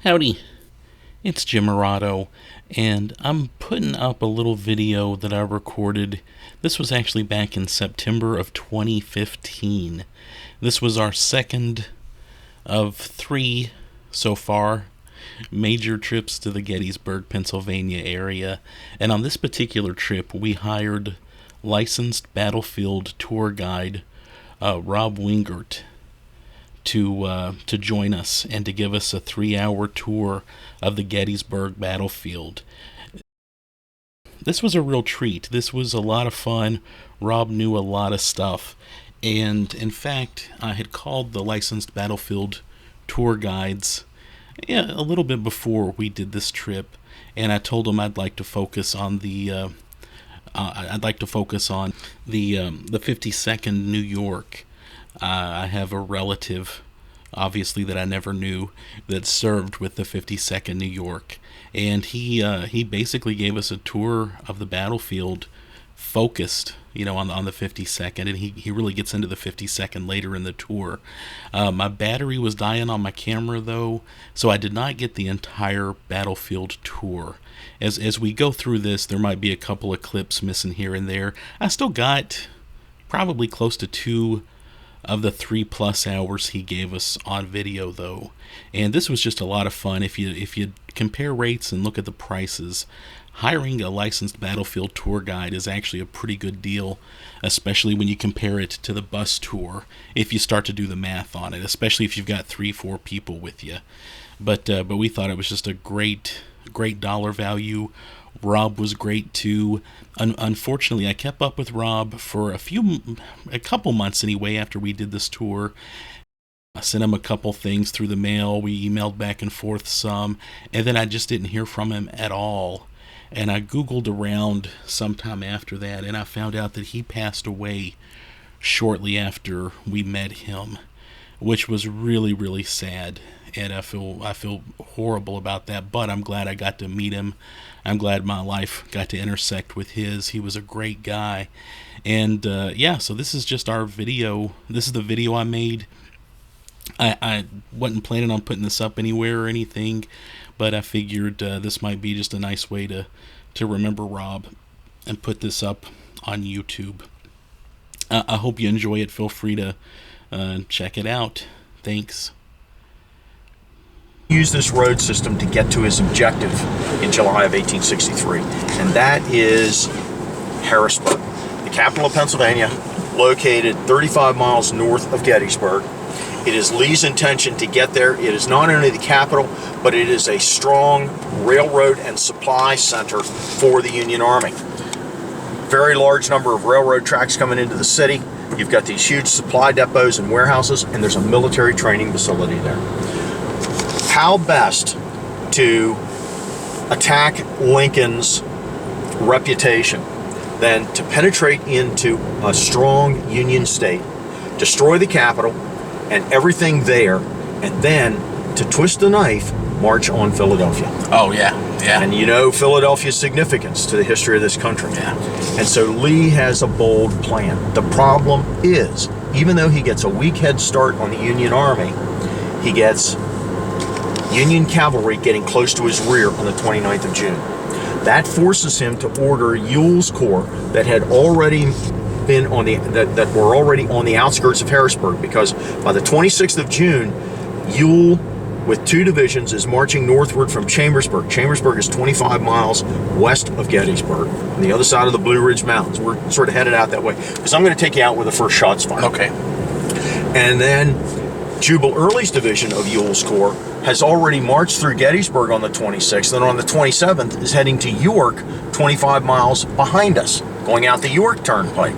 Howdy, it's Jim Murato, and I'm putting up a little video that I recorded. This was actually back in September of 2015. This was our second of three so far major trips to the Gettysburg, Pennsylvania area, and on this particular trip we hired licensed battlefield tour guide Rob Wingert to join us and to give us a 3-hour tour of the Gettysburg battlefield. This was a real treat. This was a lot of fun. Rob knew a lot of stuff, and in fact I had called the licensed battlefield tour guides a little bit before we did this trip, and I told them I'd like to focus on the 52nd New York. I have a relative, obviously, that I never knew that served with the 52nd New York, and he basically gave us a tour of the battlefield focused, on the 52nd, and he really gets into the 52nd later in the tour. My battery was dying on my camera, though, so I did not get the entire battlefield tour. As we go through this, there might be a couple of clips missing here and there. I still got probably close to 2 of the 3+ hours he gave us on video, though, and this was just a lot of fun. If you compare rates and look at the prices, hiring a licensed battlefield tour guide is actually a pretty good deal, especially when you compare it to the bus tour, if you start to do the math on it, especially if you've got 3-4 people with you. But we thought it was just a great dollar value. Rob was great too. Unfortunately, I kept up with Rob for a couple months anyway after we did this tour. I sent him a couple things through the mail. We emailed back and forth some, and then I just didn't hear from him at all. And I Googled around sometime after that, and I found out that he passed away shortly after we met him, which was really, really sad. And I feel horrible about that, but I'm glad I got to meet him. I'm glad my life got to intersect with his. He was a great guy. And so this is just our video. This is the video I made. I wasn't planning on putting this up anywhere or anything, but I figured this might be just a nice way to remember Rob and put this up on YouTube. I hope you enjoy it. Feel free to check it out. Thanks. Use this road system to get to his objective in July of 1863, and that is Harrisburg, the capital of Pennsylvania, located 35 miles north of Gettysburg. It is Lee's intention to get there. It is not only the capital, but it is a strong railroad and supply center for the Union Army. Very large number of railroad tracks coming into the city. You've got these huge supply depots and warehouses, and there's a military training facility there. How best to attack Lincoln's reputation than to penetrate into a strong Union state, destroy the capital and everything there, and then to twist the knife, march on Philadelphia. Oh, yeah. And Philadelphia's significance to the history of this country. Yeah. And so Lee has a bold plan. The problem is, even though he gets a weak head start on the Union Army, he gets Union cavalry getting close to his rear on the 29th of June. That forces him to order Ewell's corps that had already been that were already on the outskirts of Harrisburg, because by the 26th of June, Ewell with 2 divisions is marching northward from Chambersburg. Chambersburg is 25 miles west of Gettysburg, on the other side of the Blue Ridge Mountains. We're sort of headed out that way, because I'm going to take you out where the first shots fired. Okay. And then Jubal Early's division of Ewell's corps has already marched through Gettysburg on the 26th, and on the 27th is heading to York, 25 miles behind us, going out the York Turnpike.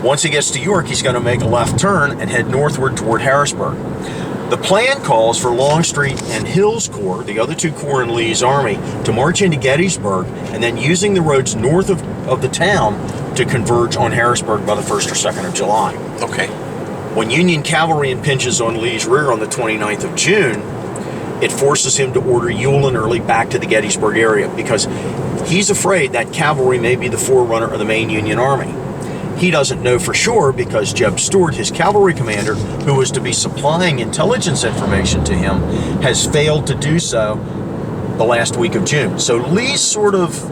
Once he gets to York, he's going to make a left turn and head northward toward Harrisburg. The plan calls for Longstreet and Hill's corps, the other 2 corps in Lee's army, to march into Gettysburg, and then using the roads north of the town to converge on Harrisburg by the 1st or 2nd of July. Okay. When Union cavalry impinges on Lee's rear on the 29th of June, it forces him to order Ewell and Early back to the Gettysburg area, because he's afraid that cavalry may be the forerunner of the main Union army. he doesn't know for sure because Jeb Stuart, his cavalry commander, who was to be supplying intelligence information to him, has failed to do so the last week of June. So Lee's sort of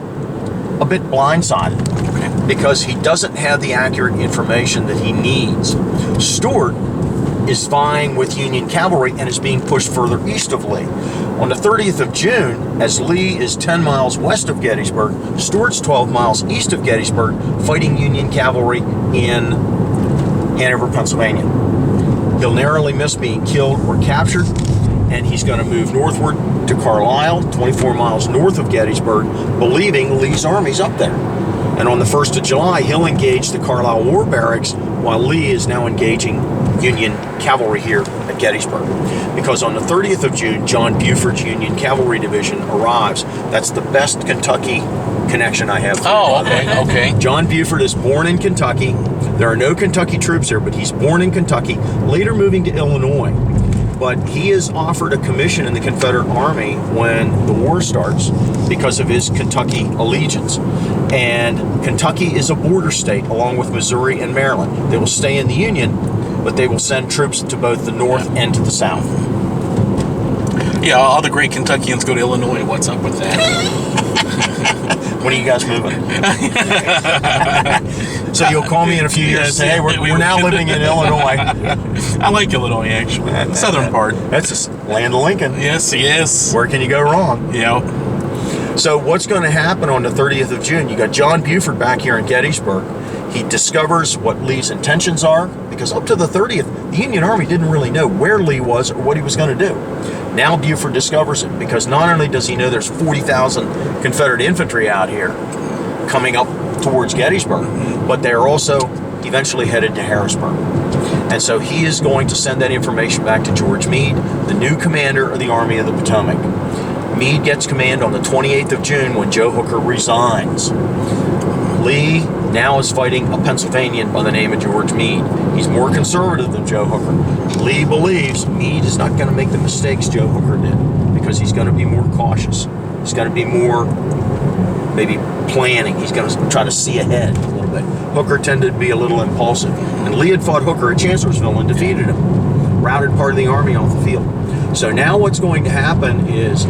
a bit blindsided because he doesn't have the accurate information that he needs. Stuart is vying with Union cavalry and is being pushed further east of Lee. On the 30th of June, as Lee is 10 miles west of Gettysburg, Stuart's 12 miles east of Gettysburg, fighting Union cavalry in Hanover, Pennsylvania. He'll narrowly miss being killed or captured, and he's going to move northward to Carlisle, 24 miles north of Gettysburg, believing Lee's army's up there. And on the 1st of July, he'll engage the Carlisle War Barracks, while Lee is now engaging Union cavalry here at Gettysburg. Because on the 30th of June, John Buford's Union Cavalry Division arrives. That's the best Kentucky connection I have. Okay. John Buford is born in Kentucky. There are no Kentucky troops here, but he's born in Kentucky, later moving to Illinois. But he is offered a commission in the Confederate Army when the war starts because of his Kentucky allegiance. And Kentucky is a border state along with Missouri and Maryland. They will stay in the Union, but they will send troops to both the north and to the south. Yeah, all the great Kentuckians go to Illinois. What's up with that? When are you guys moving? So you'll call me in a few years and say, hey, we're now living in Illinois. I like Illinois, actually. Southern part. That's the land of Lincoln. Yes. Where can you go wrong? Yeah. So what's going to happen on the 30th of June? You got John Buford back here in Gettysburg. He discovers what Lee's intentions are, because up to the 30th, the Union Army didn't really know where Lee was or what he was going to do. Now Buford discovers it, because not only does he know there's 40,000 Confederate infantry out here coming up towards Gettysburg, but they're also eventually headed to Harrisburg. And so he is going to send that information back to George Meade, the new commander of the Army of the Potomac. Meade gets command on the 28th of June when Joe Hooker resigns. Lee now is fighting a Pennsylvanian by the name of George Meade. He's more conservative than Joe Hooker. Lee believes Meade is not going to make the mistakes Joe Hooker did, because he's going to be more cautious. He's going to be more, maybe, planning. He's going to try to see ahead a little bit. Hooker tended to be a little impulsive. And Lee had fought Hooker at Chancellorsville and defeated him. Routed part of the army off the field. So now what's going to happen is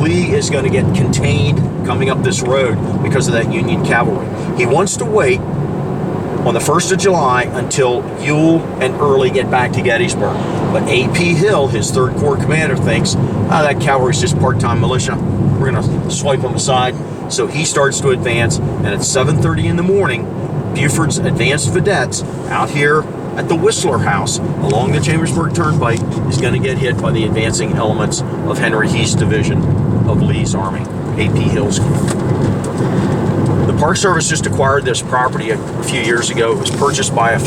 Lee is going to get contained coming up this road because of that Union cavalry. He wants to wait on the 1st of July until Ewell and Early get back to Gettysburg. But A.P. Hill, his 3rd Corps commander, thinks, that cavalry's just part-time militia. We're going to swipe them aside. So he starts to advance, and at 7:30 in the morning, Buford's advanced vedettes out here at the Whistler House along the Chambersburg Turnpike is going to get hit by the advancing elements of Henry Heath's division of Lee's army, A.P. Hill's. The Park Service just acquired this property a few years ago. It was purchased by a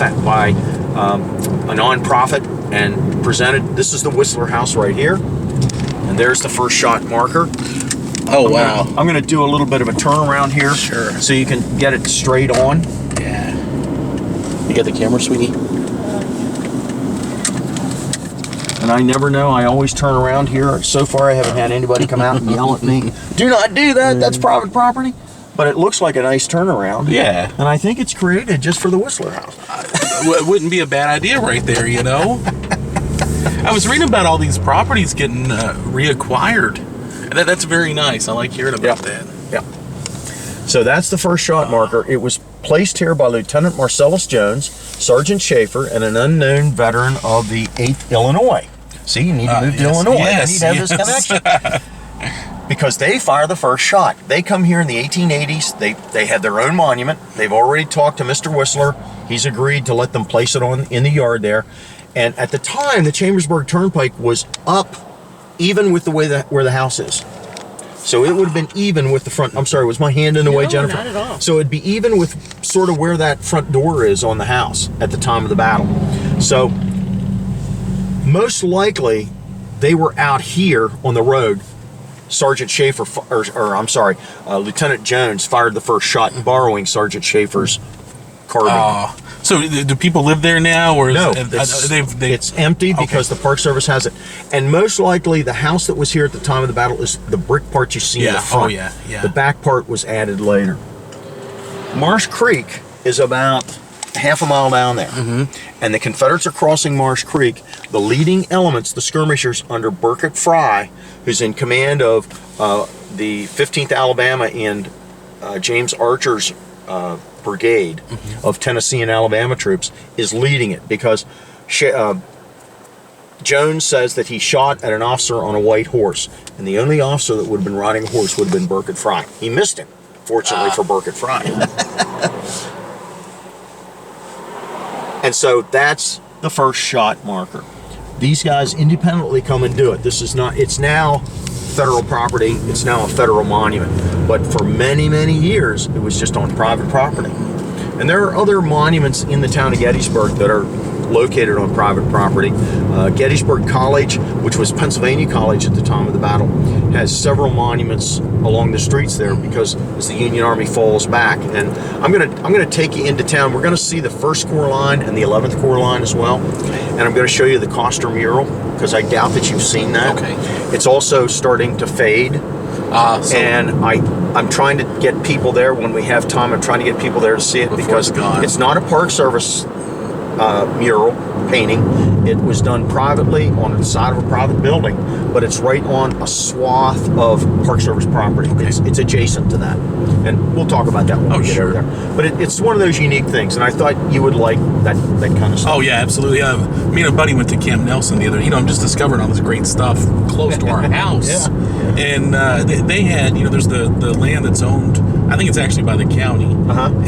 nonprofit and presented. This is the Whistler House right here, and there's the first shot marker. Oh, wow. I'm going to do a little bit of a turnaround here, sure, so you can get it straight on. Yeah. You got the camera, sweetie? And I never know. I always turn around here. So far, I haven't had anybody come out and yell at me, "Do not do that. That's private property." But it looks like a nice turnaround. Yeah. And I think it's created just for the Whistler House. It wouldn't be a bad idea right there, you know? I was reading about all these properties getting reacquired. That's very nice. I like hearing about that. Yeah. So that's the first shot marker. It was placed here by Lieutenant Marcellus Jones, Sergeant Schaefer, and an unknown veteran of the 8th Illinois. See, you need to move to Illinois. I need to have this connection. Because they fire the first shot. They come here in the 1880s. They have their own monument. They've already talked to Mr. Whistler. He's agreed to let them place it in the yard there. And at the time, the Chambersburg Turnpike was up even with the way where the house is. So it would have been even with the front. I'm sorry, was my hand in the way, Jennifer? Not at all. So it'd be even with sort of where that front door is on the house at the time of the battle. So most likely they were out here on the road. Sergeant Schaefer, Lieutenant Jones fired the first shot borrowing Sergeant Schaefer's carbine. So do people live there now, or no? It's empty because the Park Service has it. And most likely, the house that was here at the time of the battle is the brick part you see in the front. Oh, yeah. The back part was added later. Marsh Creek is about half a mile down there. And the Confederates are crossing Marsh Creek. The leading elements, the skirmishers under Burkett Fry, who's in command of the 15th Alabama and James Archer's brigade of Tennessee and Alabama troops, is leading it because Jones says that he shot at an officer on a white horse, and the only officer that would have been riding a horse would have been Burkett Fry. He missed him, fortunately for Burkett Fry. And so that's the first shot marker. These guys independently come and do it. This is not, it's now federal property, it's now a federal monument. But for many, many years, it was just on private property. And there are other monuments in the town of Gettysburg that are located on private property. Gettysburg College, which was Pennsylvania College at the time of the battle, has several monuments along the streets there because as the Union Army falls back. And I'm gonna take you into town. We're gonna see the 1st Corps line and the 11th Corps line as well. And I'm gonna show you the Koster Mural because I doubt that you've seen that. Okay. It's also starting to fade. And I'm trying to get people there when we have time. I'm trying to get people there to see it because it's not a Park Service mural painting. It was done privately on the side of a private building, but it's right on a swath of Park Service property. Okay. It's adjacent to that, and we'll talk about that when we get over there. But it's one of those unique things, and I thought you would like that kind of stuff. Oh yeah, absolutely. Me and a buddy went to Camp Nelson the other. I'm just discovering all this great stuff close to our house. And they had, there's the land that's owned. I think it's actually by the county,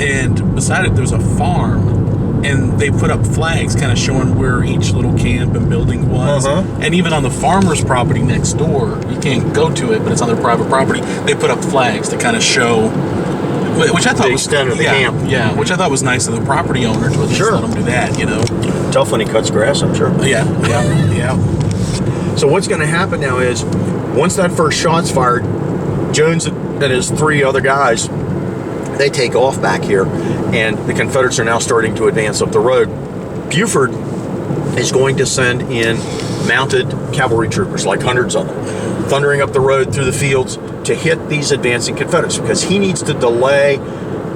and beside it there's a farm. And they put up flags kind of showing where each little camp and building was. And even on the farmer's property next door, you can't go to it, but it's on their private property, they put up flags to kind of show, which I thought the was extent of the camp. Yeah, which I thought was nice of the property owner to at least let them do that, Tough when he cuts grass, I'm sure. Yeah. So what's going to happen now is, once that first shot's fired, Jones and his 3 other guys, they take off back here, and the Confederates are now starting to advance up the road. Buford is going to send in mounted cavalry troopers, like hundreds of them, thundering up the road through the fields to hit these advancing Confederates, because he needs to delay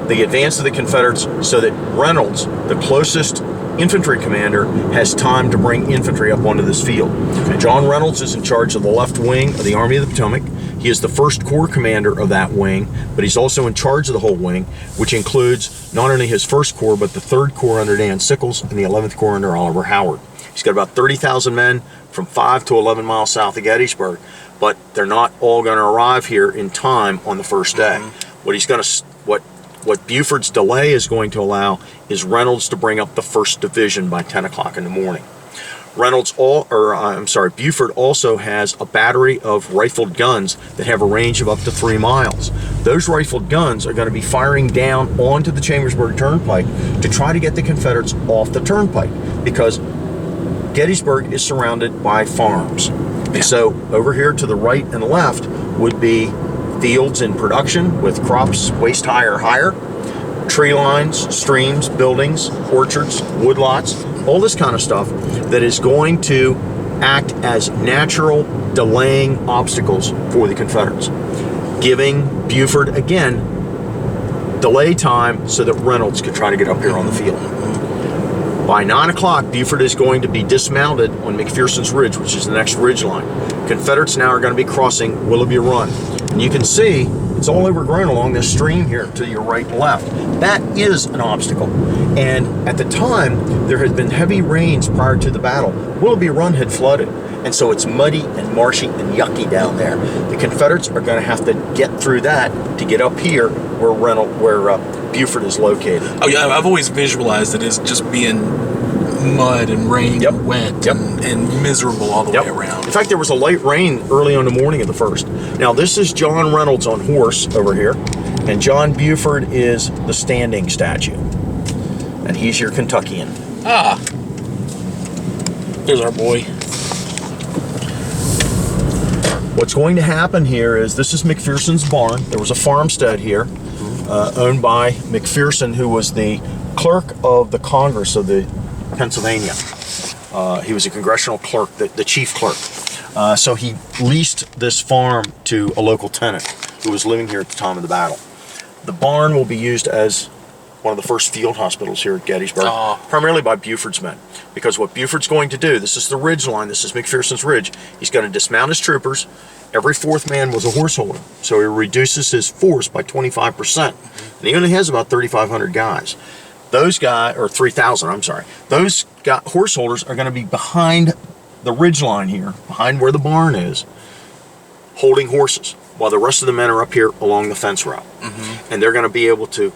the advance of the Confederates so that Reynolds, the closest infantry commander, has time to bring infantry up onto this field. John Reynolds is in charge of the left wing of the Army of the Potomac. He is the 1st Corps commander of that wing, but he's also in charge of the whole wing, which includes not only his 1st Corps, but the 3rd Corps under Dan Sickles and the 11th Corps under Oliver Howard. He's got about 30,000 men from 5 to 11 miles south of Gettysburg, but they're not all going to arrive here in time on the first day. What Buford's delay is going to allow is Reynolds to bring up the 1st Division by 10 o'clock in the morning. Buford also has a battery of rifled guns that have a range of up to 3 miles. Those rifled guns are going to be firing down onto the Chambersburg Turnpike to try to get the Confederates off the turnpike, because Gettysburg is surrounded by farms. So over here to the right and left would be fields in production with crops waist high or higher, tree lines, streams, buildings, orchards, woodlots, all this kind of stuff that is going to act as natural delaying obstacles for the Confederates, giving Buford, again, delay time so that Reynolds could try to get up here on the field. By 9 o'clock, Buford is going to be dismounted on McPherson's Ridge, which is the next ridge line. Confederates now are going to be crossing Willoughby Run. And you can see it's all overgrown along this stream here to your right and left. That is an obstacle. And at the time, there had been heavy rains prior to the battle. Willoughby Run had flooded. And so it's muddy and marshy and yucky down there. The Confederates are going to have to get through that to get up here where Buford is located. Oh yeah, I've always visualized it as just being mud and rain and wet and miserable all the way around. In fact, there was a light rain early on the morning of the 1st. Now, this is John Reynolds on horse over here, and John Buford is the standing statue. And he's your Kentuckian. Ah. There's our boy. What's going to happen here is, this is McPherson's barn. There was a farmstead here owned by McPherson, who was the clerk of the Congress of the Pennsylvania. He was a congressional clerk, the chief clerk. So he leased this farm to a local tenant who was living here at the time of the battle. The barn will be used as one of the first field hospitals here at Gettysburg, primarily by Buford's men. Because what Buford's going to do, this is the ridge line, this is McPherson's Ridge, he's going to dismount his troopers. Every fourth man was a horse holder, so he reduces his force by 25%. And he only has about 3,500 guys. Those guys, or 3,000, I'm sorry. Those horse holders are going to be behind the ridge line here, behind where the barn is, holding horses, while the rest of the men are up here along the fence route. And they're going to be able to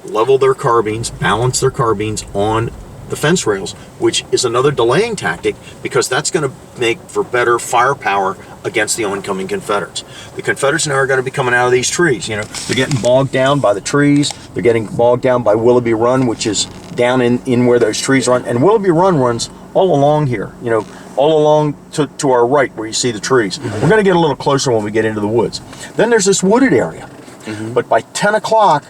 level their carbines, balance their carbines on the fence rails, which is another delaying tactic, because that's going to make for better firepower against the oncoming Confederates. The Confederates now are going to be coming out of these trees. You know, they're getting bogged down by the trees. They're getting bogged down by Willoughby Run, which is down in where those trees run. And Willoughby Run runs all along here, you know, all along to our right where you see the trees. We're going to get a little closer when we get into the woods. Then there's this wooded area. But by 10 o'clock,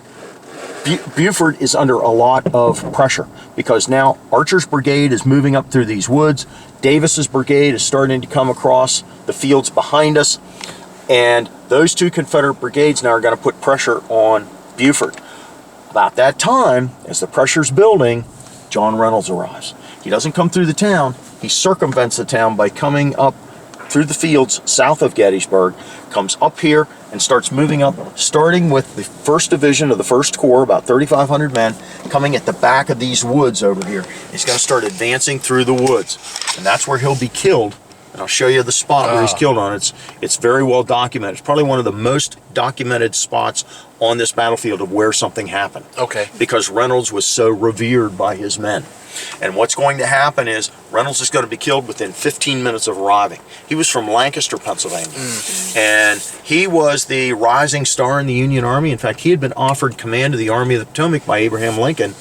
Buford is under a lot of pressure, because now Archer's brigade is moving up through these woods. Davis's brigade is starting to come across the fields behind us, and those two Confederate brigades now are going to put pressure on Buford. About that time, as the pressure's building, John Reynolds arrives. He doesn't come through the town, he circumvents the town by coming up through the fields south of Gettysburg, comes up here and starts moving up, starting with the 1st Division of the 1st Corps, about 3,500 men, coming at the back of these woods over here. He's going to start advancing through the woods, and that's where he'll be killed. And I'll show you the spot where he's killed on. It's very well documented. It's probably one of the most documented spots on this battlefield of where something happened. Okay. Because Reynolds was so revered by his men. And what's going to happen is Reynolds is going to be killed within 15 minutes of arriving. He was from Lancaster, Pennsylvania. And he was the rising star in the Union Army. In fact, he had been offered command of the Army of the Potomac by Abraham Lincoln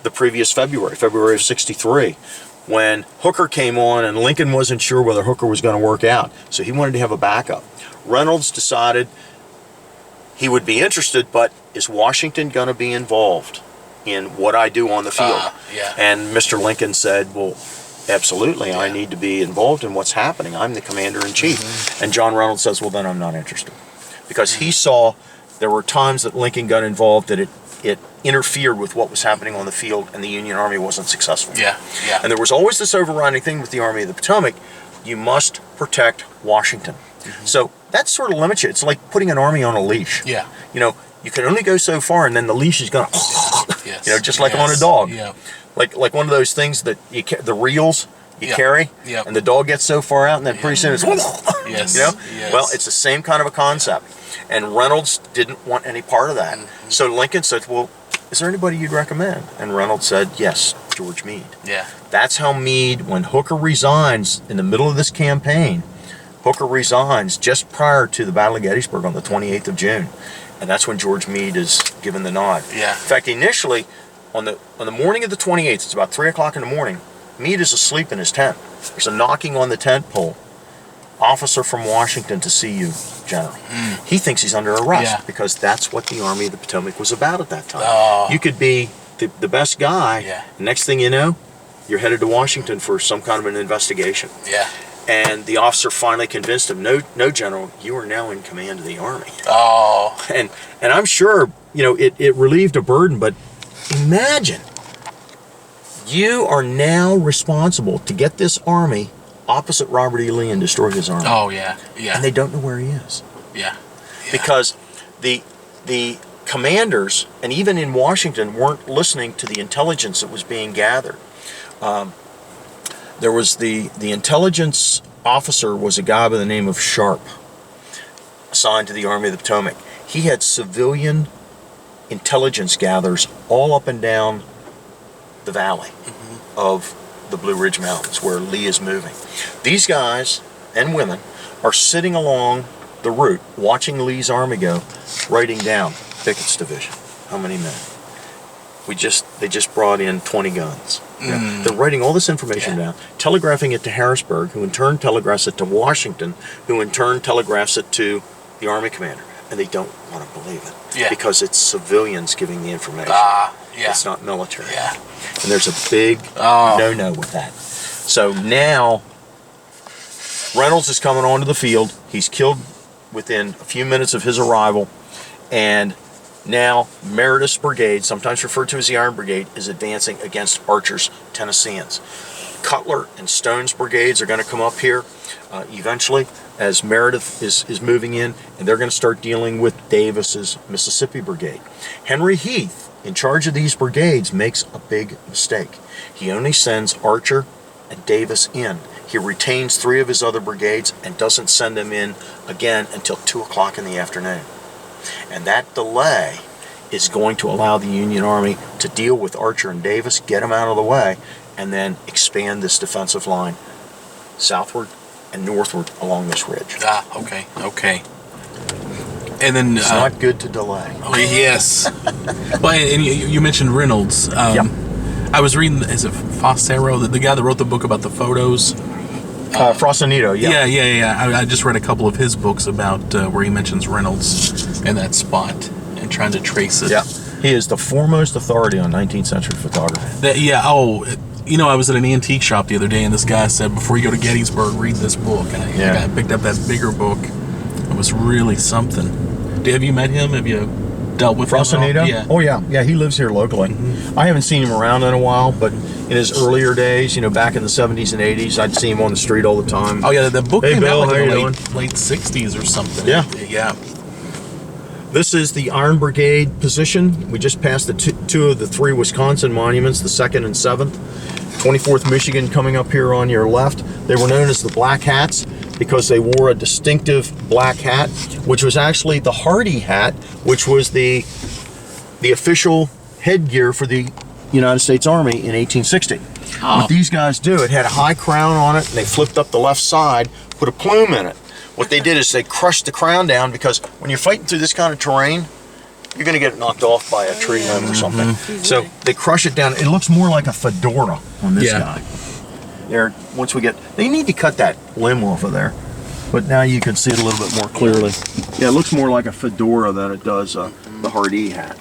the previous February of '63, when Hooker came on and Lincoln wasn't sure whether Hooker was going to work out. So he wanted to have a backup. Reynolds decided he would be interested, but is Washington going to be involved in what I do on the field? And Mr. Lincoln said, well, absolutely, I need to be involved in what's happening. I'm the commander-in-chief. And John Reynolds says, well, then I'm not interested. Because he saw there were times that Lincoln got involved that it interfered with what was happening on the field, and the Union Army wasn't successful. And there was always this overriding thing with the Army of the Potomac: you must protect Washington. So that sort of limits you. It's like putting an army on a leash. You know, you can only go so far, and then the leash is going to, you know, just like on a dog. Like one of those things that the reels you carry, and the dog gets so far out, and then pretty soon it's, you know? Well, it's the same kind of a concept. And Reynolds didn't want any part of that. So Lincoln said, well, is there anybody you'd recommend? And Reynolds said, yes, George Meade. That's how Meade, when Hooker resigns in the middle of this campaign, Hooker resigns just prior to the Battle of Gettysburg on the 28th of June. And that's when George Meade is given the nod. In fact, initially, on the morning of the 28th, it's about 3 o'clock in the morning, Meade is asleep in his tent. There's a knocking on the tent pole. Officer from Washington to see you, General. He thinks he's under arrest because that's what the Army of the Potomac was about at that time. You could be the best guy. Next thing you know, you're headed to Washington for some kind of an investigation. And the officer finally convinced him, no, General, you are now in command of the Army. And I'm sure, you know, it relieved a burden, but imagine, you are now responsible to get this army opposite Robert E. Lee and destroy his army. And they don't know where he is. Because the commanders, and even in Washington, weren't listening to the intelligence that was being gathered. There was the intelligence officer was a guy by the name of Sharp, assigned to the Army of the Potomac. He had civilian intelligence gatherers all up and down the valley of the Blue Ridge Mountains where Lee is moving. These guys and women are sitting along the route watching Lee's army go, writing down Pickett's division, how many men. They just brought in 20 guns. You know, they're writing all this information down, telegraphing it to Harrisburg, who in turn telegraphs it to Washington, who in turn telegraphs it to the Army commander. And they don't want to believe it because it's civilians giving the information. It's not military. And there's a big no-no with that. So now Reynolds is coming onto the field. He's killed within a few minutes of his arrival. And Now, Meredith's brigade, sometimes referred to as the Iron Brigade, is advancing against Archer's Tennesseans. Cutler and Stone's brigades are going to come up here eventually as Meredith is moving in, and they're going to start dealing with Davis's Mississippi Brigade. Henry Heath, in charge of these brigades, makes a big mistake. He only sends Archer and Davis in. He retains 3 of his other brigades and doesn't send them in again until 2 o'clock in the afternoon. And that delay is going to allow the Union Army to deal with Archer and Davis, get them out of the way, and then expand this defensive line southward and northward along this ridge. Okay. And then it's not good to delay. Oh, yes. Well, and you mentioned Reynolds. Yep. I was reading, is it Fossero, the guy that wrote the book about the photos? Frosinito, yeah. Yeah. I just read a couple of his books about where he mentions Reynolds and that spot and trying to trace it. Yeah. He is the foremost authority on 19th century photography. I was at an antique shop the other day, and this guy said, before you go to Gettysburg, read this book. And I picked up that bigger book. It was really something. Have you met him? Have you dealt with Frosinito? him? Yeah. Oh, yeah. He lives here locally. Mm-hmm. I haven't seen him around in a while, but in his earlier days, back in the 70s and 80s, I'd see him on the street all the time. Oh, yeah. The book came Bill, out in the late 60s or something. Yeah. This is the Iron Brigade position. We just passed the two of the 3 Wisconsin monuments, the 2nd and 7th. 24th Michigan coming up here on your left. They were known as the Black Hats because they wore a distinctive black hat, which was actually the Hardy hat, which was the official headgear for the United States Army in 1860. Oh. What these guys do, it had a high crown on it, and they flipped up the left side, put a plume in it. What they did is they crushed the crown down, because when you're fighting through this kind of terrain, you're going to get knocked off by a tree limb or something. So they crush it down. It looks more like a fedora on this guy. There, once we get, they need to cut that limb off of there, but now you can see it a little bit more clearly. Yeah, it looks more like a fedora than it does the Hardee hat.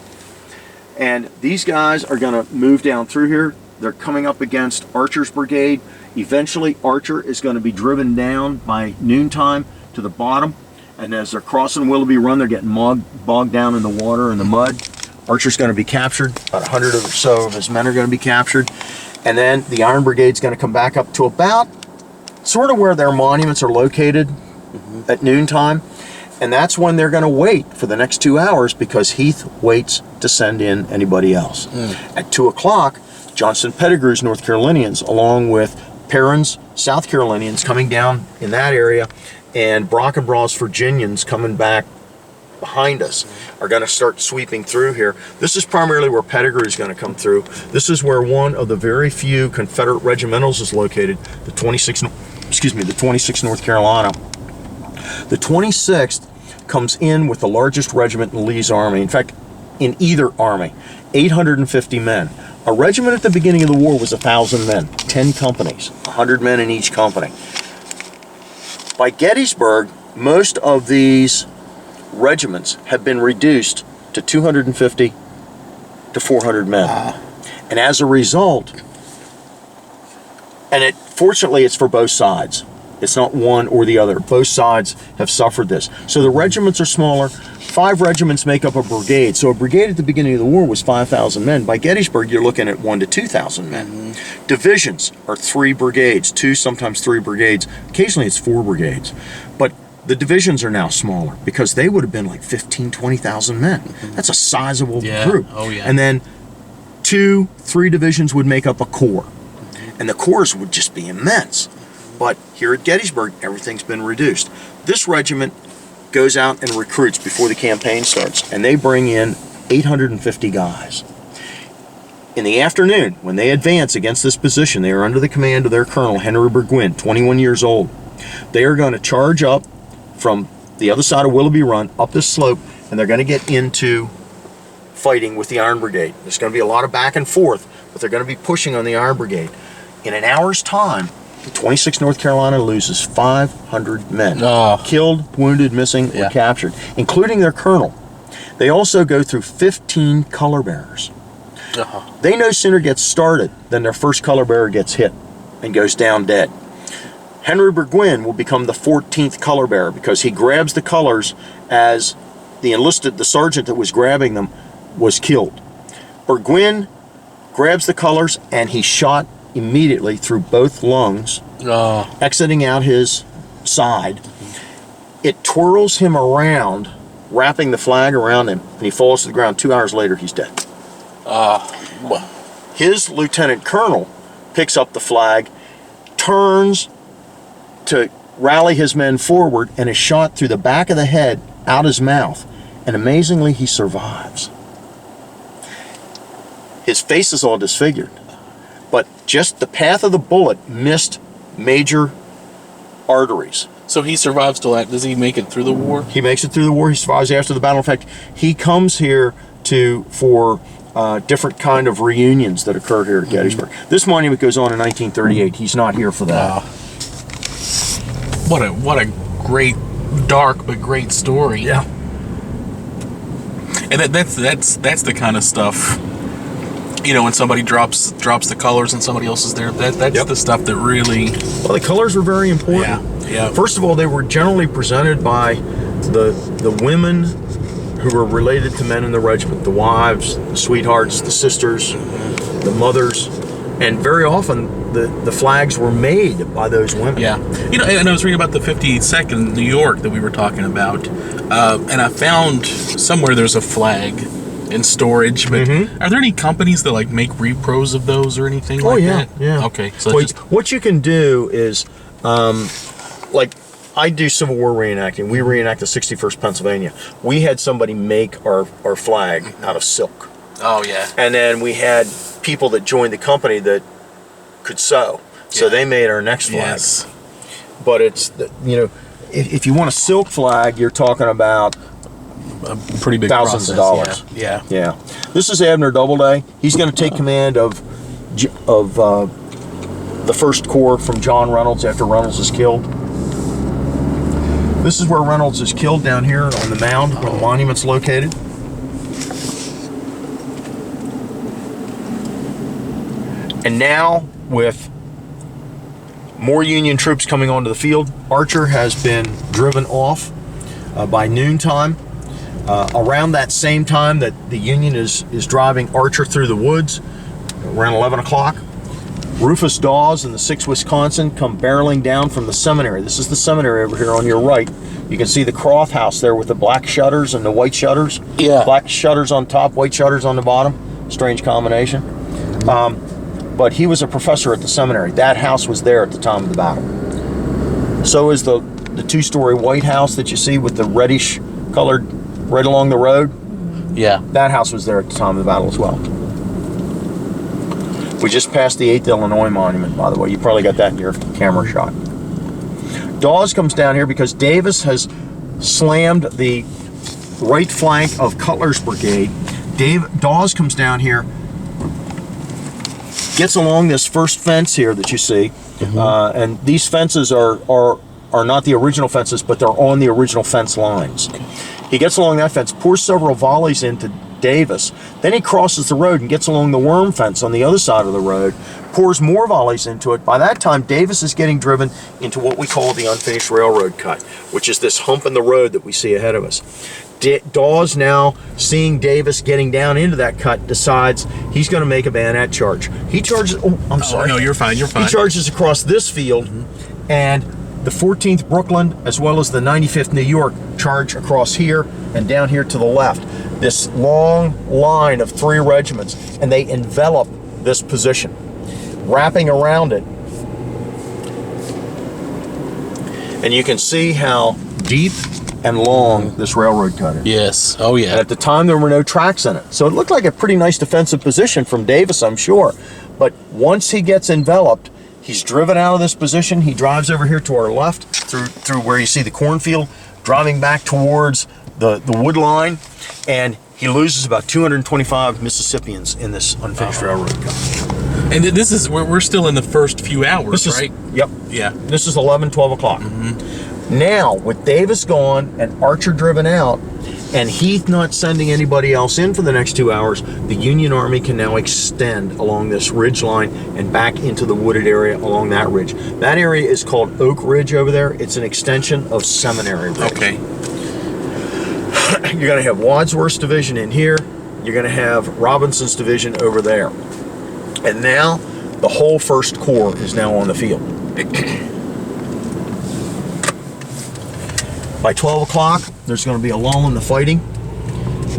And these guys are going to move down through here. They're coming up against Archer's brigade. Eventually, Archer is going to be driven down by noontime to the bottom. And as they're crossing Willoughby Run, they're getting bogged down in the water and the mud. Archer's going to be captured. About 100 or so of his men are going to be captured. And then the Iron Brigade's going to come back up to about sort of where their monuments are located at noontime. And that's when they're going to wait for the next 2 hours, because Heath waits to send in anybody else. At 2 o'clock, Johnston Pettigrew's North Carolinians, along with Perrin's South Carolinians coming down in that area, and Brockenbrough's Virginians coming back behind us, are going to start sweeping through here. This is primarily where Pettigrew is going to come through. This is where one of the very few Confederate regimentals is located, the 26th North Carolina. The 26th comes in with the largest regiment in Lee's army. In fact, in either army, 850 men. A regiment at the beginning of the war was 1,000 men, 10 companies, 100 men in each company. By Gettysburg, most of these regiments have been reduced to 250 to 400 men. And as a result, and fortunately it's for both sides. It's not one or the other. Both sides have suffered this. So the regiments are smaller. 5 regiments make up a brigade. So a brigade at the beginning of the war was 5,000 men. By Gettysburg, you're looking at 1,000 to 2,000 men. Divisions are 3 brigades, 2, sometimes 3 brigades. Occasionally it's 4 brigades. But the divisions are now smaller, because they would have been like 15,000, 20,000 men. That's a sizable group. Oh, yeah. And then 2, 3 divisions would make up a corps. And the corps would just be immense. But here at Gettysburg, everything's been reduced. This regiment goes out and recruits before the campaign starts, and they bring in 850 guys. In the afternoon, when they advance against this position, they are under the command of their colonel, Henry Burgwin, 21 years old. They are going to charge up from the other side of Willoughby Run, up this slope, and they're going to get into fighting with the Iron Brigade. There's going to be a lot of back and forth, but they're going to be pushing on the Iron Brigade. In an hour's time, the 26th North Carolina loses 500 men. Killed, wounded, missing, or captured, including their colonel. They also go through 15 color bearers. They no sooner get started than their first color bearer gets hit and goes down dead. Henry Burgwin will become the 14th color bearer, because he grabs the colors as the sergeant that was grabbing them was killed. Burgoyne grabs the colors and he's shot immediately through both lungs, exiting out his side. It twirls him around, wrapping the flag around him, and he falls to the ground. 2 hours later, he's dead. His lieutenant colonel picks up the flag, turns to rally his men forward, and is shot through the back of the head, out his mouth. And amazingly, he survives. His face is all disfigured, but just the path of the bullet missed major arteries. So he survives till that. Does he make it through the war? He makes it through the war. He survives after the battle. In fact, he comes here for different kind of reunions that occur here at Gettysburg. This monument goes on in 1938. He's not here for that. What a great, dark but great story. Yeah. And that's the kind of stuff, when somebody drops the colors and somebody else is there. That's the stuff that really. Well, the colors were very important. Yeah. First of all, they were generally presented by the women who were related to men in the regiment, the wives, the sweethearts, the sisters, the mothers, and very often the flags were made by those women. Yeah. And I was reading about the 52nd New York that we were talking about, and I found somewhere there's a flag in storage, but are there any companies that make repros of those or anything that? Yeah. Okay. So what you can do is, I do Civil War reenacting. We reenact the 61st Pennsylvania. We had somebody make our flag out of silk. Oh, yeah. And then we had people that joined the company that could sew. So they made our next flag. Yes. But it's, if you want a silk flag, you're talking about a pretty big thousands of dollars. Yeah. This is Abner Doubleday. He's going to take command of the First Corps from John Reynolds after Reynolds is killed. This is where Reynolds is killed, down here on the mound where the monument's located. And now, with more Union troops coming onto the field, Archer has been driven off by noontime. Around that same time that the Union is driving Archer through the woods, around 11 o'clock, Rufus Dawes and the 6th Wisconsin come barreling down from the Seminary. This is the Seminary over here on your right. You can see the Croft House there with the black shutters and the white shutters. Yeah. Black shutters on top, white shutters on the bottom. Strange combination. But he was a professor at the seminary. That house was there at the time of the battle. So is the two-story white house that you see with the reddish colored right along the road. Yeah. That house was there at the time of the battle as well. We just passed the 8th Illinois Monument, by the way. You probably got that in your camera shot. Dawes comes down here because Davis has slammed the right flank of Cutler's brigade. Dawes comes down here, gets along this first fence here that you see, and these fences are not the original fences, but they're on the original fence lines. He gets along that fence, pours several volleys into Davis, then he crosses the road and gets along the worm fence on the other side of the road, pours more volleys into it. By that time, Davis is getting driven into what we call the unfinished railroad cut, which is this hump in the road that we see ahead of us. Dawes, now seeing Davis getting down into that cut, decides he's going to make a bayonet charge. He charges. Oh, I'm sorry. No, you're fine. You're fine. He charges across this field, and the 14th Brooklyn, as well as the 95th New York, charge across here and down here to the left. This long line of 3 regiments, and they envelop this position, wrapping around it. And you can see how deep and long this railroad cut is. Yes. Oh, yeah. And at the time, there were no tracks in it. So it looked like a pretty nice defensive position from Davis, I'm sure. But once he gets enveloped, he's driven out of this position. He drives over here to our left through where you see the cornfield, driving back towards the wood line, and he loses about 225 Mississippians in this unfinished railroad cut. And this is, we're still in the first few hours, right? Yep. Yeah. This is 11, 12 o'clock. Now, with Davis gone and Archer driven out, and Heath not sending anybody else in for the next 2 hours, the Union Army can now extend along this ridge line and back into the wooded area along that ridge. That area is called Oak Ridge over there. It's an extension of Seminary Ridge. Okay. you're going to have Wadsworth's division in here. You're going to have Robinson's division over there. And now the whole First Corps is now on the field. By 12 o'clock, there's going to be a lull in the fighting.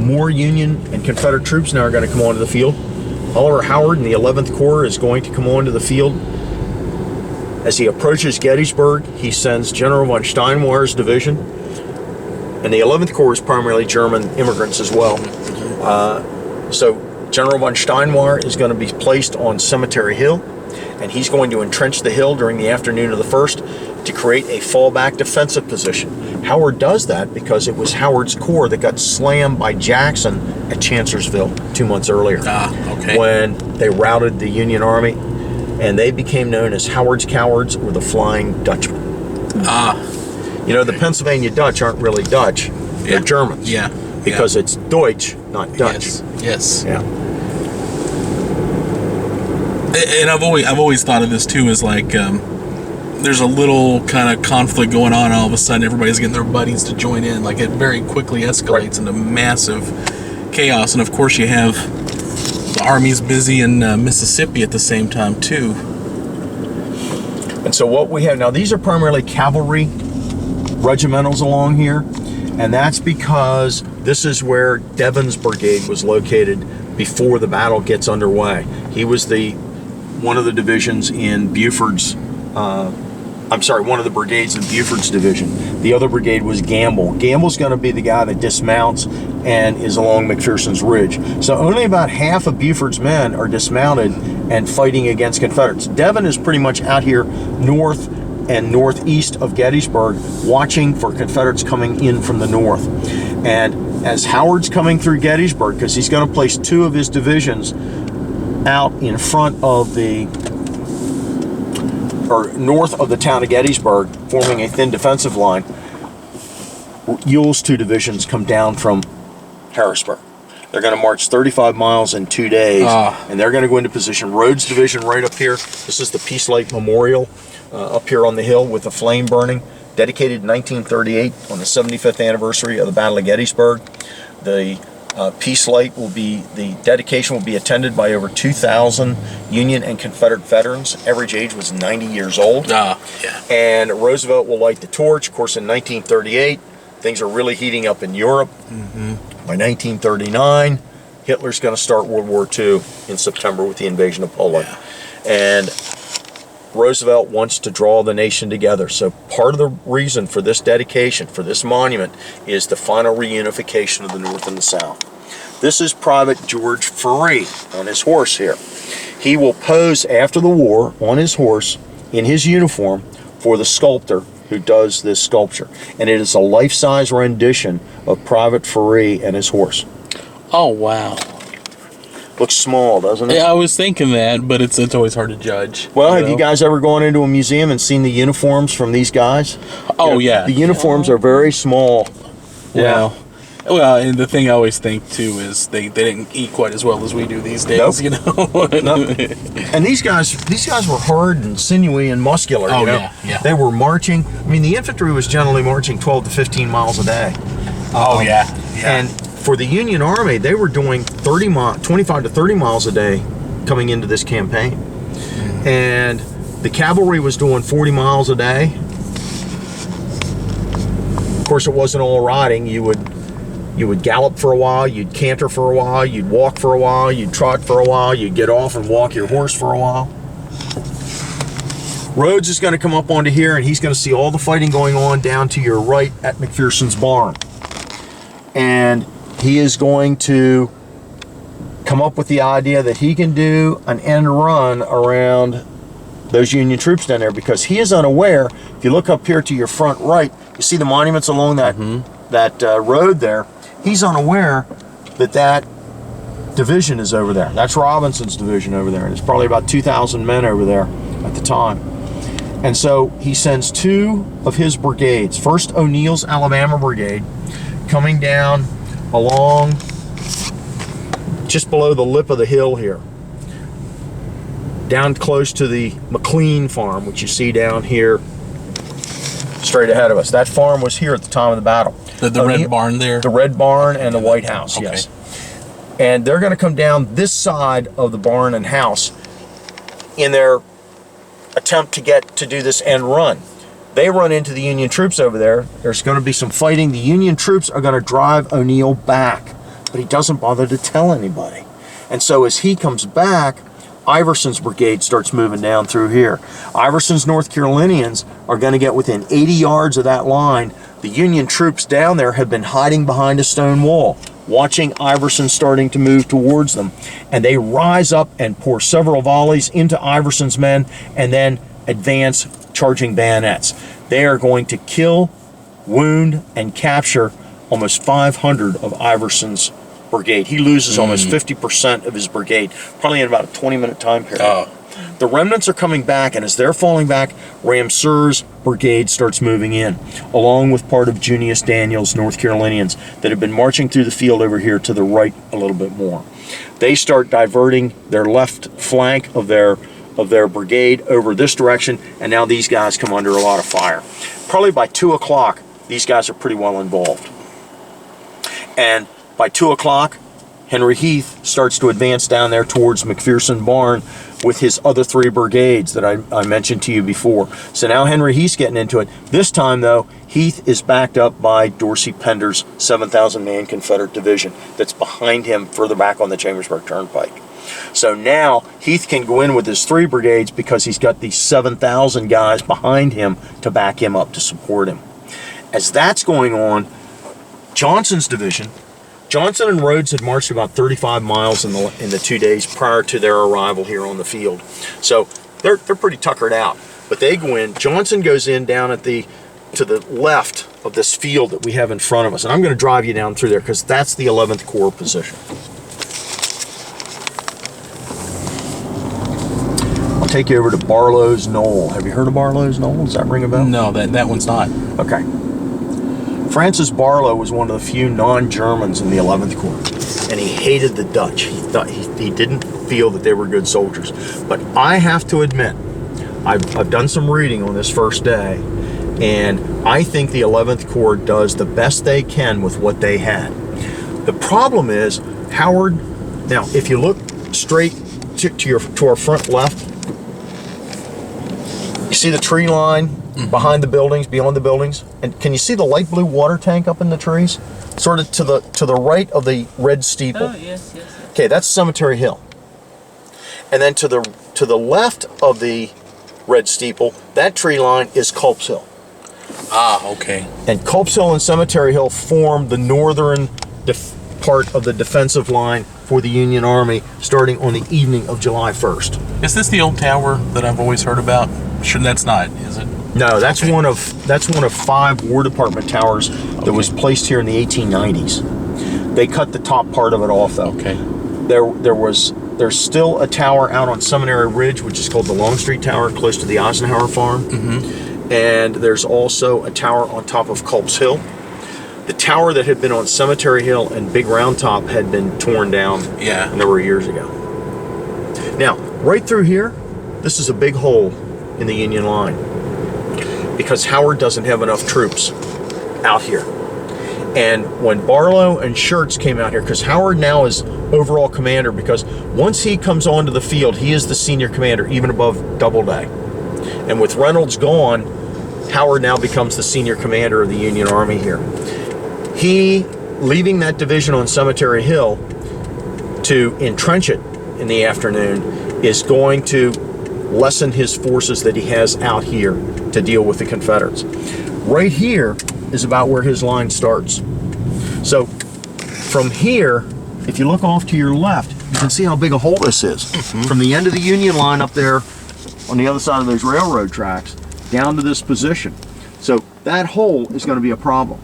More Union and Confederate troops now are going to come onto the field. Oliver Howard in the 11th Corps is going to come onto the field. As he approaches Gettysburg, he sends General von Steinwehr's division. And the 11th Corps is primarily German immigrants as well. So General von Steinwehr is going to be placed on Cemetery Hill, and he's going to entrench the hill during the afternoon of the 1st to create a fallback defensive position. Howard does that because it was Howard's corps that got slammed by Jackson at Chancellorsville 2 months earlier. When they routed the Union Army, and they became known as Howard's Cowards or the Flying Dutchmen. You know, the Pennsylvania Dutch aren't really Dutch, they're Germans. Because it's Deutsch, not Dutch. Yes. Yeah. And I've always thought of this too as like there's a little kind of conflict going on, and all of a sudden everybody's getting their buddies to join in. Like it very quickly escalates into massive chaos, and of course you have the armies busy in Mississippi at the same time too. And so what we have now, these are primarily cavalry regimentals along here, and that's because this is where Devon's brigade was located before the battle gets underway. He was one of the divisions in Buford's, one of the brigades in Buford's division. The other brigade was Gamble. Gamble's going to be the guy that dismounts and is along McPherson's Ridge. So only about half of Buford's men are dismounted and fighting against Confederates. Devon is pretty much out here north and northeast of Gettysburg, watching for Confederates coming in from the north. And as Howard's coming through Gettysburg, because he's going to place 2 of his divisions out in front of north of the town of Gettysburg, forming a thin defensive line, Ewell's 2 divisions come down from Harrisburg. They're going to march 35 miles in 2 days, and they're going to go into position. Rhodes' division right up here. This is the Peace Light Memorial up here on the hill with the flame burning, dedicated in 1938 on the 75th anniversary of the Battle of Gettysburg. The Peace Light the dedication will be attended by over 2,000 Union and Confederate veterans. Average age was 90 years old. And Roosevelt will light the torch. Of course, in 1938, things are really heating up in Europe. By 1939, Hitler's going to start World War II in September with the invasion of Poland. And Roosevelt wants to draw the nation together. So part of the reason for this dedication, for this monument, is the final reunification of the North and the South. This is Private George Ferree on his horse here. He will pose after the war on his horse in his uniform for the sculptor who does this sculpture. And it is a life-size rendition of Private Ferree and his horse. Oh, wow. Looks small, doesn't it? Yeah, I was thinking that, but it's always hard to judge. Well, have you guys ever gone into a museum and seen the uniforms from these guys? Oh, yeah. The uniforms are very small. Yeah. Well, and the thing I always think, too, is they didn't eat quite as well as we do these days, you know? And these guys were hard and sinewy and muscular, you know? Yeah. They were marching. I mean, the infantry was generally marching 12 to 15 miles a day. And for the Union Army, they were doing 25 to 30 miles a day coming into this campaign. And the cavalry was doing 40 miles a day. Of course, it wasn't all riding. You would gallop for a while, you'd canter for a while, you'd walk for a while, you'd trot for a while, you'd get off and walk your horse for a while. Rhodes is going to come up onto here, and he's going to see all the fighting going on down to your right at McPherson's barn. And he is going to come up with the idea that he can do an end run around those Union troops down there, because he is unaware. If you look up here to your front right, you see the monuments along that road there. He's unaware that division is over there. That's Robinson's division over there. There's probably about 2,000 men over there at the time. And so he sends 2 of his brigades. First, O'Neill's Alabama Brigade, coming down along just below the lip of the hill here, down close to the McLean farm, which you see down here straight ahead of us. That farm was here at the time of the battle. The red barn there? The red barn and the White House, Okay. yes. And they're going to come down this side of the barn and house in their attempt to do this end run. They run into the Union troops over there. There's going to be some fighting. The Union troops are going to drive O'Neill back, but he doesn't bother to tell anybody. And so as he comes back, Iverson's brigade starts moving down through here. Iverson's North Carolinians are going to get within 80 yards of that line. The Union troops down there have been hiding behind a stone wall, watching Iverson starting to move towards them. And they rise up and pour several volleys into Iverson's men and then advance charging bayonets. They are going to kill, wound, and capture almost 500 of Iverson's brigade. He loses almost 50% of his brigade, probably in about a 20-minute time period. The remnants are coming back, and as they're falling back, Ramseur's brigade starts moving in, along with part of Junius Daniel's North Carolinians that have been marching through the field over here to the right a little bit more. They start diverting their left flank of their brigade over this direction, and now these guys come under a lot of fire. Probably by 2 o'clock, these guys are pretty well involved. And by 2 o'clock, Henry Heath starts to advance down there towards Mcpherson Barn with his other 3 brigades that I mentioned to you before. So now Henry Heath's getting into it. This time, though, Heath is backed up by Dorsey Pender's 7,000-man Confederate division that's behind him further back on the Chambersburg Turnpike. So now Heath can go in with his 3 brigades because he's got these 7,000 guys behind him to back him up to support him. As that's going on, Johnson's division, Johnson and Rhodes had marched about 35 miles in the 2 days prior to their arrival here on the field. So they're pretty tuckered out. But they go in. Johnson goes in down to the left of this field that we have in front of us. And I'm going to drive you down through there because that's the 11th Corps position. I'll take you over to Barlow's Knoll. Have you heard of Barlow's Knoll? Does that ring a bell? No, that one's not. Okay. Francis Barlow was one of the few non-Germans in the 11th Corps, and he hated the Dutch. He thought he didn't feel that they were good soldiers. But I have to admit, I've done some reading on this first day, and I think the 11th Corps does the best they can with what they had. The problem is, Howard, now if you look straight to our front left, you see the tree line behind the buildings, beyond the buildings, and can you see the light blue water tank up in the trees? Sort of to the right of the red steeple. Oh, yes. Okay, that's Cemetery Hill. And then to the left of the red steeple, that tree line is Culp's Hill. Ah, okay. And Culp's Hill and Cemetery Hill form the northern part of the defensive line for the Union Army starting on the evening of July 1st. Is this the old tower that I've always heard about? Sure, that's not, is it? No, that's one of 5 War Department towers that was placed here in the 1890s. They cut the top part of it off, though. Okay. There's still a tower out on Seminary Ridge, which is called the Longstreet Tower, close to the Eisenhower farm. Mm-hmm. And there's also a tower on top of Culp's Hill. The tower that had been on Cemetery Hill and Big Round Top had been torn down a number of years ago. Now, right through here, this is a big hole in the Union line because Howard doesn't have enough troops out here. And when Barlow and Schurz came out here, because Howard now is overall commander, because once he comes onto the field, he is the senior commander, even above Doubleday. And with Reynolds gone, Howard now becomes the senior commander of the Union Army here. He, leaving that division on Cemetery Hill to entrench it in the afternoon, is going to lessen his forces that he has out here to deal with the Confederates. Right here is about where his line starts. So from here, if you look off to your left, you can see how big a hole this is. Mm-hmm. From the end of the Union line up there on the other side of those railroad tracks down to this position. So that hole is going to be a problem.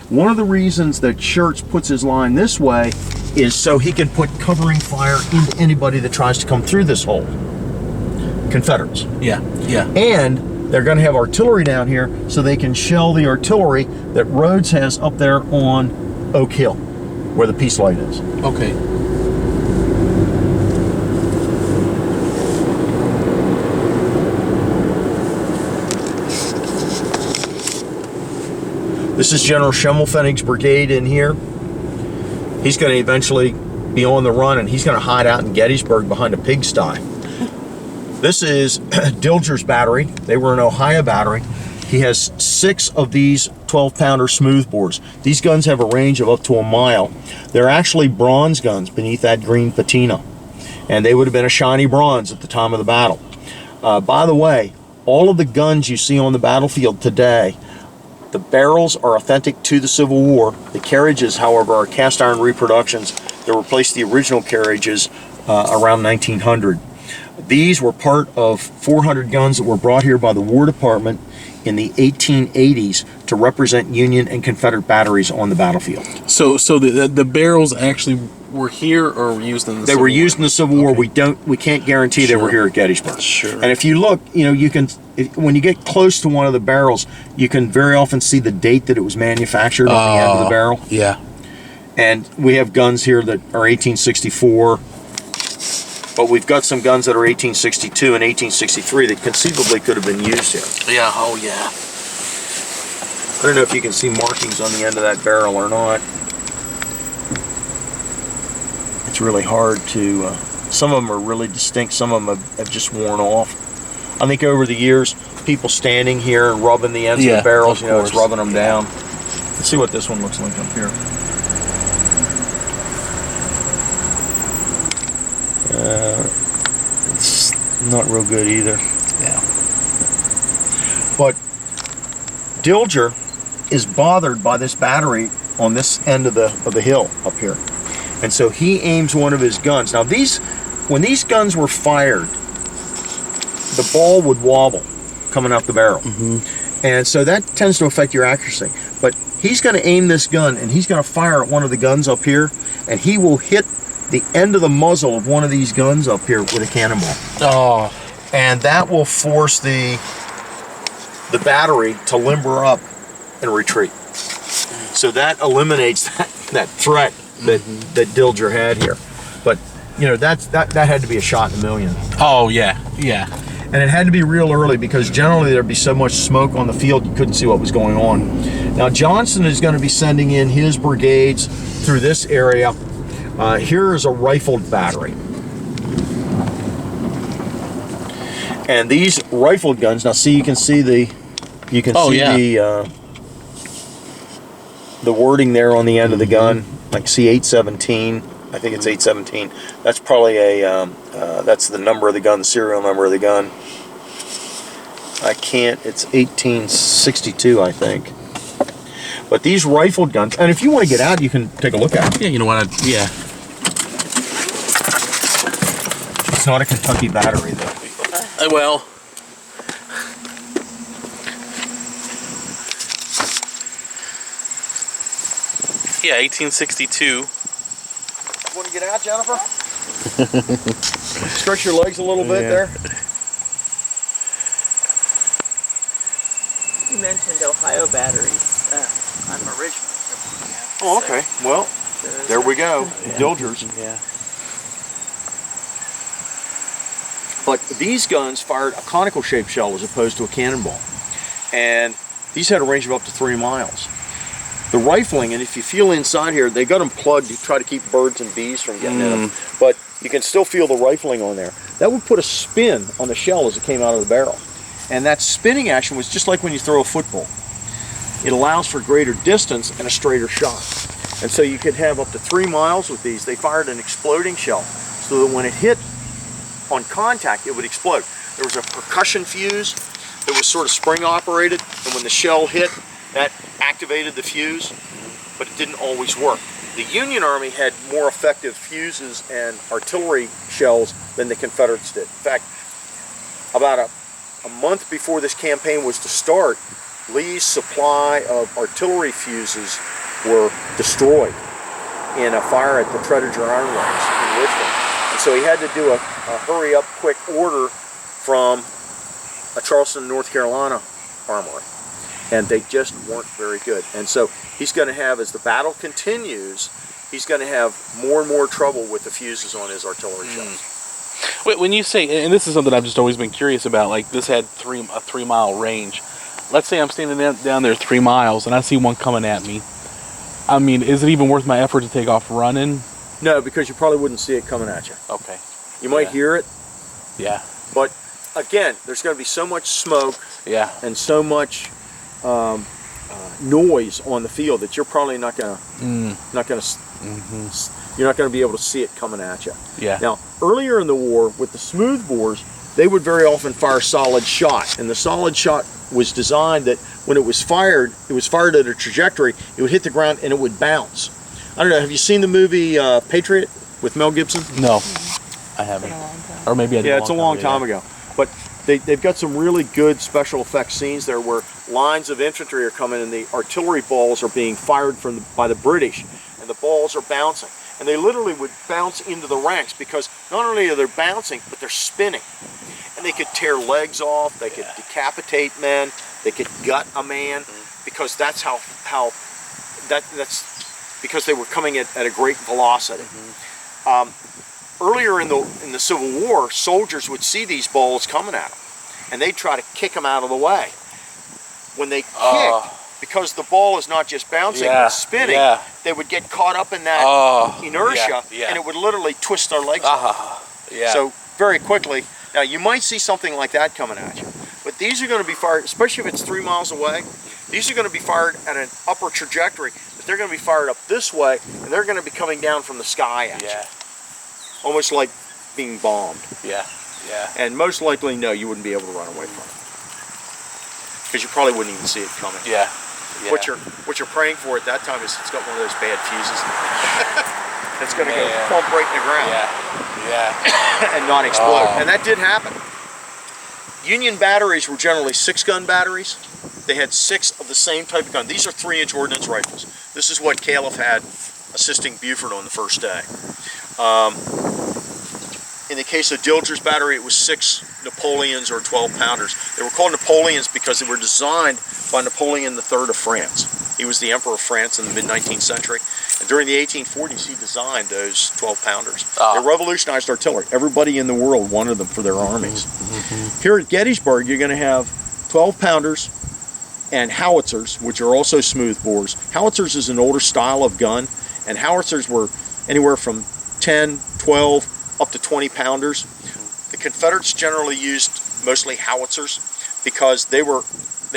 One of the reasons that Schurz puts his line this way is so he can put covering fire into anybody that tries to come through this hole. Confederates. Yeah. And they're going to have artillery down here so they can shell the artillery that Rhodes has up there on Oak Hill, where the Peace Light is. Okay. This is General Schimmelfennig's brigade in here. He's going to eventually be on the run, and he's going to hide out in Gettysburg behind a pigsty. This is Dildger's battery. They were an Ohio battery. He has 6 of these 12-pounder smoothbores. These guns have a range of up to a mile. They're actually bronze guns beneath that green patina, and they would have been a shiny bronze at the time of the battle. By the way, all of the guns you see on the battlefield today, the barrels are authentic to the Civil War. The carriages, however, are cast iron reproductions that replaced the original carriages around 1900. These were part of 400 guns that were brought here by the War Department in the 1880s to represent Union and Confederate batteries on the battlefield. So the barrels actually were here or were used in the Civil War? They were used in the Civil War. Okay. We can't guarantee they were here at Gettysburg. Sure. And if you look, you can, when you get close to one of the barrels, you can very often see the date that it was manufactured on the end of the barrel. Yeah. And we have guns here that are 1864, but we've got some guns that are 1862 and 1863 that conceivably could have been used here. Yeah, oh yeah. I don't know if you can see markings on the end of that barrel or not. It's really hard to, some of them are really distinct, some of them have just worn off. I think over the years, people standing here and rubbing the ends of the barrels, it's rubbing them down. Let's see what this one looks like up here. It's not real good either. Yeah. But Dildger is bothered by this battery on this end of the hill up here. And so he aims one of his guns. Now when these guns were fired, the ball would wobble coming out the barrel. Mm-hmm. And so that tends to affect your accuracy. But he's going to aim this gun and he's going to fire at one of the guns up here, and he will hit the end of the muzzle of one of these guns up here with a cannonball. Oh. And that will force the battery to limber up and retreat. So that eliminates that threat that Dildger had here. But that had to be a shot in a million. Oh yeah, yeah. And it had to be real early because generally there'd be so much smoke on the field you couldn't see what was going on. Now Johnson is going to be sending in his brigades through this area. Here is a rifled battery. And these rifled guns, now see, you can see the wording there on the end of the gun, like C817. I think it's 817. That's probably that's the number of the gun, the serial number of the gun. It's 1862, I think. But these rifled guns, and if you want to get out, you can take a look at it. Yeah, you know what? Yeah. It's not a Kentucky battery, though. Well. Yeah, 1862. You want to get out, Jennifer? Stretch your legs a little bit there. You mentioned Ohio batteries. I'm originally from Ohio. Oh, okay. Well, there we go. Yeah. Dildger's. Yeah. But these guns fired a conical-shaped shell as opposed to a cannonball. And these had a range of up to 3 miles. The rifling, and if you feel inside here, they got them plugged to try to keep birds and bees from getting in them. But you can still feel the rifling on there. That would put a spin on the shell as it came out of the barrel. And that spinning action was just like when you throw a football. It allows for greater distance and a straighter shot. And so you could have up to 3 miles with these. They fired an exploding shell so that when it hit on contact, it would explode. There was a percussion fuse that was sort of spring operated, and when the shell hit, that activated the fuse, but it didn't always work. The Union Army had more effective fuses and artillery shells than the Confederates did. In fact, about a month before this campaign was to start, Lee's supply of artillery fuses were destroyed in a fire at the Tredegar Iron Works in Richmond. And so he had to do a hurry-up, quick order from a Charleston, North Carolina armory. And they just weren't very good. And so he's going to have, as the battle continues, he's going to have more and more trouble with the fuses on his artillery shells. Wait, when you say, and this is something I've just always been curious about, like this had a 3 mile range. let's say I'm standing down there 3 miles and I see one coming at me. I mean, is it even worth my effort to take off running? No, because you probably wouldn't see it coming at you. Okay. You might hear it, Yeah. but again, there's going to be so much smoke Yeah. and so much noise on the field that you're probably not going to you're not going to be able to see it coming at you. Yeah. Now, earlier in the war with the smoothbores, they would very often fire solid shot, and the solid shot was designed that when it was fired at a trajectory, it would hit the ground and it would bounce. I don't know, have you seen the movie Patriot with Mel Gibson? No, I haven't. Or maybe I did. Yeah, it's a long time ago. But they've got some really good special effects scenes there where lines of infantry are coming and the artillery balls are being fired by the British, and the balls are bouncing. And they literally would bounce into the ranks because not only are they bouncing, but they're spinning. And they could tear legs off, they could decapitate men, they could gut a man, because that's because they were coming at a great velocity. Earlier in the Civil War, soldiers would see these balls coming at them, and they'd try to kick them out of the way. When they kicked, because the ball is not just bouncing, but spinning, they would get caught up in that inertia, and it would literally twist their legs off. So very quickly, now you might see something like that coming at you, but these are going to be fired, especially if it's 3 miles away, these are going to be fired at an upper trajectory, but they're going to be fired up this way, and they're going to be coming down from the sky at you. Almost like being bombed. And most likely, no, you wouldn't be able to run away from it, because you probably wouldn't even see it coming. What you're praying for at that time is it's got one of those bad fuses. It's going to go plump right in the ground. And not explode. And that did happen. Union batteries were generally 6-gun batteries. They had 6 of the same type of gun. These are 3-inch ordnance rifles. This is what Califf had assisting Buford on the first day. In the case of Dildger's battery, it was 6 Napoleons or 12-pounders. They were called Napoleons because they were designed by Napoleon III of France. He was the Emperor of France in the mid-19th century. And during the 1840s, he designed those 12-pounders. They revolutionized artillery. Everybody in the world wanted them for their armies. Here at Gettysburg, you're going to have 12-pounders and howitzers, which are also smoothbores. Howitzers is an older style of gun, and howitzers were anywhere from 10, 12, up to 20-pounders. The Confederates generally used mostly howitzers because they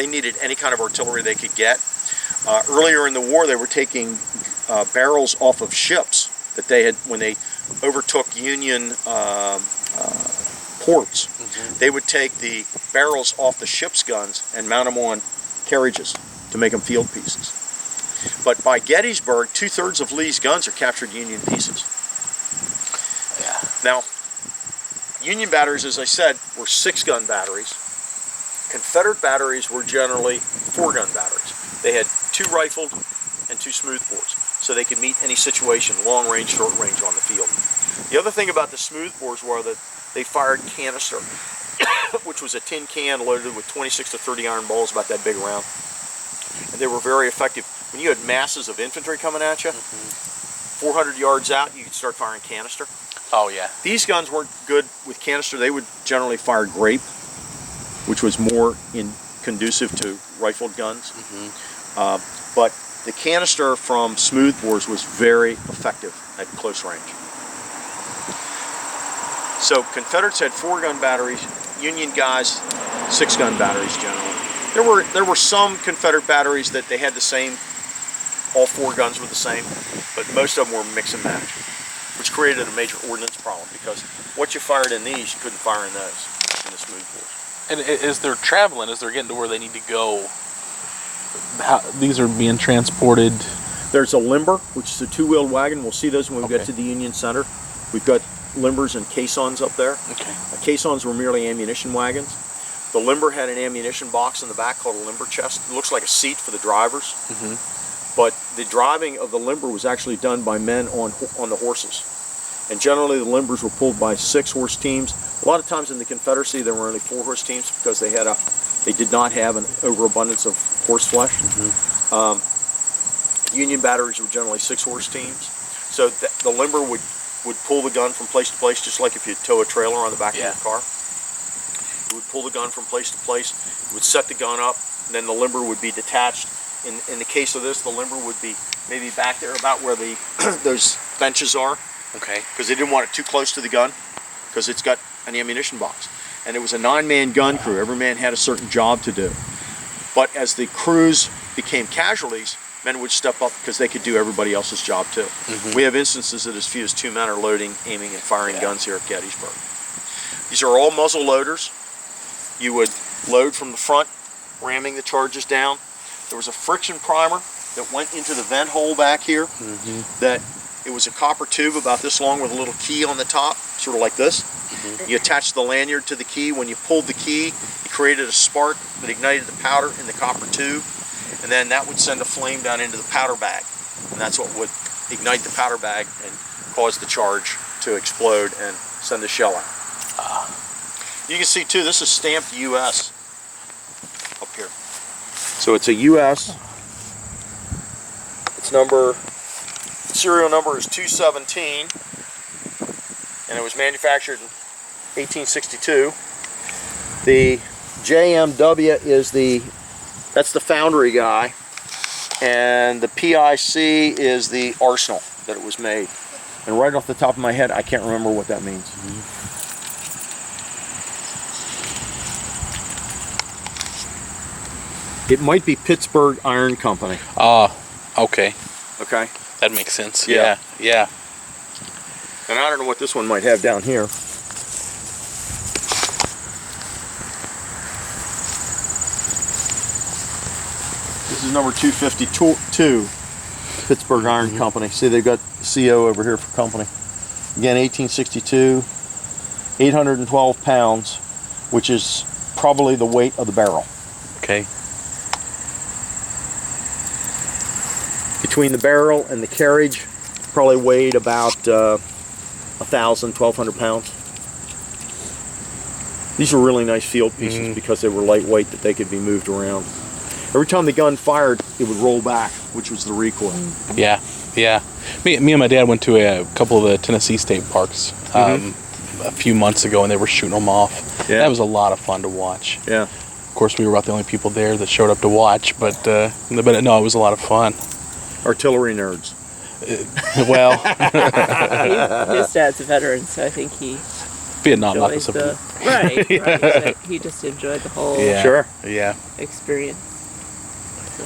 needed any kind of artillery they could get. Earlier in the war, they were taking barrels off of ships that they had when they overtook Union ports. They would take the barrels off the ship's guns and mount them on carriages to make them field pieces. But by Gettysburg, 2/3 of Lee's guns are captured Union pieces. Now, Union batteries, as I said, were 6-gun batteries. Confederate batteries were generally 4-gun batteries. They had 2 rifled and 2 smoothbores, so they could meet any situation, long range, short range on the field. The other thing about the smoothbores were that they fired canister, which was a tin can loaded with 26 to 30 iron balls about that big around. And they were very effective. When you had masses of infantry coming at you, 400 yards out, you could start firing canister. These guns weren't good with canister. They would generally fire grape, which was more conducive to rifled guns. But the canister from smoothbores was very effective at close range. So Confederates had 4-gun batteries, Union guys 6-gun batteries generally. There were some Confederate batteries that they had the same, all 4 guns were the same, but most of them were mix and match, which created a major ordnance problem because what you fired in these, you couldn't fire in those, in the smoothbores. And as they're traveling, as they're getting to where they need to go, these are being transported? There's a limber, which is a 2-wheeled wagon. We'll see those when we get to the Union Center. We've got limbers and caissons up there. Caissons were merely ammunition wagons. The limber had an ammunition box in the back called a limber chest. It looks like a seat for the drivers. But the driving of the limber was actually done by men on the horses. And generally the limbers were pulled by 6-horse teams. A lot of times in the Confederacy there were only 4-horse teams because they did not have an overabundance of horse flesh. Union batteries were generally 6-horse teams. So the limber would pull the gun from place to place, just like if you tow a trailer on the back of your car. It would pull the gun from place to place. It would set the gun up, and then the limber would be detached. In the case of this, the limber would be maybe back there about where the those benches are. Okay. Because they didn't want it too close to the gun, because it's got an ammunition box. And it was a 9-man gun crew. Every man had a certain job to do. But as the crews became casualties, men would step up because they could do everybody else's job too. We have instances that as few as 2 men are loading, aiming, and firing guns here at Gettysburg. These are all muzzle loaders. You would load from the front, ramming the charges down. There was a friction primer that went into the vent hole back here. That it was a copper tube about this long with a little key on the top, sort of like this. You attached the lanyard to the key. When you pulled the key, you created a spark that ignited the powder in the copper tube, and then that would send a flame down into the powder bag, and that's what would ignite the powder bag and cause the charge to explode and send the shell out. You can see too, this is stamped US up here. So it's a US. Its serial number is 217, and it was manufactured in 1862. The JMW is that's the foundry guy, and the PIC is the arsenal that it was made. And right off the top of my head, I can't remember what that means. It might be Pittsburgh Iron Company. Okay. Okay. That makes sense. Yeah. Yeah. And I don't know what this one might have down here. This is number 252, Pittsburgh Iron Company. See, they've got CO over here for company. Again, 1862, 812 pounds, which is probably the weight of the barrel. Okay. Between the barrel and the carriage, probably weighed about 1,000, 1,200 pounds. These were really nice field pieces because they were lightweight, that they could be moved around. Every time the gun fired, it would roll back, which was the recoil. Yeah, yeah. Me and my dad went to a couple of the Tennessee state parks a few months ago, and they were shooting them off. Yeah. That was a lot of fun to watch. Yeah. Of course, we were about the only people there that showed up to watch, but no, it was a lot of fun. Artillery nerds. Well, his dad's a veteran, so I think he Vietnam not enjoyed the right. So he just enjoyed the whole Sure. Yeah. experience. So.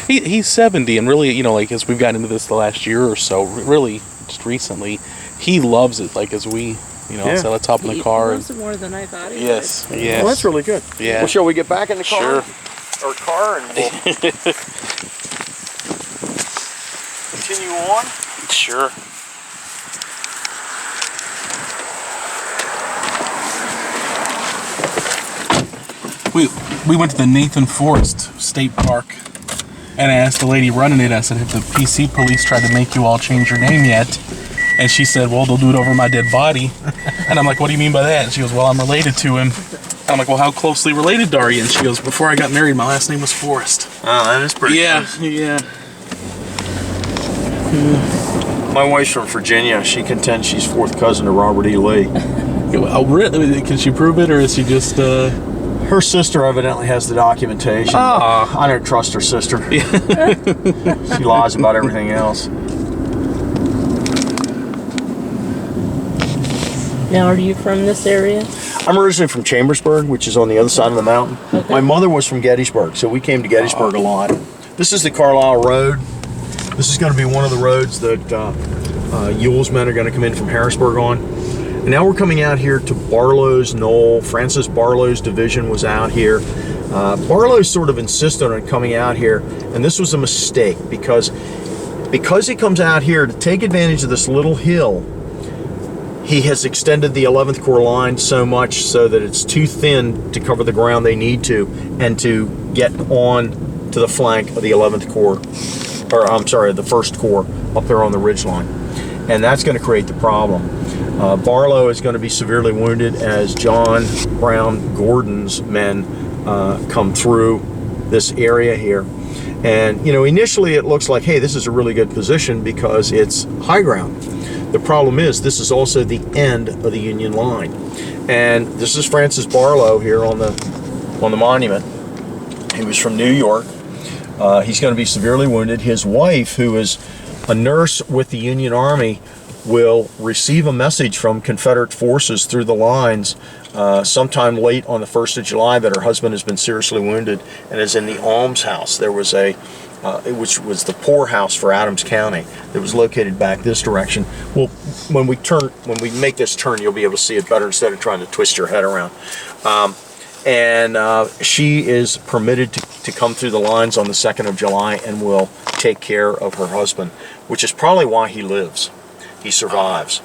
He's 70, and really, like as we've gotten into this the last year or so, really just recently, he loves it. Like as we, so let's hop in the car. He loves it more than I thought he Yes. would. Yes. Well, that's really good. Yeah. Well, shall we get back in the car? Sure. Or car, and we'll continue on? Sure. We went to the Nathan Forest State Park, and I asked the lady running it, I said, have the PC police tried to make you all change your name yet? And she said, well, they'll do it over my dead body. And I'm like, what do you mean by that? And she goes, well, I'm related to him. And I'm like, well, how closely related are you? And she goes, before I got married, my last name was Forrest. Oh, that is pretty close. Yeah. My wife's from Virginia. She contends she's fourth cousin to Robert E. Lee. Oh, really? Can she prove it, or is she just... Her sister evidently has the documentation. I don't trust her sister. She lies about everything else. Now, are you from this area? I'm originally from Chambersburg, which is on the other side of the mountain. Okay. My mother was from Gettysburg, so we came to Gettysburg a lot. This is the Carlisle Road. This is going to be one of the roads that Ewell's men are going to come in from Harrisburg on. And now we're coming out here to Barlow's Knoll. Francis Barlow's division was out here. Barlow sort of insisted on coming out here, and this was a mistake because he comes out here to take advantage of this little hill. He has extended the 11th Corps line so much so that it's too thin to cover the ground they need to, and to get on to the flank of the 11th Corps, or I'm sorry, the 1st Corps up there on the ridgeline. And that's going to create the problem. Barlow is going to be severely wounded as John Brown Gordon's men come through this area here. And, initially it looks like, hey, this is a really good position because it's high ground. The problem is this is also the end of the Union line. And this is Francis Barlow here on the monument. He was from New York. He's going to be severely wounded. His wife, who is a nurse with the Union Army, will receive a message from Confederate forces through the lines sometime late on the 1st of July that her husband has been seriously wounded and is in the almshouse. There was which was the poorhouse for Adams County. It was located back this direction. Well, when we make this turn, you'll be able to see it better instead of trying to twist your head around. She is permitted to come through the lines on the 2nd of July and will take care of her husband, which is probably why he lives. He survives.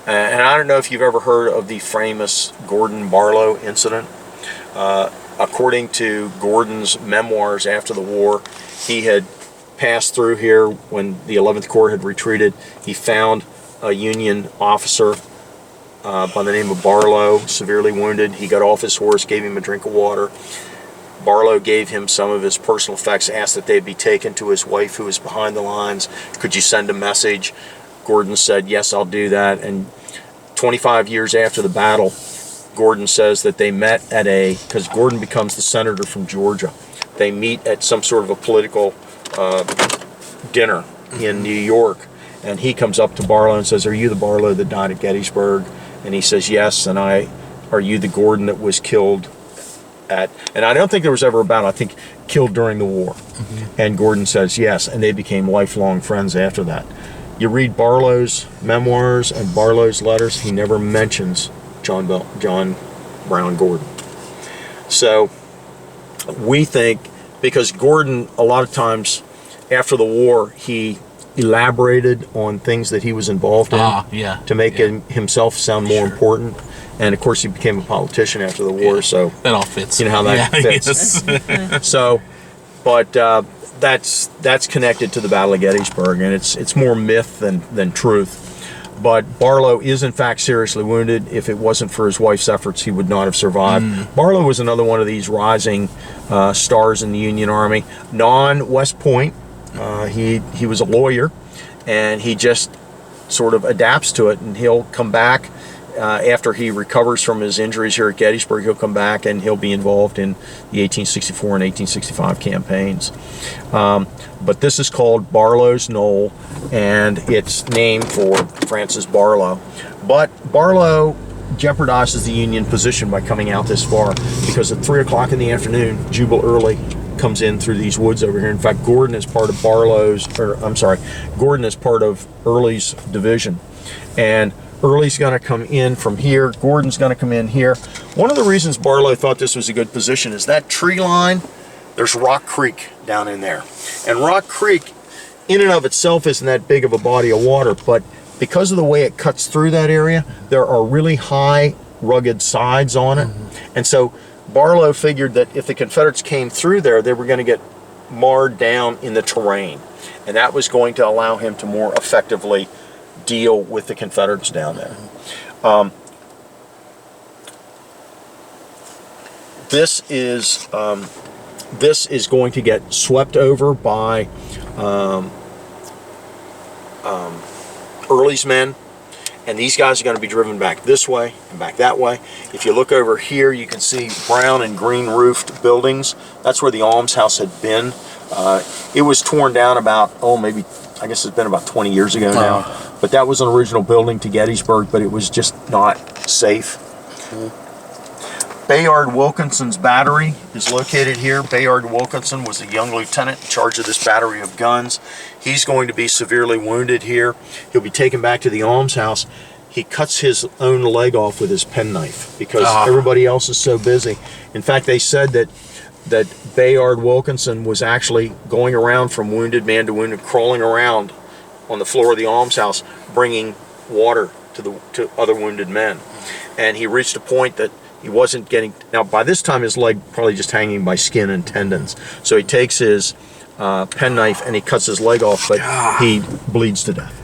And I don't know if you've ever heard of the famous Gordon Barlow incident. According to Gordon's memoirs after the war, he had passed through here when the 11th Corps had retreated. He found a Union officer by the name of Barlow, severely wounded. He got off his horse, gave him a drink of water. Barlow gave him some of his personal effects, asked that they be taken to his wife who was behind the lines. Could you send a message? Gordon said, yes, I'll do that. And 25 years after the battle, Gordon says that they met at because Gordon becomes the senator from Georgia. They meet at some sort of a political dinner in New York. And he comes up to Barlow and says, are you the Barlow that died at Gettysburg? And he says, yes. And are you the Gordon that was killed and I don't think there was ever a battle, I think killed during the war. Mm-hmm. And Gordon says, yes. And they became lifelong friends after that. You read Barlow's memoirs and Barlow's letters, he never mentions John Brown Gordon. So we think, because Gordon, a lot of times after the war, he elaborated on things that he was involved in to make himself sound more important. And of course, he became a politician after the war, so that all fits. You know how that fits. Yes. So, but that's connected to the Battle of Gettysburg, and it's more myth than truth. But Barlow is in fact seriously wounded. If it wasn't for his wife's efforts, he would not have survived. Barlow was another one of these rising stars in the Union Army. Non-West Point, he was a lawyer, and he just sort of adapts to it, and he'll come back. After he recovers from his injuries here at Gettysburg, he'll come back and he'll be involved in the 1864 and 1865 campaigns. But this is called Barlow's Knoll, and it's named for Francis Barlow. But Barlow jeopardizes the Union position by coming out this far, because at 3 o'clock in the afternoon, Jubal Early comes in through these woods over here. In fact, Gordon is part of Gordon is part of Early's division. And Early's going to come in from here. Gordon's going to come in here. One of the reasons Barlow thought this was a good position is that tree line, there's Rock Creek down in there. And Rock Creek, in and of itself, isn't that big of a body of water, but because of the way it cuts through that area, there are really high, rugged sides on it. Mm-hmm. And so Barlow figured that if the Confederates came through there, they were going to get marred down in the terrain. And that was going to allow him to more effectively deal with the Confederates down there. This is going to get swept over by Early's men, and these guys are going to be driven back this way and back that way. If you look over here, you can see brown and green roofed buildings. That's where the almshouse had been. It was torn down about, maybe, I guess it's been about 20 years ago now. But that was an original building to Gettysburg, but it was just not safe. Bayard Wilkinson's battery is located here. Bayard Wilkinson was a young lieutenant in charge of this battery of guns. He's going to be severely wounded here. He'll be taken back to the almshouse. He cuts his own leg off with his penknife because everybody else is so busy. In fact, they said that Bayard Wilkinson was actually going around from wounded man to wounded, crawling around on the floor of the almshouse, bringing water to other wounded men. And he reached a point that he wasn't getting. Now, by this time, his leg probably just hanging by skin and tendons. So he takes his penknife and he cuts his leg off, but he bleeds to death.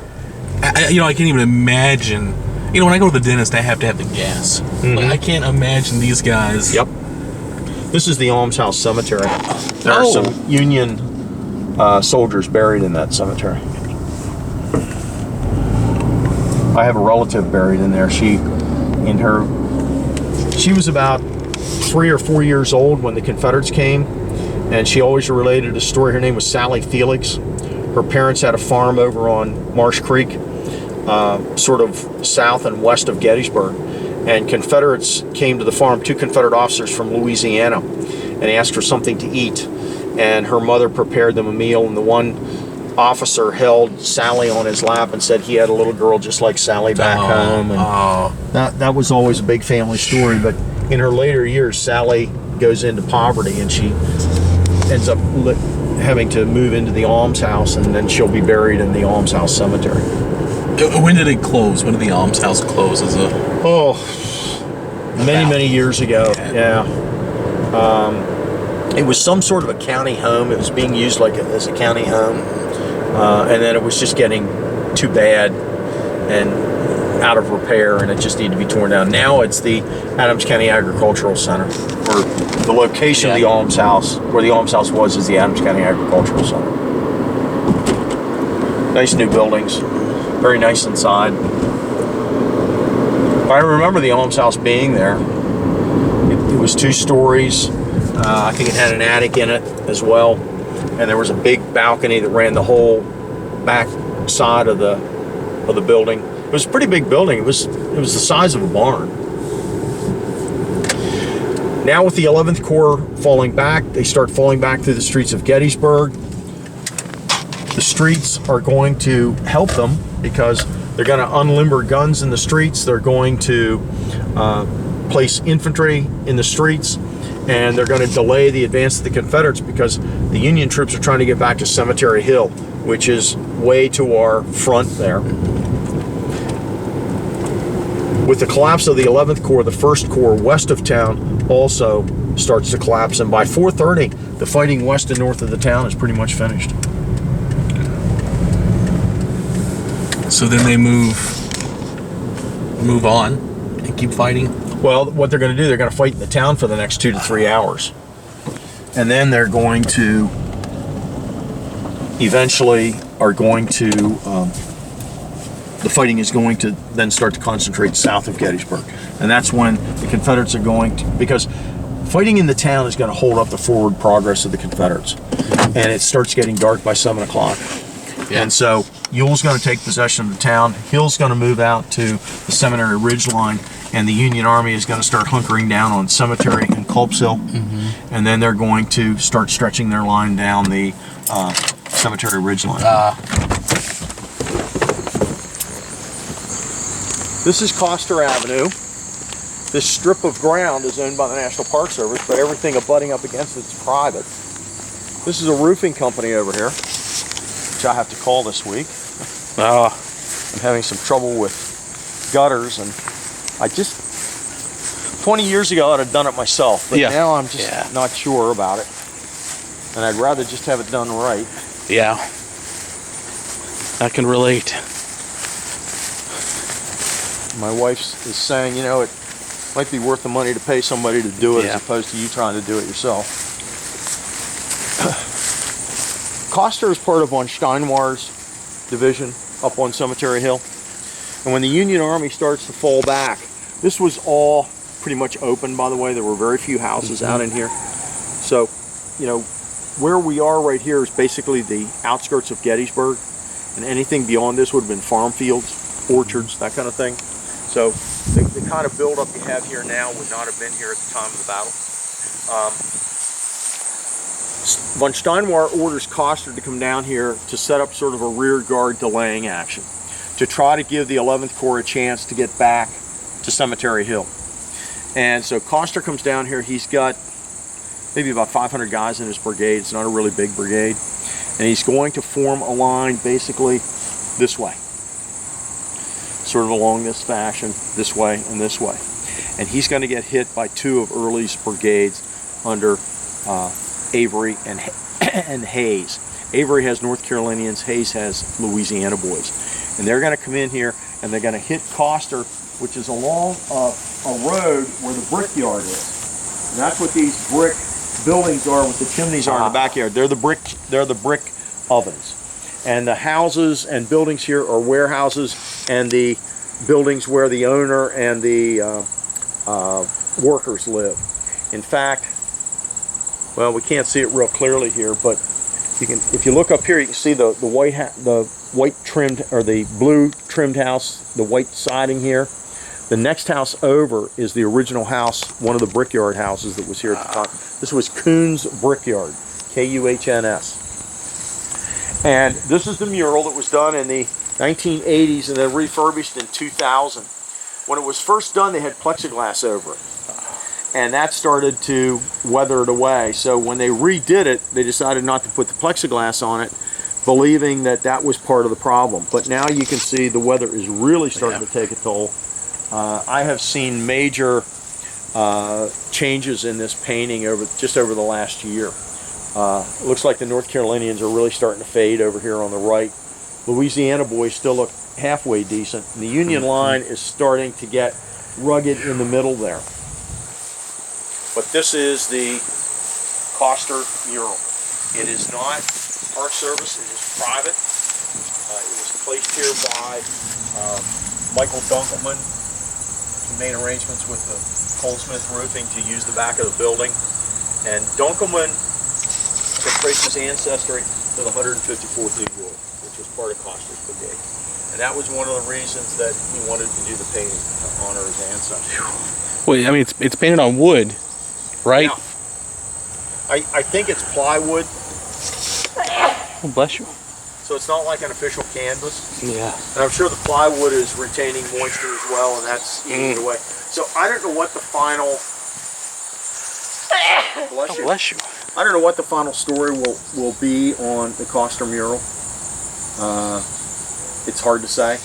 I can't even imagine. When I go to the dentist, I have to have the gas. Mm-hmm. Like, I can't imagine these guys. Yep. This is the almshouse cemetery. There are some Union soldiers buried in that cemetery. I have a relative buried in there. She was about 3 or 4 years old when the Confederates came, and she always related a story. Her name was Sally Felix. Her parents had a farm over on Marsh Creek, sort of south and west of Gettysburg, and Confederates came to the farm, 2 Confederate officers from Louisiana, and asked for something to eat, and her mother prepared them a meal, and the one officer held Sally on his lap and said he had a little girl just like Sally back home, and that was always a big family story. But in her later years, Sally goes into poverty, and she ends up having to move into the almshouse, and then she'll be buried in the almshouse cemetery. When did it close? When did the almshouse close? Many years ago. Yeah. It was some sort of a county home. It was being used as a county home, and then it was just getting too bad and out of repair, and it just needed to be torn down. Now it's the Adams County Agricultural Center, or the location of the almshouse, where the almshouse was, is the Adams County Agricultural Center. Nice new buildings, very nice inside. I remember the almshouse being there. It was 2 stories. I think it had an attic in it as well, and there was a big balcony that ran the whole back side of the building. It was a pretty big building. It was the size of a barn. Now with the 11th Corps falling back, they start falling back through the streets of Gettysburg. The streets are going to help them because they're going to unlimber guns in the streets. They're going to place infantry in the streets, and they're going to delay the advance of the Confederates because the Union troops are trying to get back to Cemetery Hill, which is way to our front there. With the collapse of the 11th Corps, the 1st Corps west of town also starts to collapse, and by 4:30, the fighting west and north of the town is pretty much finished. So then they move on and keep fighting? Well, what they're going to do, they're going to fight in the town for the next 2 to 3 hours. And then they're going to eventually the fighting is going to then start to concentrate south of Gettysburg. And that's when the Confederates are going to, because fighting in the town is going to hold up the forward progress of the Confederates. And it starts getting dark by 7 o'clock. Yeah. And so Ewell's going to take possession of the town. Hill's going to move out to the Seminary Ridgeline, and the Union Army is going to start hunkering down on Cemetery and Culp's Hill. Mm-hmm. And then they're going to start stretching their line down the Cemetery Ridgeline. This is Koster Avenue. This strip of ground is owned by the National Park Service, but everything abutting up against it is private. This is a roofing company over here, which I have to call this week. I'm having some trouble with gutters, and 20 years ago I'd have done it myself, but now I'm just not sure about it. And I'd rather just have it done right. Yeah, I can relate. My wife is saying, it might be worth the money to pay somebody to do it as opposed to you trying to do it yourself. Koster is part of von Steinwar's division up on Cemetery Hill. And when the Union Army starts to fall back, this was all pretty much open, by the way. There were very few houses out in here. So, where we are right here is basically the outskirts of Gettysburg. And anything beyond this would have been farm fields, orchards, that kind of thing. So the kind of buildup you have here now would not have been here at the time of the battle. Von Steinwar orders Koster to come down here to set up sort of a rear guard delaying action to try to give the 11th Corps a chance to get back to Cemetery Hill. And so Koster comes down here. He's got maybe about 500 guys in his brigade. It's not a really big brigade. And he's going to form a line basically this way, sort of along this fashion, this way and this way. And he's going to get hit by 2 of Early's brigades under Avery and Hayes. Avery has North Carolinians, Hayes has Louisiana boys. And they're going to come in here and they're going to hit Koster, which is along a road where the brickyard is. And that's what these brick buildings are, with the chimneys are in the backyard. They're the brick ovens. And the houses and buildings here are warehouses, and the buildings where the owner and the workers live. In fact, Well, we can't see it real clearly here, but you can. If you look up here, you can see the white trimmed, or the blue trimmed house, the white siding here. The next house over is the original house, one of the brickyard houses that was here at the time. This was Kuhn's Brickyard, Kuhns. And this is the mural that was done in the 1980s and then refurbished in 2000. When it was first done, they had plexiglass over it. And that started to weather it away. So when they redid it, they decided not to put the plexiglass on it, believing that that was part of the problem. But now you can see the weather is really starting to take a toll. I have seen major changes in this painting just over the last year. It looks like the North Carolinians are really starting to fade over here on the right. Louisiana boys still look halfway decent. And the Union line is starting to get rugged in the middle there. But this is the Koster Mural. It is not Park Service, it is private. It was placed here by Michael Dunkelman. He made arrangements with the Goldsmith Roofing to use the back of the building. And Dunkelman can trace his ancestry to the 154th New York, which was part of Koster's Brigade. And that was one of the reasons that he wanted to do the painting to honor his ancestry. Well, I mean, it's painted on wood, right? Yeah. I think it's plywood. Oh, bless you. So it's not like an official canvas. Yeah. And I'm sure the plywood is retaining moisture as well, and that's eating it away. So I don't know what the final... Bless you. Bless you. I don't know what the final story will be on the Koster mural. It's hard to say.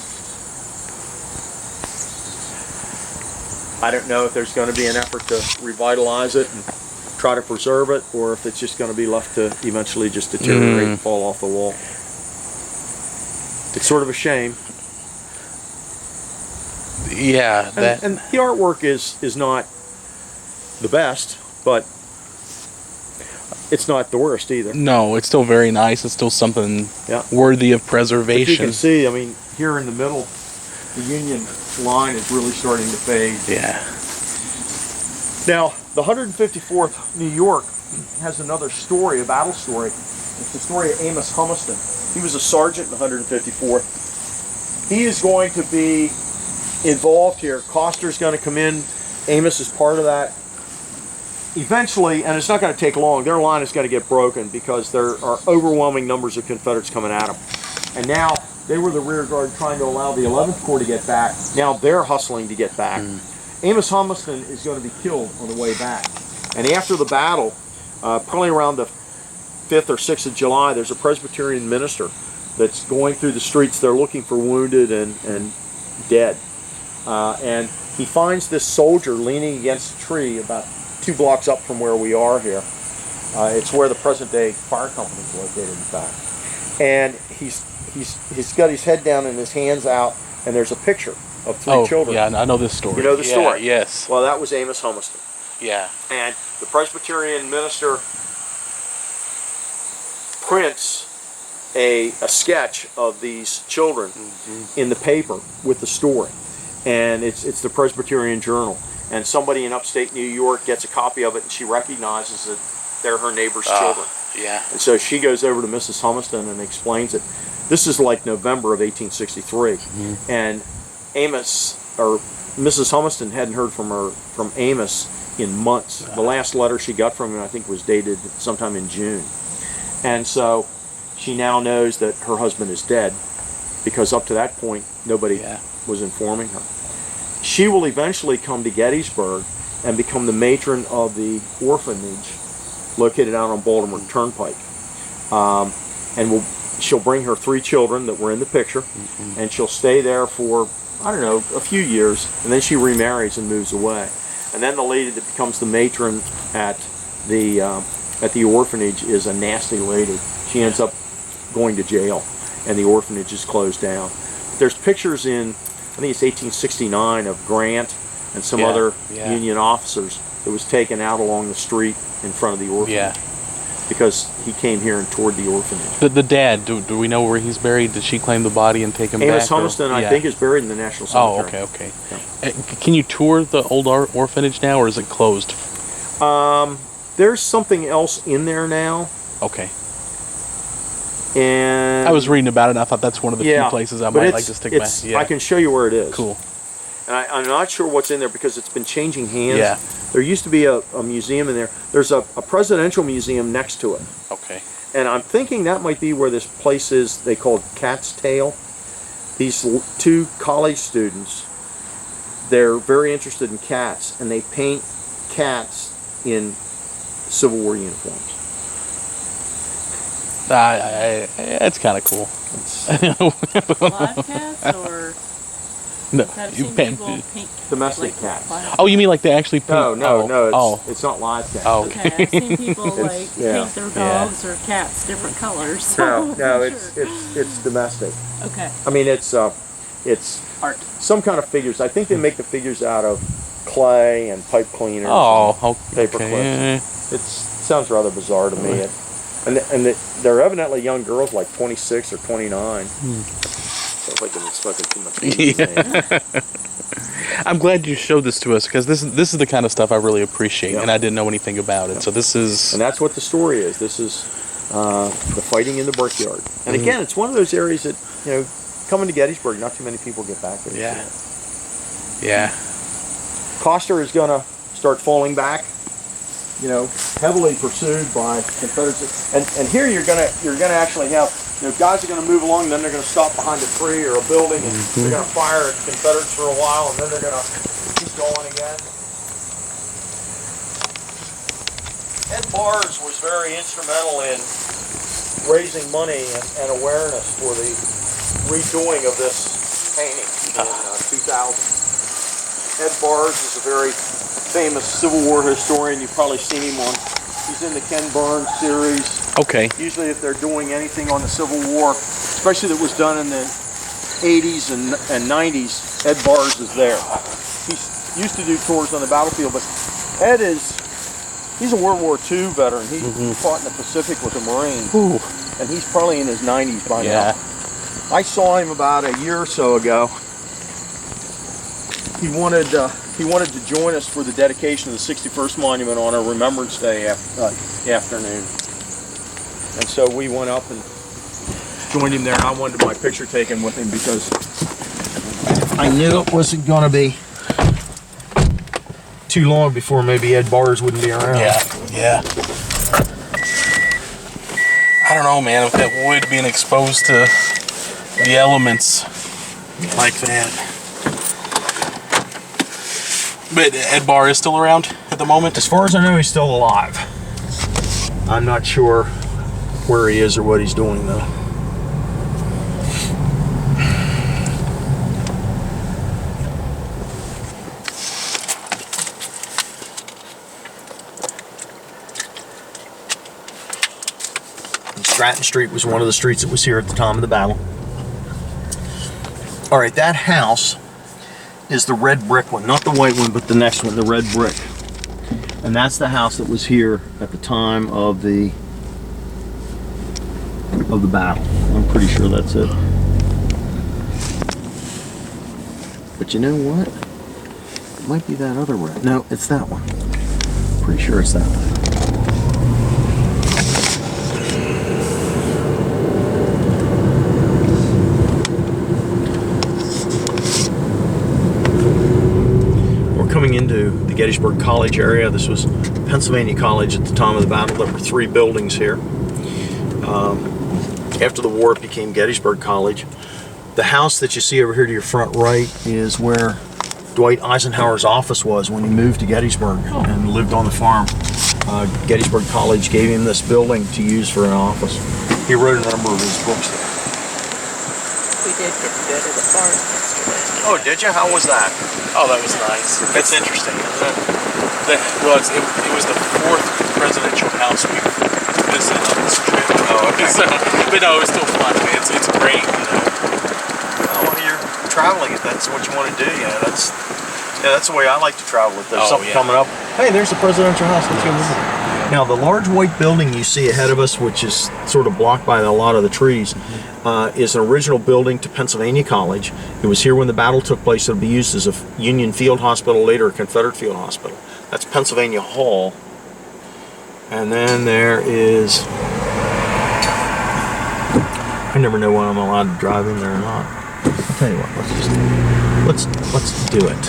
I don't know if there's going to be an effort to revitalize it and try to preserve it, or if it's just going to be left to eventually just deteriorate and fall off the wall. It's sort of a shame. Yeah. And the artwork is not the best, but it's not the worst either. No, it's still very nice. It's still something worthy of preservation. But you can see, I mean, here in the middle, the Union line is really starting to fade. Yeah. Now, the 154th New York has another story, a battle story. It's the story of Amos Humiston. He was a sergeant in the 154th. He is going to be involved here. Koster's going to come in. Amos is part of that. Eventually, and it's not going to take long, their line is going to get broken because there are overwhelming numbers of Confederates coming at them. And now, they were the rear guard trying to allow the 11th Corps to get back. Now they're hustling to get back. Amos Humiston is going to be killed on the way back. And after the battle, probably around the 5th or 6th of July, there's a Presbyterian minister that's going through the streets. They're looking for wounded and dead. And he finds this soldier leaning against a tree about 2 blocks up from where we are here. It's where the present-day fire company is located, in fact. And he's got his head down and his hands out, and there's a picture of 3 children. Yeah, I know this story. You know the story? Yes. Well, that was Amos Humiston. Yeah. And the Presbyterian minister prints a sketch of these children in the paper with the story. And it's the Presbyterian Journal. And somebody in upstate New York gets a copy of it, and she recognizes that they're her neighbor's children. Yeah. And so she goes over to Mrs. Humiston and explains it. This is like November of 1863. And Amos, or Mrs. Humiston, hadn't heard from Amos in months. The last letter she got from him, I think, was dated sometime in June. And so she now knows that her husband is dead, because up to that point, nobody was informing her. She will eventually come to Gettysburg and become the matron of the orphanage located out on Baltimore Turnpike. And she'll bring her 3 children that were in the picture, and she'll stay there for, I don't know, a few years, and then she remarries and moves away. And then the lady that becomes the matron at the orphanage is a nasty lady. She ends up going to jail, and the orphanage is closed down. There's pictures in, I think it's 1869, of Grant and some other Union officers that was taken out along the street in front of the orphanage. Because he came here and toured the orphanage. The dad, do we know where he's buried? Did she claim the body and take him Amos back? Humiston, I think, is buried in the National Cemetery. Oh, okay. Yeah. Can you tour the old orphanage now, or is it closed? There's something else in there now, Okay. and I was reading about it, and I thought that's one of the few places I might like to stick back. Yeah. I can show you where it is. Cool. And I'm not sure what's in there because it's been changing hands. Yeah. There used to be a museum in there. There's a presidential museum next to it. Okay. And I'm thinking that might be where this place is they call Cat's Tail. These two college students, they're very interested in cats, and they paint cats in Civil War uniforms. It's kind of cool. Live cats or No, I've you seen paint. people paint Domestic like, cats. live- Oh, you mean like they actually paint? No, it's not live cats. Oh. Okay, I've seen people like yeah. paint their dogs or cats different colors. So No, I wasn't sure. it's domestic. Okay, I mean, it's art. some kind of figures. I think they make the figures out of clay and pipe cleaners. Oh, and paper okay. clips. It sounds rather bizarre to me. They're evidently young girls, like 26 or 29. Sounds like I'm smoking too much weed. I'm glad you showed this to us because this is the kind of stuff I really appreciate, Yeah. and I didn't know anything about it. So this is. And that's what the story is. This is the fighting in the Barkyard. And again, it's one of those areas that, coming to Gettysburg, not too many people get back there. Yeah. Yeah. Koster is going to start falling back, heavily pursued by Confederates. And here you're going to actually have, guys are going to move along, then they're going to stop behind a tree or a building, and they're going to fire at Confederates for a while, and then they're going to keep going again. Ed Barz was very instrumental in raising money and awareness for the redoing of this painting in 2000. Ed Barz is a very famous Civil War historian. You've probably seen him he's in the Ken Burns series. Okay. Usually if they're doing anything on the Civil War, especially that was done in the 80s and 90s, Ed Barz is there. He used to do tours on the battlefield, but Ed he's a World War II veteran. He fought in the Pacific with the Marines. Ooh. And he's probably in his 90s by now. I saw him about a year or so ago. He wanted to join us for the dedication of the 61st Monument on our Remembrance Day afternoon. And so we went up and joined him there, and I wanted my picture taken with him because I knew it wasn't going to be too long before maybe Ed Barz wouldn't be around. Yeah. I don't know, man, with that wood being exposed to the elements like that. But Ed Barz is still around at the moment? As far as I know, he's still alive. I'm not sure where he is or what he's doing, though. And Stratton Street was one of the streets that was here at the time of the battle. All right, that house is the red brick one, not the white one, but the next one, the red brick. And that's the house that was here at the time of the battle. I'm pretty sure that's it. But you know what? It might be that other red. No, it's that one. Pretty sure it's that one. Coming into the Gettysburg College area. This was Pennsylvania College at the time of the battle. There were 3 buildings here. After the war, it became Gettysburg College. The house that you see over here to your front right is where Dwight Eisenhower's office was when he moved to Gettysburg and lived on the farm. Gettysburg College gave him this building to use for an office. He wrote a number of his books there. We did get to go to the farm yesterday. Oh, did you? How was that? Oh, that was nice. That's interesting, isn't it? It was the 4th presidential house we visited on this trip. Oh, okay. But no, it was still fun. It's great. Well, when you're traveling, if that's what you want to do, that's the way I like to travel. If there's something coming up, hey, there's the presidential house. Let's go visit it. Now, the large white building you see ahead of us, which is sort of blocked by a lot of the trees, is an original building to Pennsylvania College. It was here when the battle took place. It'll be used as a Union Field Hospital, later a Confederate Field Hospital. That's Pennsylvania Hall And then there is, I never know when I'm allowed to drive in there or not. I'll tell you what, let's do it.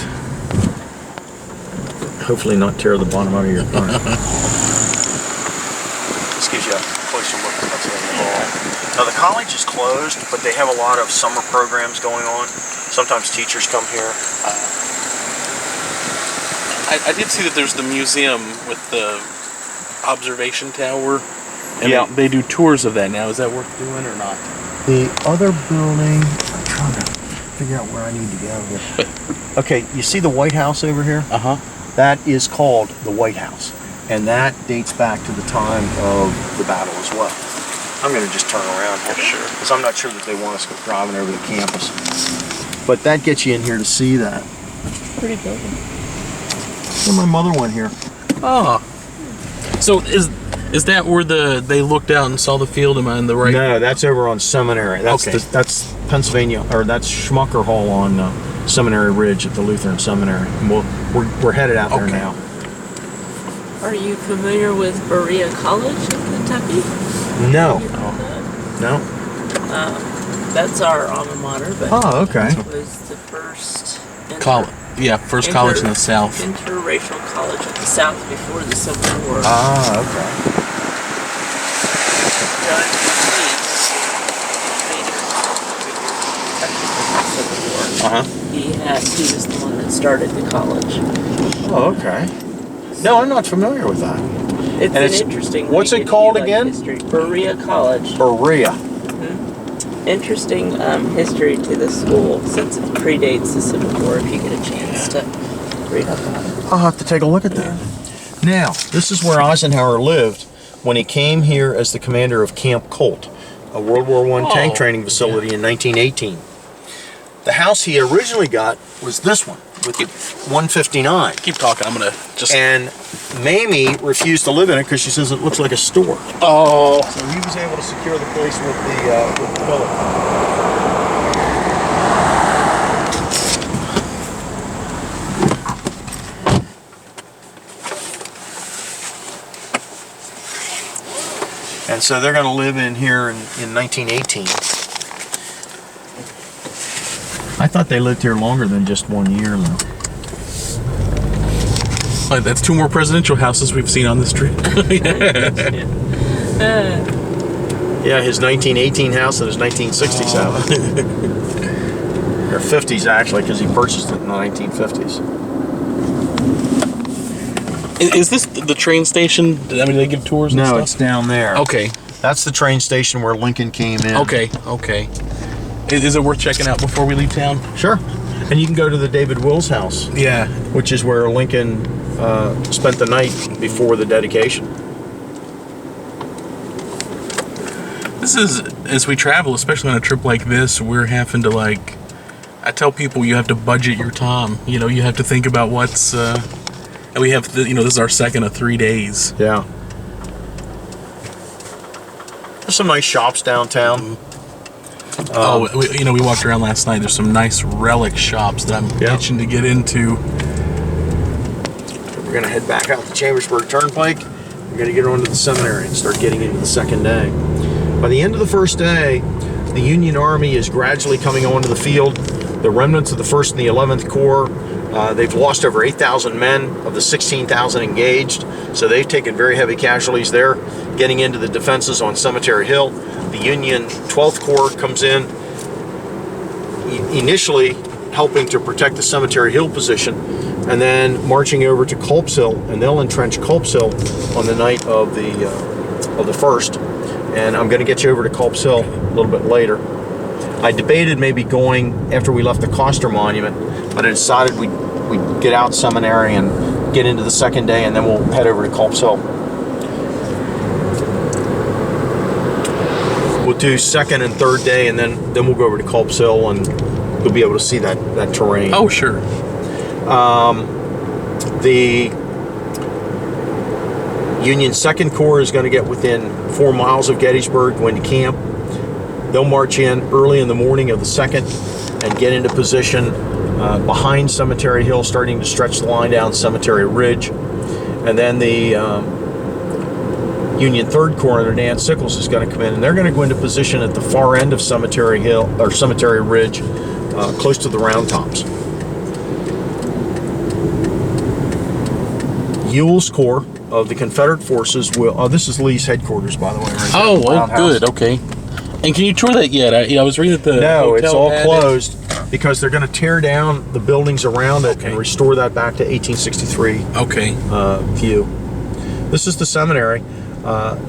Hopefully not tear the bottom out of your car. This gives you a closer look at what's in the hall. Now the college is closed, but they have a lot of summer programs going on. Sometimes teachers come here. I did see that there's the museum with the observation tower, and Yeah. they do tours of that now. Is that worth doing or not? The other building, I'm trying to figure out where I need to go here. Okay, you see the White House over here? Uh-huh. That is called the White House, and that dates back to the time of the battle as well. I'm going to just turn around here, Sure. because I'm not sure that they want us driving over the campus. But that gets you in here to see that. Pretty building. And my mother went here. Oh. So is that where they looked out and saw the field? Am I in the right? No, that's over on Seminary. That's Okay. that's Pennsylvania, or that's Schmucker Hall on Seminary Ridge at the Lutheran Seminary. And we're headed out there Okay. now. Are you familiar with Berea College in Kentucky? No, You know that? no. That's our alma mater, but Oh, okay. it was the first College. Yeah, first college in the South. interracial college in the South before the Civil War. Ah, okay. John Civil War. He was the one that started the college. Oh, okay. No, I'm not familiar with that. It's And an interesting. what's read it if called you like again? History. Berea College. Berea. Interesting history to the school since it predates the Civil War. If you get a chance to read up on it. I'll have to take a look at that. Now, this is where Eisenhower lived when he came here as the commander of Camp Colt, a World War I tank training facility in 1918. The house he originally got was this one, with the 159. Keep talking. I'm gonna just. And Mamie refused to live in it because she says it looks like a store. Oh. So he was able to secure the place with the pillar. And so they're going to live in here in 1918. I thought they lived here longer than just 1 year, though. That's 2 more presidential houses we've seen on this street. Yeah, his 1918 house and his 1967. Or 50s, actually, because he purchased it in the 1950s. Is this the train station? I mean, do they give tours and No, stuff? it's down there. Okay. That's the train station where Lincoln came in. Okay. Is it worth checking out before we leave town? Sure. And you can go to the David Wills house, Yeah. which is where Lincoln spent the night before the dedication. This is, as we travel, especially on a trip like this, we're having to, like, I tell people you have to budget your time. You know, you have to think about what's, and we have, this is our second of 3 days. Yeah. There's some nice shops downtown. We walked around last night. There's some nice relic shops that I'm itching to get into. We're going to head back out the Chambersburg Turnpike. We're going to get onto the seminary and start getting into the second day. By the end of the first day, the Union Army is gradually coming onto the field. The remnants of the 1st and the 11th Corps, they've lost over 8,000 men of the 16,000 engaged, so they've taken very heavy casualties there, getting into the defenses on Cemetery Hill. The Union 12th Corps comes in, initially helping to protect the Cemetery Hill position, and then marching over to Culp's Hill, and they'll entrench Culp's Hill on the night of the 1st. And I'm going to get you over to Culp's Hill a little bit later. I debated maybe going after we left the Koster Monument, but I decided we'd get out Seminary and get into the second day, and then we'll head over to Culp's Hill. We'll do second and third day, and then we'll go over to Culp's Hill, and you'll be able to see that terrain. Oh, sure. The Union 2nd Corps is going to get within 4 miles of Gettysburg, going to camp. They'll march in early in the morning of the 2nd and get into position behind Cemetery Hill, starting to stretch the line down Cemetery Ridge. And then the Union 3rd Corps under Dan Sickles is going to come in, and they're going to go into position at the far end of Cemetery Hill, or Cemetery Ridge, close to the Round Tops. Ewell's Corps of the Confederate Forces will... Oh, this is Lee's headquarters, by the way. Right oh, well, good, okay. And can you tour that yet? I was reading that the No, hotel it's all had closed because they're going to tear down the buildings around it and restore that back to 1863 view. This is the seminary.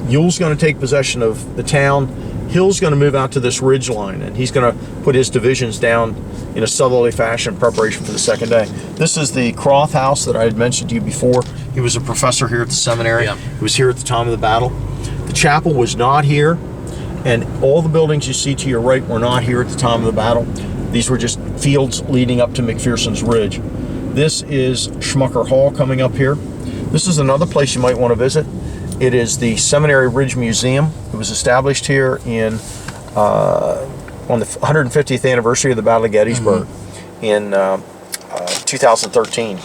Ewell's going to take possession of the town. Hill's going to move out to this ridge line, and he's going to put his divisions down in a southerly fashion in preparation for the second day. This is the Croth house that I had mentioned to you before. He was a professor here at the seminary. Yeah. He was here at the time of the battle. The chapel was not here, and all the buildings you see to your right were not here at the time of the battle. These were just fields leading up to McPherson's Ridge. This is Schmucker Hall coming up here. This is another place you might want to visit. It is the Seminary Ridge Museum. It was established here on the 150th anniversary of the Battle of Gettysburg in 2013.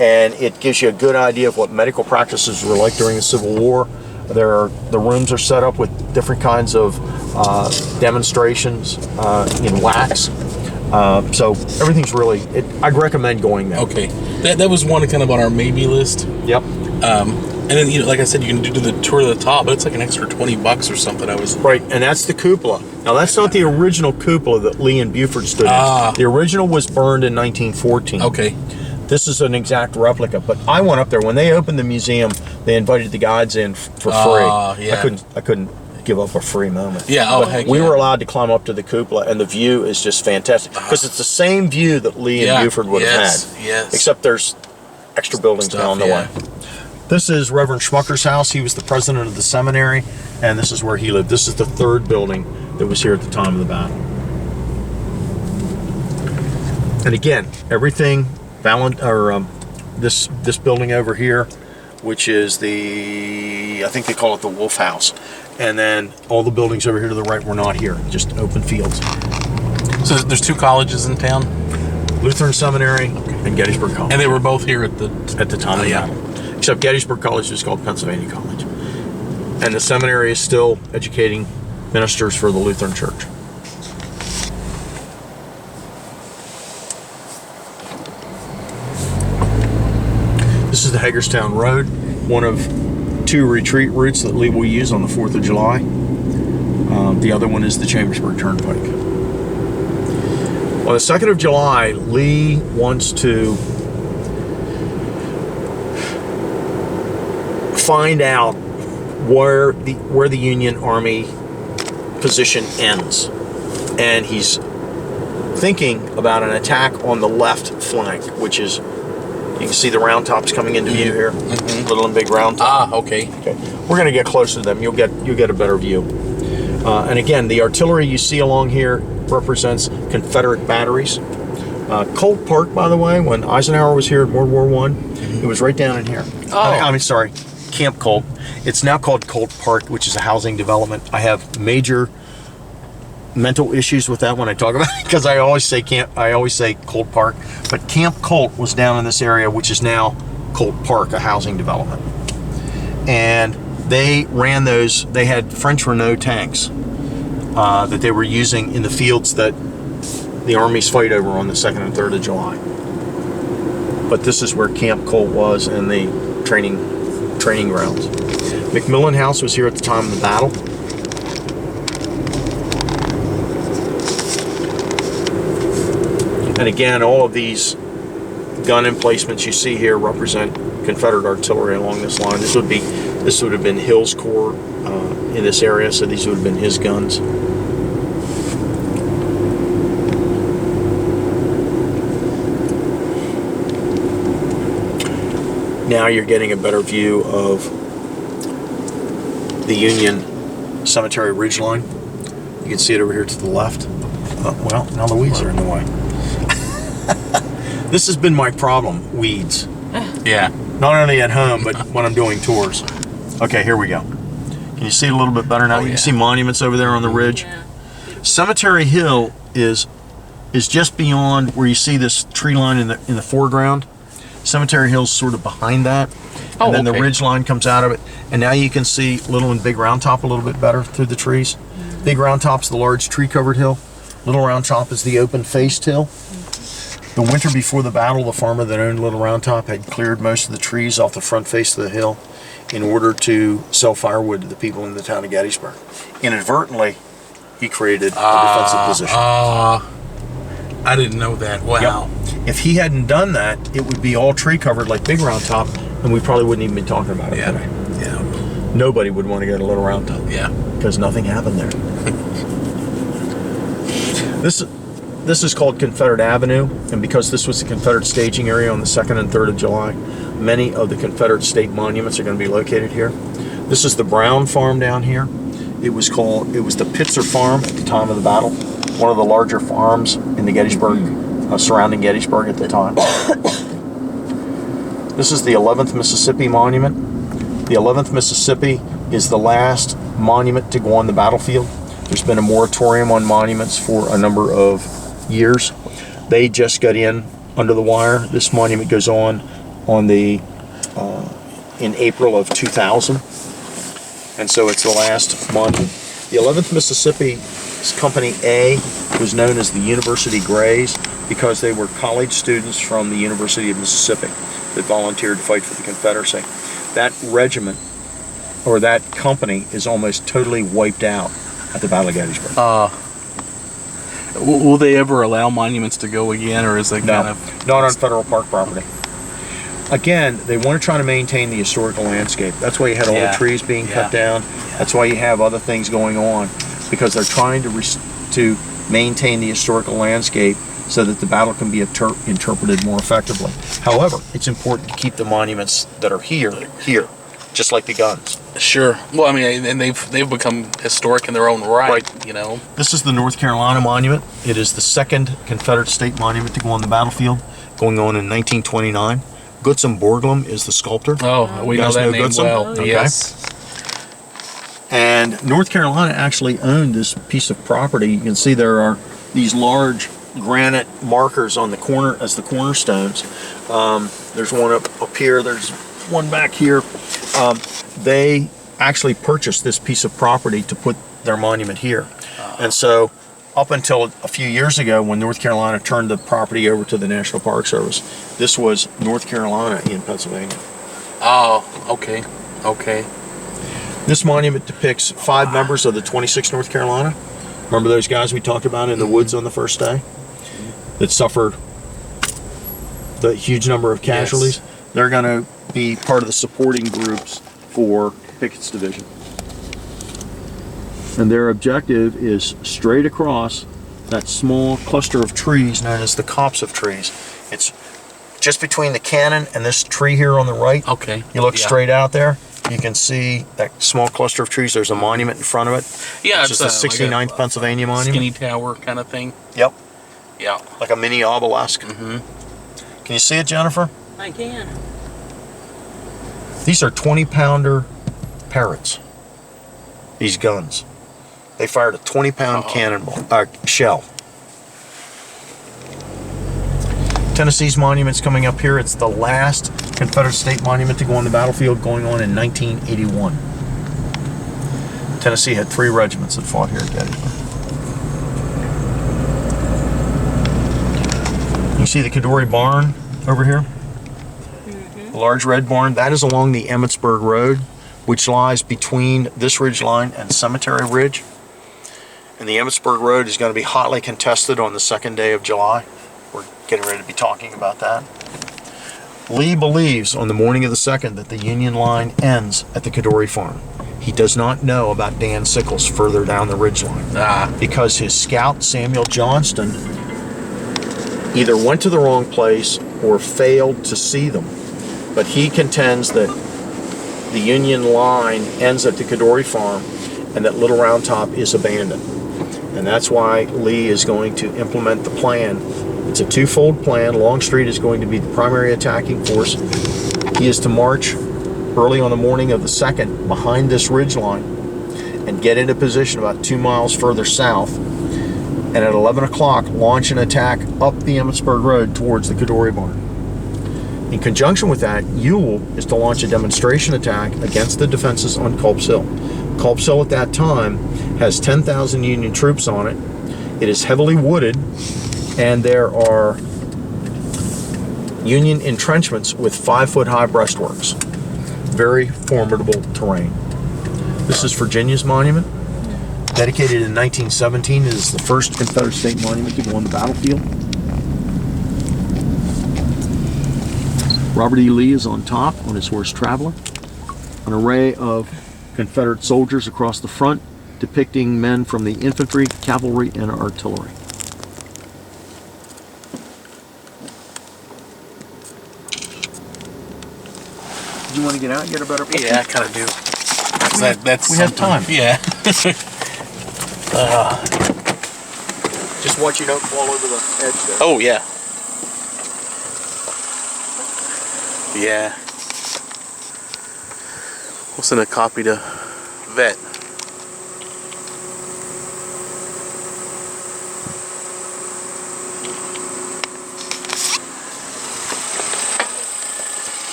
And it gives you a good idea of what medical practices were like during the Civil War. The rooms are set up with different kinds of demonstrations in wax. So everything's really, I'd recommend going there. Okay. That was one kind of on our maybe list. Yep. And then, like I said, you can do the tour of the top, but it's like an extra $20 or something. Right, and that's the cupola. Now, that's not the original cupola that Lee and Buford stood in. The original was burned in 1914. Okay. This is an exact replica, but I went up there. When they opened the museum, they invited the guides in for free. Yeah. I couldn't give up a free moment. Yeah, heck we yeah. were allowed to climb up to the cupola, and the view is just fantastic. Because it's the same view that Lee and Buford would have had. Yes. Except there's extra buildings down the way. This is Reverend Schmucker's house. He was the president of the seminary, and this is where he lived. This is the third building that was here at the time of the battle. And again, everything, this building over here, which is I think they call it the Wolf House. And then all the buildings over here to the right were not here, just open fields. So there's two colleges in town? Lutheran Seminary and Gettysburg College. And they were both here at the time of the battle. Except Gettysburg College is called Pennsylvania College. And the seminary is still educating ministers for the Lutheran Church. This is the Hagerstown Road, one of two retreat routes that Lee will use on the 4th of July. The other one is the Chambersburg Turnpike. On the 2nd of July, Lee wants to find out where the Union Army position ends, and he's thinking about an attack on the left flank, which is, you can see the round tops coming into view here, little and big round top. Okay. We're going to get closer to them. You'll get a better view. And again, the artillery you see along here represents Confederate batteries. Colt Park, by the way, when Eisenhower was here in World War I, it was right down in here. Sorry. Camp Colt. It's now called Colt Park, which is a housing development. I have major mental issues with that when I talk about it, because I always say Colt Park, but Camp Colt was down in this area, which is now Colt Park, a housing development. And they ran those. They had French Renault tanks that they were using in the fields that the armies fight over on the 2nd and 3rd of July. But this is where Camp Colt was, and the training grounds. McMillan House was here at the time of the battle. And again, all of these gun emplacements you see here represent Confederate artillery along this line. This would have been Hill's Corps in this area, so these would have been his guns. Now you're getting a better view of the Union Cemetery Ridgeline. You can see it over here to the left. Well, now the weeds are in the way. This has been my problem, weeds. Yeah. Not only at home, but when I'm doing tours. Okay, here we go. Can you see it a little bit better now? You can see monuments over there on the ridge. Yeah. Cemetery Hill is just beyond where you see this tree line in the foreground. Cemetery Hill's sort of behind that. Oh, And then the okay. ridge line comes out of it. And now you can see Little and Big Round Top a little bit better through the trees. Big Round Top's the large tree-covered hill. Little Round Top is the open-faced hill. The winter before the battle, the farmer that owned Little Round Top had cleared most of the trees off the front face of the hill in order to sell firewood to the people in the town of Gettysburg. Inadvertently, he created a defensive position. I didn't know that. Wow. Yep. If he hadn't done that, it would be all tree covered like Big Round Top, and we probably wouldn't even be talking about it Yeah. today. Yeah. Nobody would want to go to Little Round Top Yeah. because nothing happened there. This is called Confederate Avenue, and because this was the Confederate staging area on the 2nd and 3rd of July, many of the Confederate state monuments are going to be located here. This is the Brown Farm down here. It was the Pitzer Farm at the time of the battle, one of the larger farms in the Gettysburg, surrounding Gettysburg at the time. This is the 11th Mississippi Monument. The 11th Mississippi is the last monument to go on the battlefield. There's been a moratorium on monuments for a number of years. They just got in under the wire. This monument goes on the in April of 2000, and so it's the last monument. The 11th Mississippi Company A was known as the University Grays because they were college students from the University of Mississippi that volunteered to fight for the Confederacy. That regiment, or that company, is almost totally wiped out at the Battle of Gettysburg. Will they ever allow monuments to go again, or is it kind of... Not on federal park property. Again, they want to try to maintain the historical landscape. That's why you had all the trees being cut down. That's why you have other things going on, because they're trying to maintain the historical landscape so that the battle can be interpreted more effectively. However, it's important to keep the monuments that are here, just like the guns. Sure. Well, I mean, and they've become historic in their own right, you know. This is the North Carolina Monument. It is the second Confederate state monument to go on the battlefield, going on in 1929. Gutzon Borglum is the sculptor. Oh, we You know guys that know name Gutzon? well. Okay. Yes. And North Carolina actually owned this piece of property. You can see there are these large granite markers on the corner as the cornerstones. There's one up here. There's one back here. They actually purchased this piece of property to put their monument here. And so up until a few years ago, when North Carolina turned the property over to the National Park Service, this was North Carolina in Pennsylvania. Oh, okay. Okay. This monument depicts 5 members of the 26th North Carolina. Remember those guys we talked about in the woods on the first day that suffered the huge number of casualties? Yes. They're going to be part of the supporting groups for Pickett's division. And their objective is straight across that small cluster of trees known as the copse of trees. It's just between the cannon and this tree here on the right. Okay. You look straight out there, you can see that small cluster of trees. There's a monument in front of it. Yeah, it's just the 69th like Pennsylvania monument. Skinny tower kind of thing. Yep. Yeah. Like a mini obelisk. Mm-hmm. Can you see it, Jennifer? I can. These are 20-pounder parrots. These guns. They fired a 20-pound cannonball shell. Tennessee's monument's coming up here. It's the last Confederate state monument to go on the battlefield, going on in 1981. Tennessee had 3 regiments that fought here at Gettysburg. You see the Cadore barn over here? The large red barn. That is along the Emmitsburg Road, which lies between this ridge line and Cemetery Ridge. And the Emmitsburg Road is going to be hotly contested on the 2nd day of July. We're getting ready to be talking about that. Lee believes on the morning of the 2nd that the Union line ends at the Cadore farm. He does not know about Dan Sickles further down the ridge line because his scout Samuel Johnston either went to the wrong place or failed to see them. But he contends that the Union line ends at the Cadore farm and that Little Round Top is abandoned. And that's why Lee is going to implement the plan. It's a twofold plan. Longstreet is going to be the primary attacking force. He is to march early on the morning of the 2nd behind this ridge line and get into position about 2 miles further south, and at 11 o'clock launch an attack up the Emmitsburg Road towards the Cadore barn. In conjunction with that, Ewell is to launch a demonstration attack against the defenses on Culp's Hill. Culp's Hill at that time has 10,000 Union troops on it. It is heavily wooded, and there are Union entrenchments with 5-foot-high breastworks. Very formidable terrain. This is Virginia's monument. Dedicated in 1917, it is the first Confederate state monument to go on the battlefield. Robert E. Lee is on top on his horse Traveler. An array of Confederate soldiers across the front, depicting men from the infantry, cavalry, and artillery. Do you want to get out and get a better picture? Yeah, I kind of do. That's we have time. Yeah. Just watch you don't fall over the edge there. Oh, yeah. Yeah. We'll send a copy to Vet.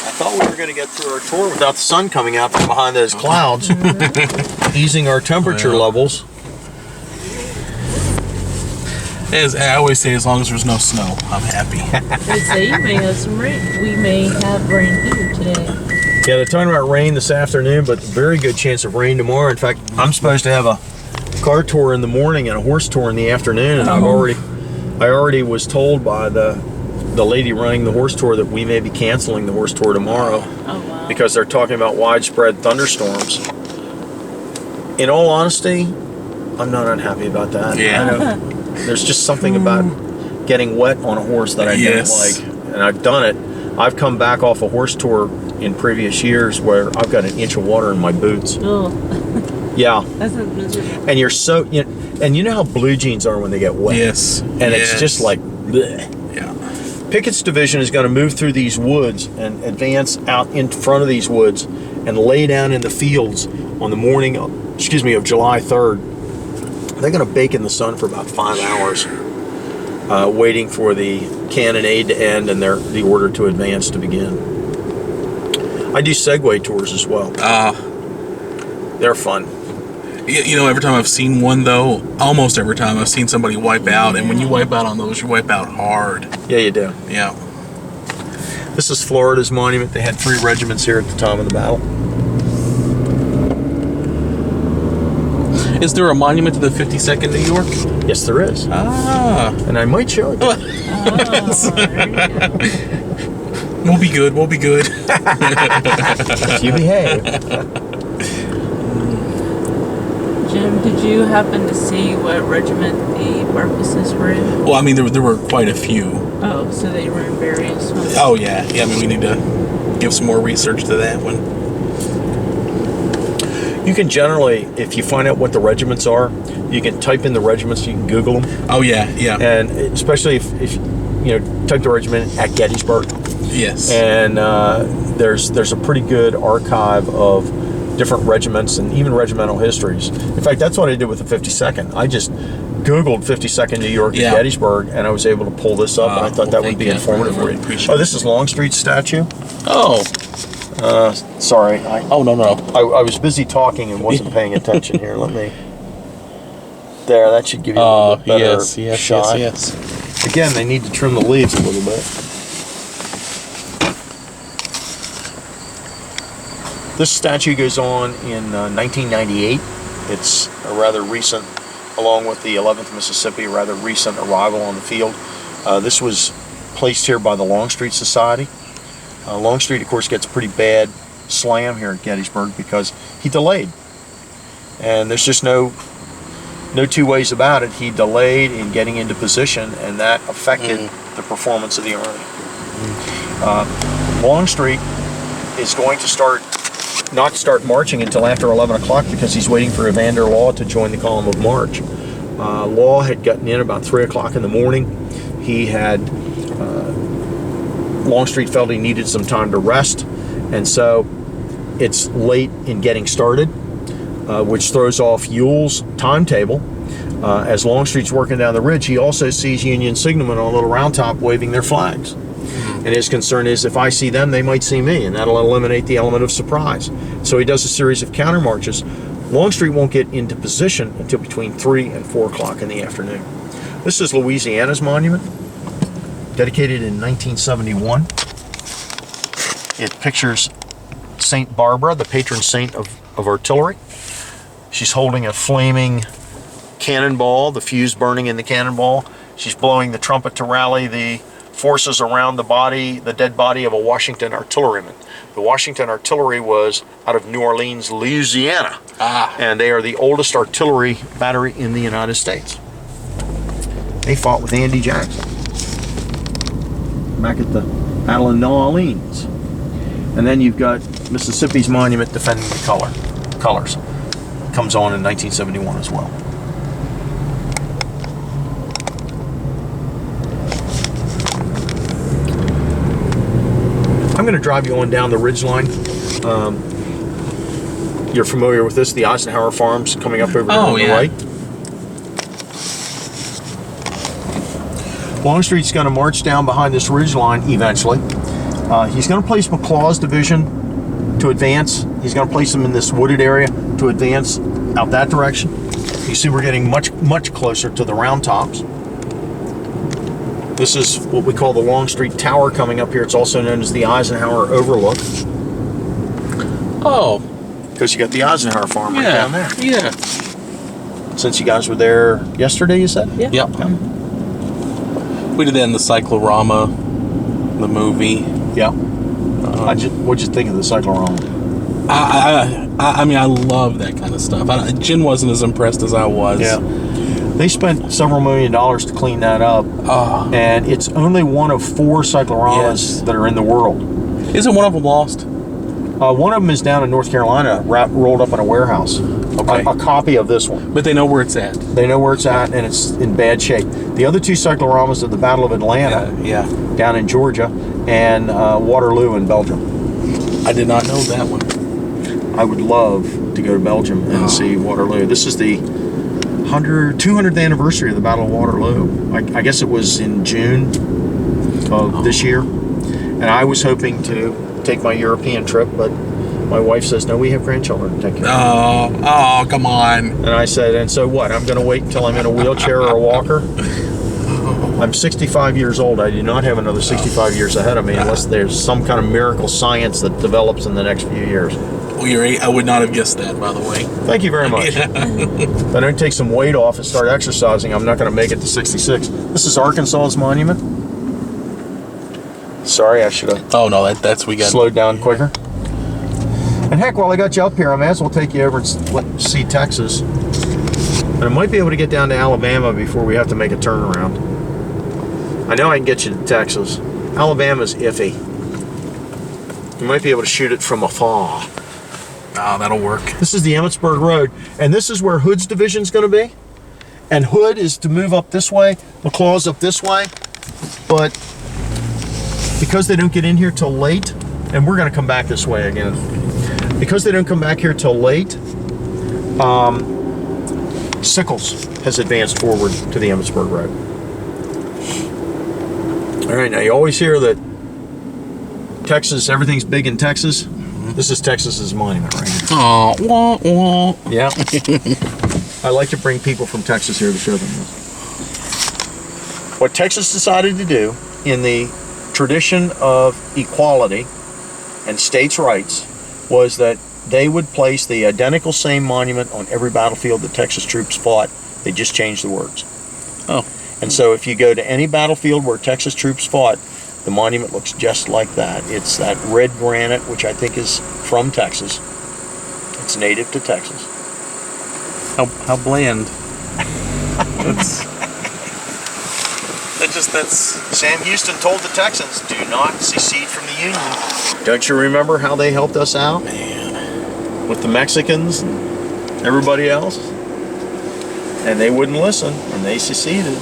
I thought we were going to get through our tour without the sun coming out from behind those clouds, easing our temperature levels. As I always say, as long as there's no snow, I'm happy. They say you may have some rain. We may have rain here today. Yeah, they're talking about rain this afternoon, but very good chance of rain tomorrow. In fact, I'm supposed to have a car tour in the morning and a horse tour in the afternoon, and I already was told by the lady running the horse tour that we may be canceling the horse tour tomorrow. Oh, wow. Because they're talking about widespread thunderstorms. In all honesty, I'm not unhappy about that. Yeah. I know there's just something about getting wet on a horse that I don't like, and I've done it. I've come back off a horse tour in previous years where I've got an inch of water in my boots. Oh. Yeah. That's a miserable. And you're so, and you know how blue jeans are when they get wet. Yes. And it's just like, bleh. Yeah. Pickett's division is going to move through these woods and advance out in front of these woods and lay down in the fields on the morning, of July 3rd. They're going to bake in the sun for about 5 hours, waiting for the cannonade to end and the order to advance to begin. I do Segway tours as well. They're fun. You know, every time I've seen one, though, almost every time I've seen somebody wipe out, and when you wipe out on those, you wipe out hard. Yeah, you do. Yeah. This is Florida's monument. They had 3 regiments here at the time of the battle. Is there a monument to the 52nd New York? Yes, there is. And I might show it to you. We'll be good. We'll be good. If you behave. Jim, did you happen to see what regiment the Barkses were in? Well, I mean, there were quite a few. Oh, so they were in various ones. Oh, yeah. Yeah, I mean, we need to give some more research to that one. You can generally, if you find out what the regiments are, you can type in the regiments, you can Google them. Oh, yeah, yeah. And especially if you know, type the regiment at Gettysburg. Yes. And there's a pretty good archive of different regiments and even regimental histories. In fact, that's what I did with the 52nd. I just Googled 52nd New York at Gettysburg, and I was able to pull this up, and I thought that would be informative for you. Oh, this is Longstreet's statue. Oh. Sorry. Oh, no. I was busy talking and wasn't paying attention here. Let me... There, that should give you a little bit better shot. Yes. Again, they need to trim the leaves a little bit. This statue goes on in 1998. It's a rather recent, along with the 11th Mississippi, a rather recent arrival on the field. This was placed here by the Longstreet Society. Longstreet, of course, gets a pretty bad slam here at Gettysburg because he delayed. And there's just no two ways about it. He delayed in getting into position, and that affected the performance of the Army. Longstreet is going to not start marching until after 11 o'clock because he's waiting for Evander Law to join the column of march. Law had gotten in about 3 o'clock in the morning. He had... Longstreet felt he needed some time to rest, and so it's late in getting started, which throws off Ewell's timetable. As Longstreet's working down the ridge, he also sees Union signalmen on a little round top waving their flags. And his concern is if I see them, they might see me, and that'll eliminate the element of surprise. So he does a series of counter marches. Longstreet won't get into position until between 3 and 4 o'clock in the afternoon. This is Louisiana's monument, dedicated in 1971. It pictures St. Barbara, the patron saint of artillery. She's holding a flaming cannonball, the fuse burning in the cannonball. She's blowing the trumpet to rally the forces around the dead body of a Washington artilleryman. The Washington artillery was out of New Orleans, Louisiana. And they are the oldest artillery battery in the United States. They fought with Andy Jackson back at the Battle of New Orleans. And then you've got Mississippi's monument defending the colors. Comes on in 1971 as well. I'm going to drive you on down the Ridgeline. You're familiar with this, the Eisenhower Farms coming up over here on the right. Longstreet's going to march down behind this ridgeline eventually. He's going to place McClaw's division to advance. He's going to place them in this wooded area to advance out that direction. You see we're getting much closer to the Round Tops. This is what we call the Longstreet Tower coming up here. It's also known as the Eisenhower Overlook. Oh. Because you got the Eisenhower farm right down there. Yeah. Since you guys were there yesterday, you said? Yeah. Yep. We did that in the Cyclorama, the movie. Yeah. What'd you think of the Cyclorama? I mean, I love that kind of stuff. Jen wasn't as impressed as I was. Yeah. They spent several $1 million to clean that up. And it's only one of 4 cycloramas that are in the world. Isn't one of them lost? One of them is down in North Carolina, rolled up in a warehouse. Okay. A copy of this one. But they know where it's at. They know where it's at, and it's in bad shape. The other 2 cycloramas are the Battle of Atlanta, down in Georgia, and Waterloo in Belgium. I did not know that one. I would love to go to Belgium and see Waterloo. This is the 200th anniversary of the Battle of Waterloo. I guess it was in June of this year. And I was hoping to take my European trip, but my wife says, no, we have grandchildren to take care of. Oh, come on. And I said, and so what? I'm going to wait until I'm in a wheelchair or a walker? I'm 65 years old. I do not have another 65 years ahead of me unless there's some kind of miracle science that develops in the next few years. Well, I would not have guessed that, by the way. Thank you very much. If I don't take some weight off and start exercising, I'm not going to make it to 66. This is Arkansas's monument. Sorry, I should have that's we got slowed down quicker. And heck, while I got you up here, I may as well take you over and see Texas. And I might be able to get down to Alabama before we have to make a turnaround. I know I can get you to Texas. Alabama's iffy. You might be able to shoot it from afar. Oh, that'll work. This is the Emmitsburg Road, and this is where Hood's division's going to be. And Hood is to move up this way, McClaw's up this way, but because they don't get in here till late, and we're going to come back this way again, because they don't come back here till late, Sickles has advanced forward to the Emmitsburg Road. All right, now you always hear that Texas, everything's big in Texas. This is Texas's monument right here. Oh, wah, wah. Yeah. I like to bring people from Texas here to show them this. What Texas decided to do in the tradition of equality and states' rights was that they would place the identical same monument on every battlefield that Texas troops fought. They just changed the words. Oh. And so if you go to any battlefield where Texas troops fought, the monument looks just like that. It's that red granite, which I think is from Texas. It's native to Texas. How bland. That's Sam Houston told the Texans, do not secede from the Union. Don't you remember how they helped us out? Man. With the Mexicans and everybody else? And they wouldn't listen, and they seceded.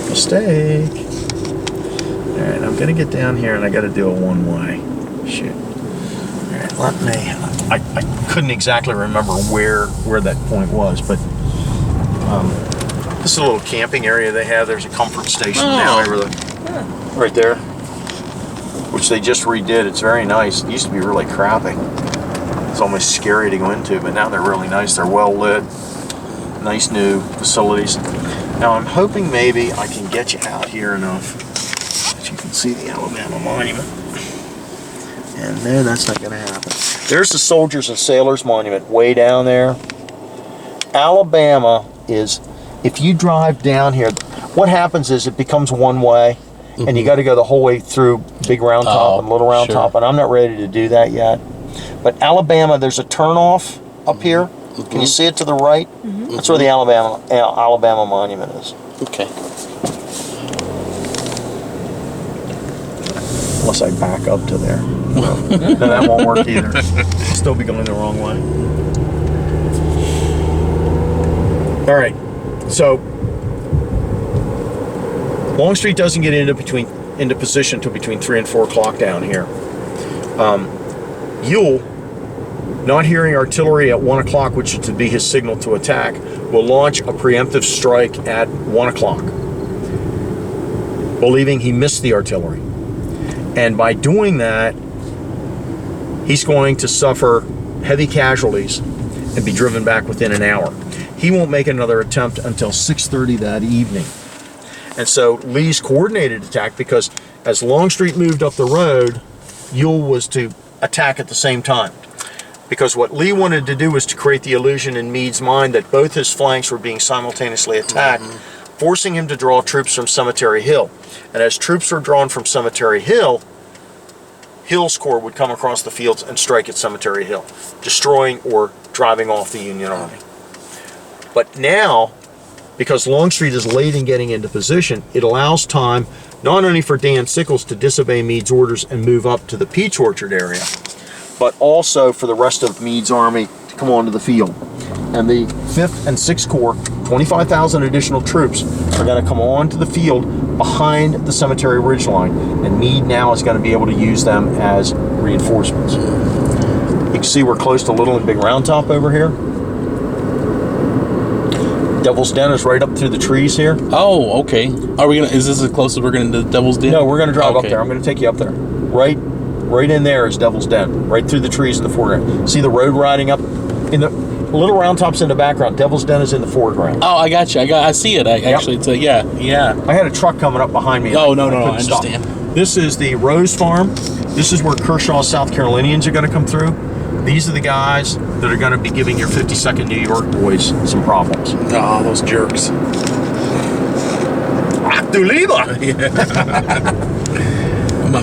Mistake. Alright, I'm going to get down here and I got to do a one-way. Shoot. Alright, let me... I couldn't exactly remember where that point was, but This is a little camping area they have. There's a comfort station now right there, which they just redid. It's very nice. It used to be really crappy. It's almost scary to go into, but now they're really nice. They're well lit. Nice new facilities. Now I'm hoping maybe I can get you out here enough that you can see the Alabama Monument. And no, that's not going to happen. There's the Soldiers and Sailors Monument way down there. Alabama is, if you drive down here, what happens is it becomes one way, and you got to go the whole way through Big Round Top and Little Round Top, and I'm not ready to do that yet. But Alabama, there's a turnoff up here. Can you see it to the right? That's where the Alabama Monument is. Okay. Unless I back up to there. No, that won't work either. I'll still be going the wrong way. All right, so Longstreet doesn't get into position until between 3 and 4 o'clock down here. Ewell, not hearing artillery at 1 o'clock, which is to be his signal to attack, will launch a preemptive strike at 1 o'clock, believing he missed the artillery. And by doing that, he's going to suffer heavy casualties and be driven back within an hour. He won't make another attempt until 6:30 that evening. And so Lee's coordinated attack, because as Longstreet moved up the road, Ewell was to attack at the same time. Because what Lee wanted to do was to create the illusion in Meade's mind that both his flanks were being simultaneously attacked, forcing him to draw troops from Cemetery Hill. And as troops were drawn from Cemetery Hill, Hill's corps would come across the fields and strike at Cemetery Hill, destroying or driving off the Union Army. But now, because Longstreet is late in getting into position, it allows time not only for Dan Sickles to disobey Meade's orders and move up to the Peach Orchard area, but also for the rest of Meade's army to come onto the field. And the 5th and 6th Corps, 25,000 additional troops, are going to come onto the field behind the Cemetery Ridgeline, and Meade now is going to be able to use them as reinforcements. You can see we're close to Little and Big Round Top over here. Devil's Den is right up through the trees here. Oh, okay. Is this as close as we're going to Devil's Den? No, we're going to drive up there. I'm going to take you up there. Right in there is Devil's Den, right through the trees in the foreground. See the road riding up? In the Little Round Top's in the background. Devil's Den is in the foreground. Oh, I got you. I see it. Actually, it's yeah. I had a truck coming up behind me. Oh, no, I understand. This is the Rose Farm. This is where Kershaw's South Carolinians are going to come through. These are the guys that are going to be giving your 52nd New York boys some problems. Oh, those jerks. Ach du lieber!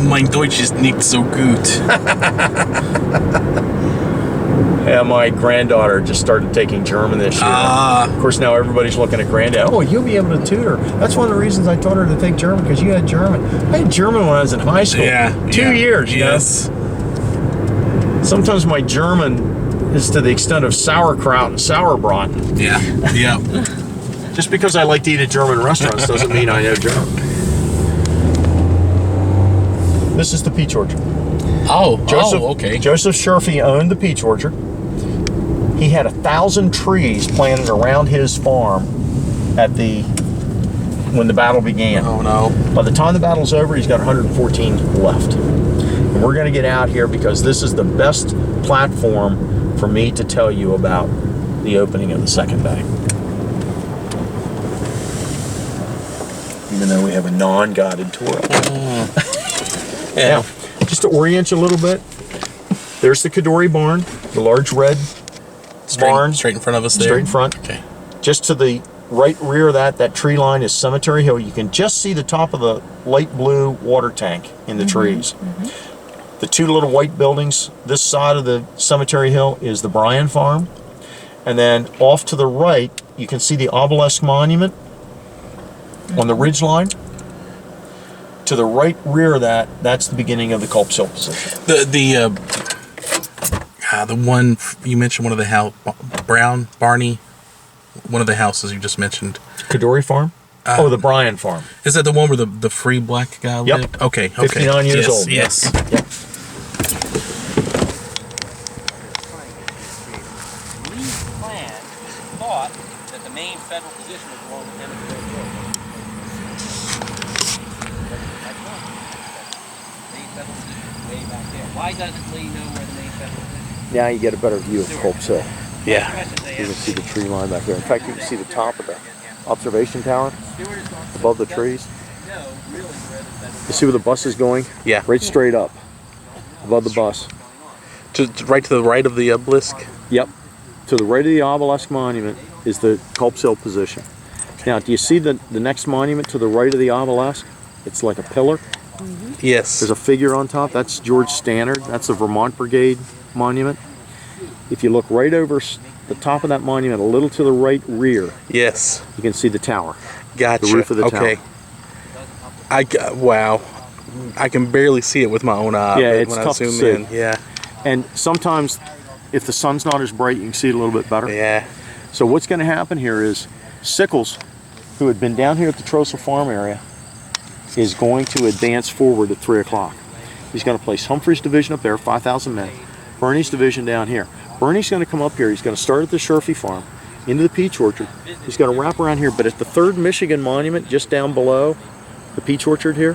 Mein Deutsch ist nicht so gut. Yeah, my granddaughter just started taking German this year. Of course, now everybody's looking at Granddad. Oh, you'll be able to tutor. That's one of the reasons I taught her to take German, because you had German. I had German when I was in high school. Yeah. 2 years. Yes. You know? Sometimes my German is to the extent of sauerkraut and sauerbraten. Yeah. Just because I like to eat at German restaurants doesn't mean I know German. This is the Peach Orchard. Okay. Joseph Scherfy owned the Peach Orchard. He had 1,000 trees planted around his farm when the battle began. Oh no. By the time the battle's over, he's got 114 left. And we're going to get out here because this is the best platform for me to tell you about the opening of the second day. Even though we have a non-guided tour. Now, just to orient you a little bit, there's the Kadori Barn, the large red barn. Straight in front of us there? Straight in front. Okay. Just to the right rear of that tree line is Cemetery Hill. You can just see the top of the light blue water tank in the trees. The two little white buildings, this side of the Cemetery Hill is the Bryan Farm. And then off to the right, you can see the obelisk monument on the ridge line. To the right rear of that's the beginning of the Culp's Hill position. The one you mentioned, one of the Barney, one of the houses you just mentioned. Kadori Farm? The Bryan Farm. Is that the one where the free black guy lived? Okay. 59 years old. Yes. Yep. Lee's plan thought that the main federal position was along the Gettysburg Road. That's one. Main federal position is way back there. Why doesn't Lee know where the main federal position is? Now you get a better view of Culp's Hill. Yeah. You can see the tree line back there. In fact, you can see the top of the observation tower above the trees. You see where the bus is going? Yeah. Right straight up above the bus. Right to the right of the obelisk? Yep. To the right of the obelisk monument is the Culp's Hill position. Now, do you see the next monument to the right of the obelisk? It's like a pillar. Yes. There's a figure on top. That's George Stannard. That's the Vermont Brigade monument. If you look right over the top of that monument, a little to the right rear, yes, you can see the tower. Gotcha. The roof of the tower. Wow. I can barely see it with my own eye. Yeah, it's when tough I to zoom see. in. Yeah. And sometimes, if the sun's not as bright, you can see it a little bit better. Yeah. So what's going to happen here is Sickles, who had been down here at the Trossel Farm area, is going to advance forward at 3 o'clock. He's going to place Humphrey's division up there, 5,000 men. Bernie's division down here. Bernie's going to come up here. He's going to start at the Sherfy Farm, into the peach orchard. He's going to wrap around here, but at the 3rd Michigan Monument, just down below the peach orchard here,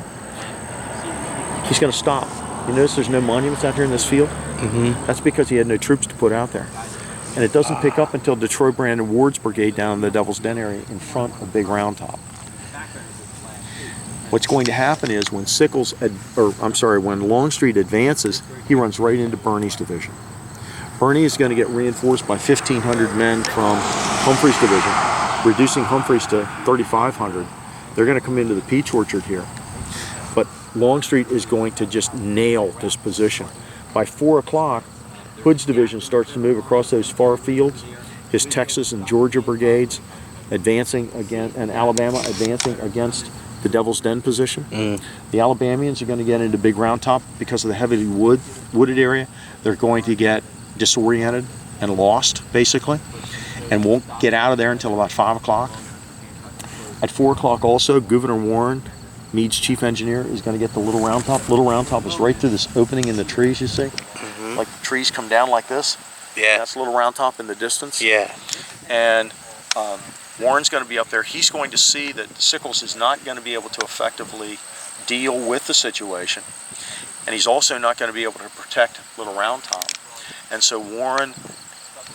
he's going to stop. You notice there's no monuments out here in this field? Mm-hmm. That's because he had no troops to put out there. And it doesn't pick up until Detroit Brandon Ward's brigade down in the Devil's Den area in front of Big Round Top. What's going to happen is when when Longstreet advances, he runs right into Birney's division. Birney is going to get reinforced by 1,500 men from Humphrey's division, reducing Humphrey's to 3,500. They're going to come into the peach orchard here. But Longstreet is going to just nail this position. By 4 o'clock, Hood's division starts to move across those far fields. His Texas and Georgia brigades advancing again, and Alabama advancing against the Devil's Den position. The Alabamians are going to get into Big Round Top because of the heavily wooded area. They're going to get disoriented and lost, basically, and won't get out of there until about 5 o'clock. At 4 o'clock also, Governor Warren, Meade's chief engineer, is going to get the Little Round Top. Little Round Top is right through this opening in the trees, you see? Like the trees come down like this. Yeah. That's Little Round Top in the distance. Yeah. And Warren's going to be up there. He's going to see that Sickles is not going to be able to effectively deal with the situation. And he's also not going to be able to protect Little Round Top. And so Warren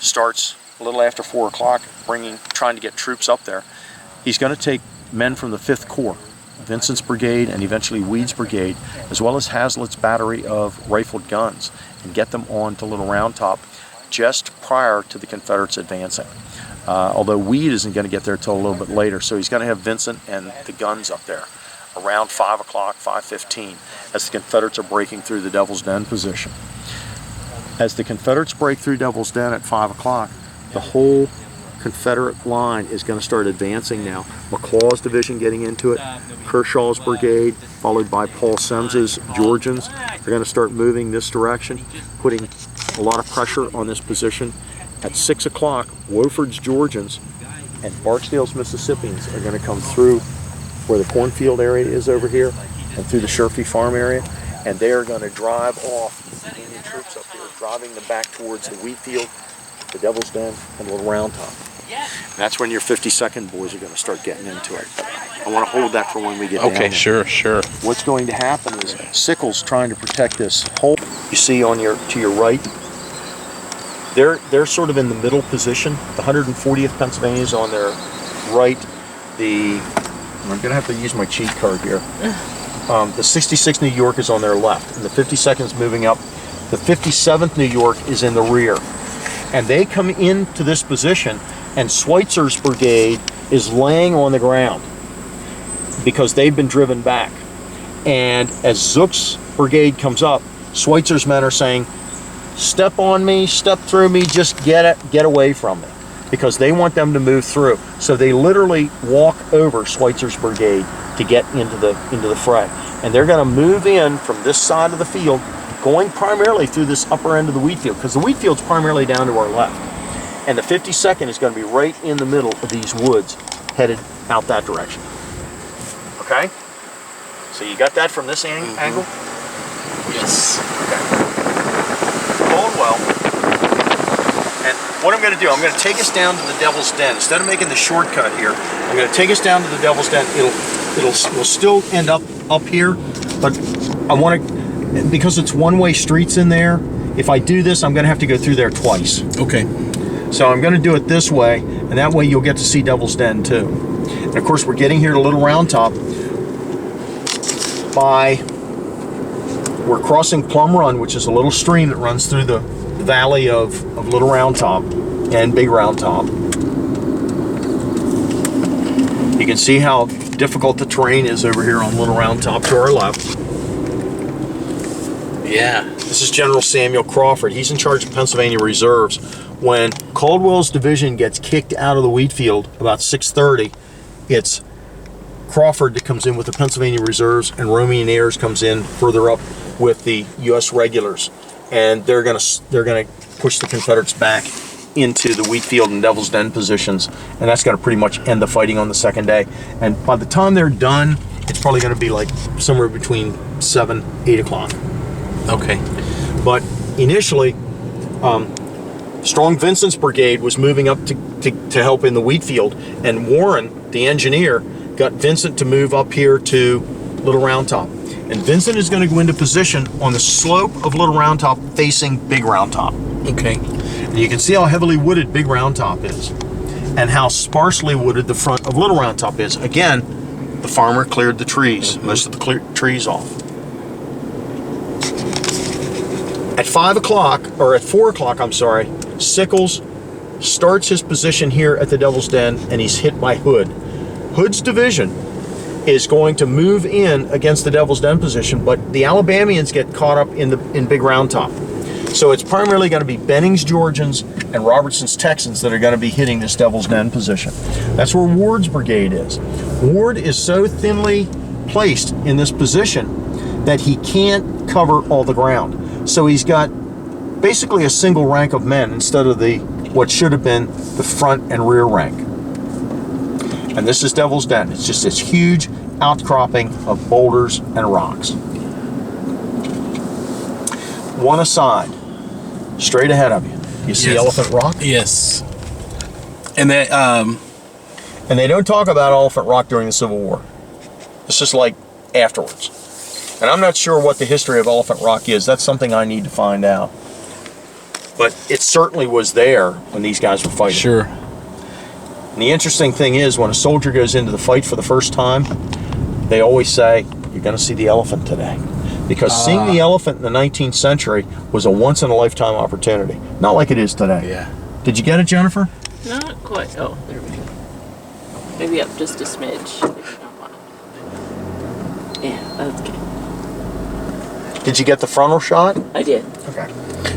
starts a little after 4 o'clock trying to get troops up there. He's going to take men from the 5th Corps, Vincent's brigade and eventually Weed's brigade, as well as Hazlitt's battery of rifled guns, and get them on to Little Round Top just prior to the Confederates advancing. Although Weed isn't going to get there till a little bit later, so he's going to have Vincent and the guns up there around 5 o'clock, 5:15, as the Confederates are breaking through the Devil's Den position. As the Confederates break through Devil's Den at 5 o'clock, the whole Confederate line is going to start advancing now. McLaw's division getting into it, Kershaw's brigade, followed by Paul Semmes's Georgians. They're going to start moving this direction, putting a lot of pressure on this position. At 6 o'clock, Wofford's Georgians and Barksdale's Mississippians are going to come through where the cornfield area is over here and through the Sherfy Farm area, and they are going to drive off the Union troops up here, driving them back towards the wheat field, the Devil's Den, and Little Round Top. And that's when your 52nd boys are going to start getting into it. I want to hold that for when we get down there. Okay, sure. What's going to happen is Sickles trying to protect this hole. You see to your right, they're sort of in the middle position. The 140th Pennsylvania is on their right. I'm going to have to use my cheat card here. The 66th New York is on their left, and the 52nd is moving up. The 57th New York is in the rear. And they come into this position, and Schweitzer's brigade is laying on the ground because they've been driven back. And as Zook's brigade comes up, Schweitzer's men are saying, step on me, step through me, just get away from me, because they want them to move through. So they literally walk over Schweitzer's brigade to get into the fray. And they're going to move in from this side of the field, going primarily through this upper end of the wheat field, because the wheat field's primarily down to our left. And the 52nd is going to be right in the middle of these woods, headed out that direction. Okay? So you got that from this angle? Yes. Okay. Hold well. And what I'm going to do, I'm going to take us down to the Devil's Den. Instead of making the shortcut here, I'm going to take us down to the Devil's Den. We'll still end up here, but I want to, because it's one-way streets in there, if I do this, I'm going to have to go through there twice. Okay. So I'm going to do it this way, and that way you'll get to see Devil's Den too. And of course, we're getting here to Little Round Top we're crossing Plum Run, which is a little stream that runs through the valley of Little Round Top and Big Round Top. You can see how difficult the terrain is over here on Little Round Top to our left. Yeah. This is General Samuel Crawford. He's in charge of Pennsylvania Reserves. When Caldwell's division gets kicked out of the wheat field about 6:30, it's Crawford that comes in with the Pennsylvania Reserves, and Romey and Ayers comes in further up with the U.S. regulars, and they're gonna push the Confederates back into the wheat field and Devil's Den positions, and that's gonna pretty much end the fighting on the second day. And by the time they're done, it's probably gonna be like somewhere between 7-8 o'clock. Okay. But initially, Strong Vincent's brigade was moving up to help in the wheat field, and Warren, the engineer, got Vincent to move up here to Little Round Top. And Vincent is going to go into position on the slope of Little Round Top facing Big Round Top. Okay. And you can see how heavily wooded Big Round Top is, and how sparsely wooded the front of Little Round Top is. Again, the farmer cleared the trees, most of the trees off. At 5 o'clock, or at 4 o'clock, I'm sorry, Sickles starts his position here at the Devil's Den, and he's hit by Hood. Hood's division is going to move in against the Devil's Den position, but the Alabamians get caught up in Big Round Top. So it's primarily going to be Benning's Georgians and Robertson's Texans that are going to be hitting this Devil's Den position. That's where Ward's brigade is. Ward is so thinly placed in this position that he can't cover all the ground. So he's got basically a single rank of men instead of what should have been the front and rear rank. And this is Devil's Den. It's just this huge outcropping of boulders and rocks. One aside, straight ahead of you. You see Elephant Rock? Yes. And that, and they don't talk about Elephant Rock during the Civil War. This is like afterwards. And I'm not sure what the history of Elephant Rock is. That's something I need to find out. But it certainly was there when these guys were fighting. Sure. And the interesting thing is, when a soldier goes into the fight for the first time, they always say, you're going to see the elephant today. Because seeing the elephant in the 19th century was a once-in-a-lifetime opportunity. Not like it is today. Yeah. Did you get it, Jennifer? Not quite. Oh, there we go. Maybe up just a smidge. Yeah, that's good. Did you get the frontal shot? I did. Okay.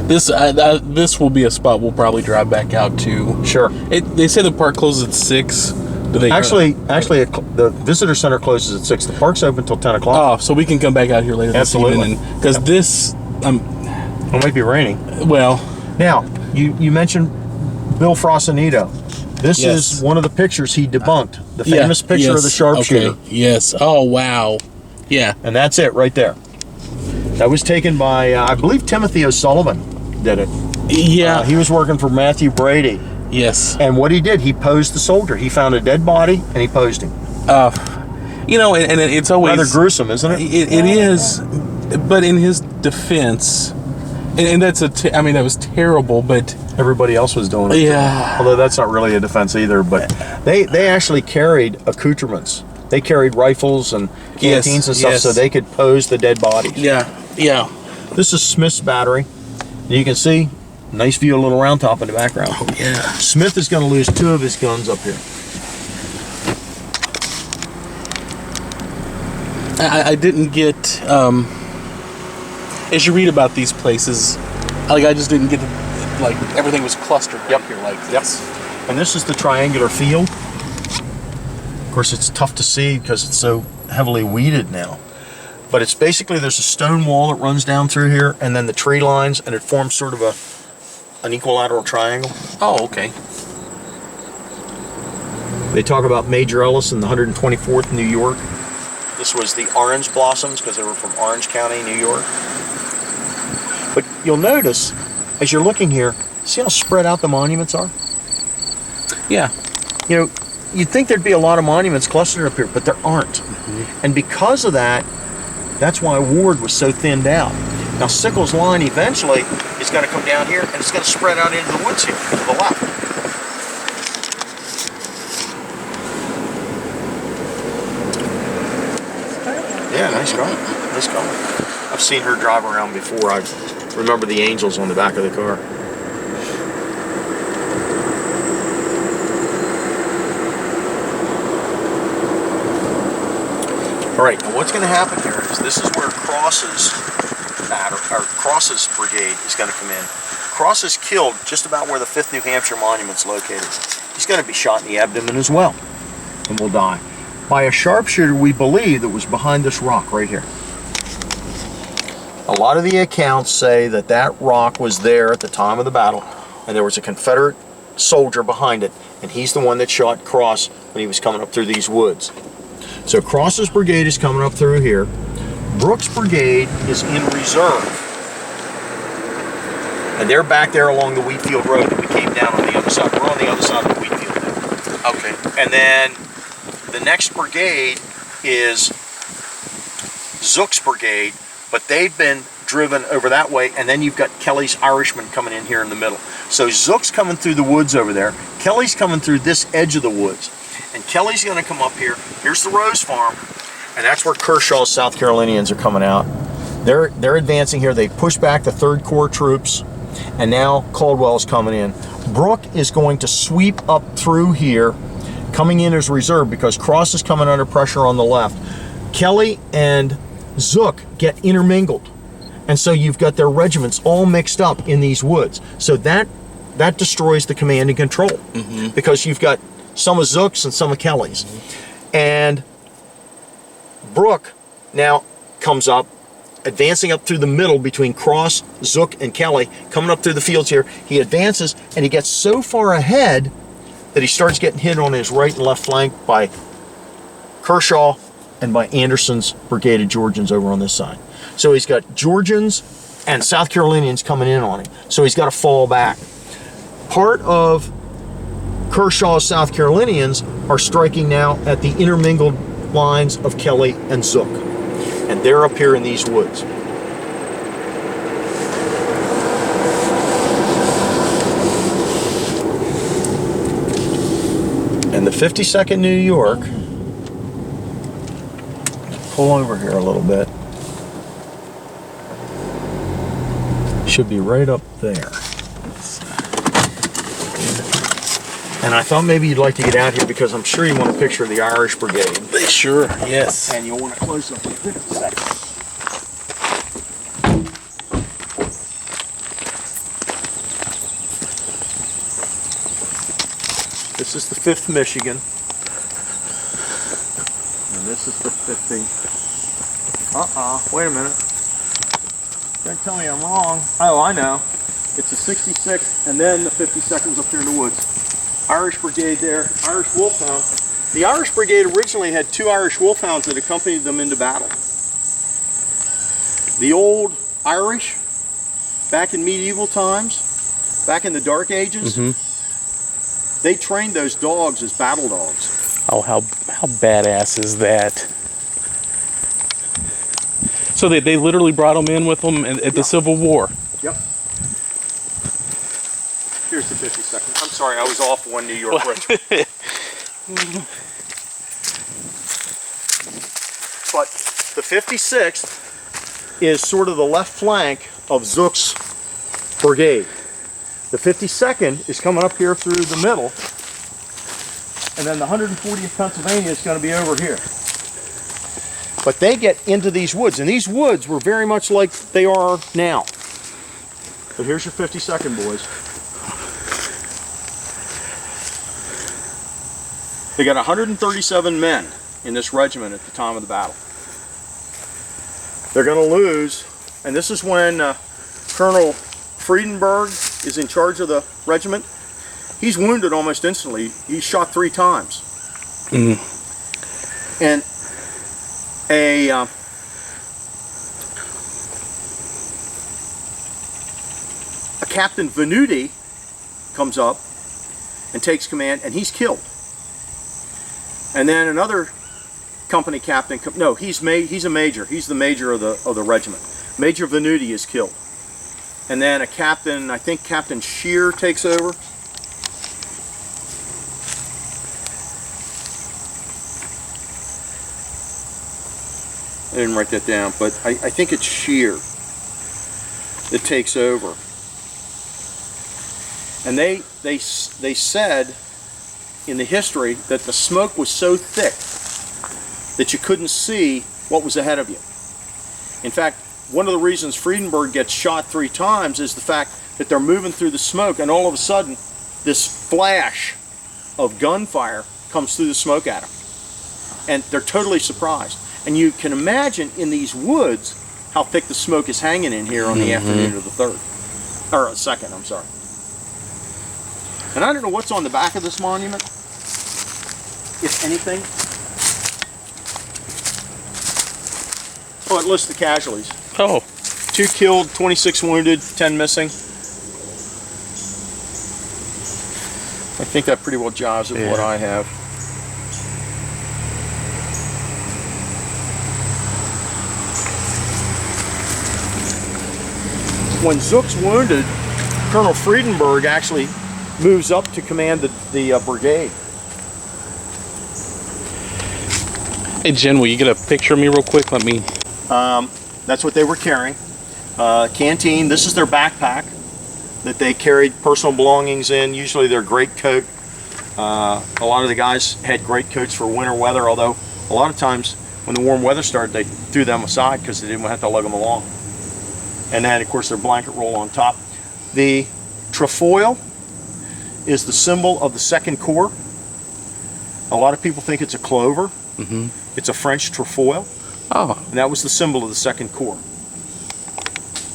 This will be a spot we'll probably drive back out to. Sure. They say the park closes at 6. Do they? Actually, the visitor center closes at 6. The park's open until 10 o'clock. Oh, so we can come back out here later Absolutely. this evening. Because this, It might be raining. well, Now, you mentioned Bill Frosinito. This Yes. is one of the pictures he debunked. The famous picture of the sharpshooter. Okay. Yes. Oh, wow. Yeah. And that's it right there. That was taken by, I believe Timothy O'Sullivan did it. Yeah. He was working for Matthew Brady. Yes. And what he did, he posed the soldier. He found a dead body and he posed him. You know, and it's always Rather gruesome, isn't it? It is, but in his defense, and that's I mean, that was terrible, but Everybody else was doing it. Yeah. Although that's not really a defense either, but they actually carried accoutrements. They carried rifles and canteens and stuff so they could pose the dead bodies. Yeah. Yeah. This is Smith's battery. You can see, nice view of Little Round Top in the background. Oh, yeah. Smith is going to lose 2 of his guns up here. I didn't get, as you read about these places, I just didn't get, everything was clustered right here like this. And this is the triangular field. Of course, it's tough to see because it's so heavily weeded now. But it's basically, there's a stone wall that runs down through here, and then the tree lines, and it forms sort of an equilateral triangle. Oh, okay. They talk about Major Ellis in the 124th New York. This was the orange blossoms because they were from Orange County, New York. But you'll notice, as you're looking here, See how spread out the monuments are? Yeah. You know, you'd think there'd be a lot of monuments clustered up here, but there aren't. And because of that, that's why Ward was so thinned out. Now Sickles' line eventually is going to come down here and it's going to spread out into the woods here to the left. Yeah, nice car. Nice car. I've seen her drive around before. I remember the angels on the back of the car. All right, now what's going to happen here is this is where Cross's brigade is going to come in. Cross is killed just about where the 5th New Hampshire Monument's located. He's going to be shot in the abdomen as well and will die by a sharpshooter we believe that was behind this rock right here. A lot of the accounts say that that rock was there at the time of the battle and there was a Confederate soldier behind it, and he's the one that shot Cross when he was coming up through these woods. So Cross's brigade is coming up through here. Brooks' brigade is in reserve. And they're back there along the Wheatfield Road that we came down on the other side. We're on the other side of the Wheatfield now. Okay. And then the next brigade is Zook's brigade, but they've been driven over that way, and then you've got Kelly's Irishman coming in here in the middle. So Zook's coming through the woods over there. Kelly's coming through this edge of the woods. And Kelly's going to come up here. Here's the Rose Farm, and that's where Kershaw's South Carolinians are coming out. They're advancing here. They push back the 3rd Corps troops, and now Caldwell's coming in. Brooke is going to sweep up through here, coming in as reserve because Cross is coming under pressure on the left. Kelly and Zook get intermingled, and so you've got their regiments all mixed up in these woods. So that destroys the command and control because you've got some of Zook's and some of Kelly's. And Brooke now comes up, advancing up through the middle between Cross, Zook, and Kelly, coming up through the fields here. He advances, and he gets so far ahead that he starts getting hit on his right and left flank by Kershaw and by Anderson's brigade of Georgians over on this side. So he's got Georgians and South Carolinians coming in on him. So he's got to fall back. Part of Kershaw's South Carolinians are striking now at the intermingled lines of Kelly and Zook. And they're up here in these woods. And the 52nd New York, pull over here a little bit, should be right up there. And I thought maybe you'd like to get out here because I'm sure you want a picture of the Irish Brigade. Sure, yes. And you'll want to close up in 50 seconds. This is the 5th Michigan. And this is the 50. Wait a minute. Don't tell me I'm wrong. Oh, I know. It's the 66th and then the 52nd's up here in the woods. Irish Brigade there, Irish Wolfhound. The Irish Brigade originally had 2 Irish Wolfhounds that accompanied them into battle. The old Irish, back in medieval times, back in the Dark Ages, they trained those dogs as battle dogs. Oh, how badass is that? So they literally brought them in with them at the Civil War. Yep. Here's the 52nd. I'm sorry, I was off one New York regiment. But the 56th is sort of the left flank of Zook's brigade. The 52nd is coming up here through the middle, and then the 140th Pennsylvania is going to be over here. But they get into these woods, and these woods were very much like they are now. But here's your 52nd, boys. They got 137 men in this regiment at the time of the battle. They're going to lose, and this is when Colonel Friedenberg is in charge of the regiment. He's wounded almost instantly. He's shot 3 times. And a Captain Venuti comes up and takes command, and he's killed. And then another company captain, no, he's a major. He's the major of the regiment. Major Venuti is killed. And then a captain, I think Captain Shear takes over. I didn't write that down, but I think it's Shear that takes over. And they said in the history that the smoke was so thick that you couldn't see what was ahead of you. In fact, one of the reasons Friedenberg gets shot 3 times is the fact that they're moving through the smoke, and all of a sudden this flash of gunfire comes through the smoke at them. And they're totally surprised. And you can imagine in these woods how thick the smoke is hanging in here on the afternoon of the 3rd. Or 2nd, I'm sorry. And I don't know what's on the back of this monument, if anything. Oh, it lists the casualties. Oh. 2 killed, 26 wounded, 10 missing. I think that pretty well jives with what I have. When Zook's wounded, Colonel Friedenberg actually moves up to command the brigade. Hey Jen, will you get a picture of me real quick? Let me. That's what they were carrying. Canteen, this is their backpack that they carried personal belongings in, usually their greatcoat. A lot of the guys had greatcoats for winter weather, although a lot of times when the warm weather started, they threw them aside because they didn't have to lug them along. And then, of course, their blanket roll on top. The trefoil is the symbol of the 2nd Corps. A lot of people think it's a clover. Mm-hmm. It's a French trefoil. Oh. And that was the symbol of the 2nd Corps.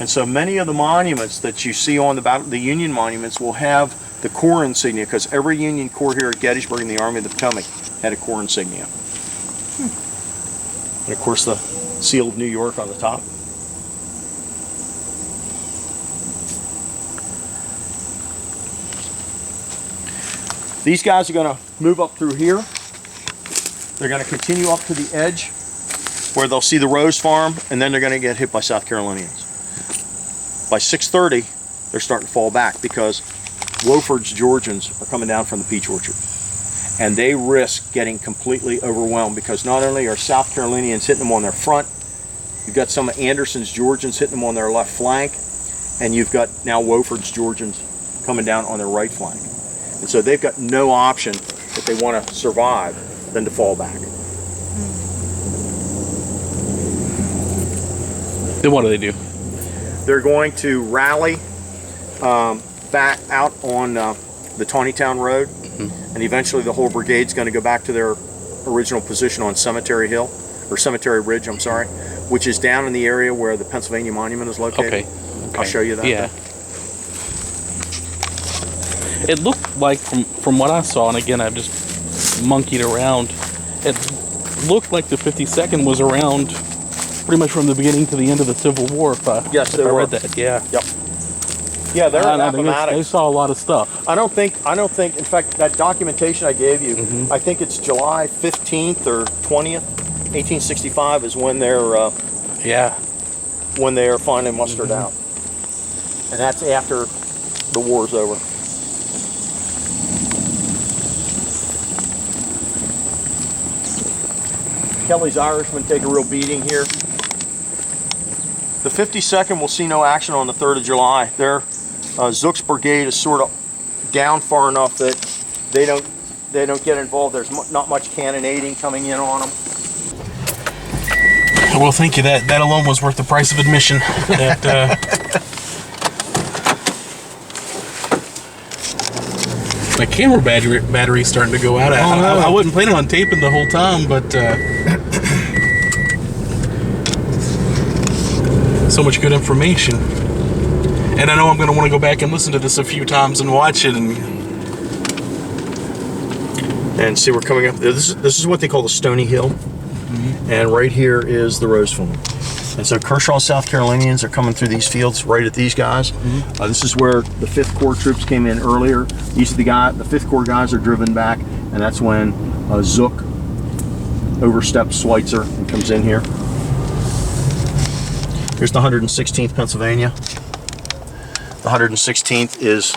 And so many of the monuments that you see on the Union monuments will have the Corps insignia, because every Union Corps here at Gettysburg in the Army of the Potomac had a Corps insignia. And of course the seal of New York on the top. These guys are going to move up through here. They're going to continue up to the edge where they'll see the Rose Farm, and then they're going to get hit by South Carolinians. By 6:30, they're starting to fall back because Wofford's Georgians are coming down from the peach orchard. And they risk getting completely overwhelmed because not only are South Carolinians hitting them on their front, you've got some of Anderson's Georgians hitting them on their left flank, and you've got now Wofford's Georgians coming down on their right flank. And so they've got no option if they want to survive than to fall back. Then what do? They're going to rally back out on the Taneytown Road, and eventually the whole brigade's going to go back to their original position on Cemetery Hill, or Cemetery Ridge, I'm sorry, which is down in the area where the Pennsylvania Monument is located. Okay. I'll show you that. Yeah. It looked like, from what I saw, and again I've just monkeyed around, it looked like the 52nd was around pretty much from the beginning to the end of the Civil War. If I read that, yeah. Yep. Yeah, they're Appomattox. They saw a lot of stuff. I don't think, in fact, that documentation I gave you, I think it's July 15th or 20th, 1865 is when they're, when they are finally mustered out. And that's after the war's over. Kelly's Irishmen take a real beating here. The 52nd will see no action on the 3rd of July. Their Zook's brigade is sort of down far enough that they don't get involved. There's not much cannonading coming in on them. Well, thank you. That alone was worth the price of admission. My camera battery's starting to go out. I wasn't planning on taping the whole time, but so much good information. And I know I'm going to want to go back and listen to this a few times and watch it and see we're coming up. This is what they call the Stony Hill, and right here is the Rose Farm. And so Kershaw, South Carolinians are coming through these fields right at these guys. This is where the 5th Corps troops came in earlier. These are the 5th Corps guys are driven back, and that's when Zook oversteps Schweitzer and comes in here. Here's the 116th Pennsylvania. The 116th is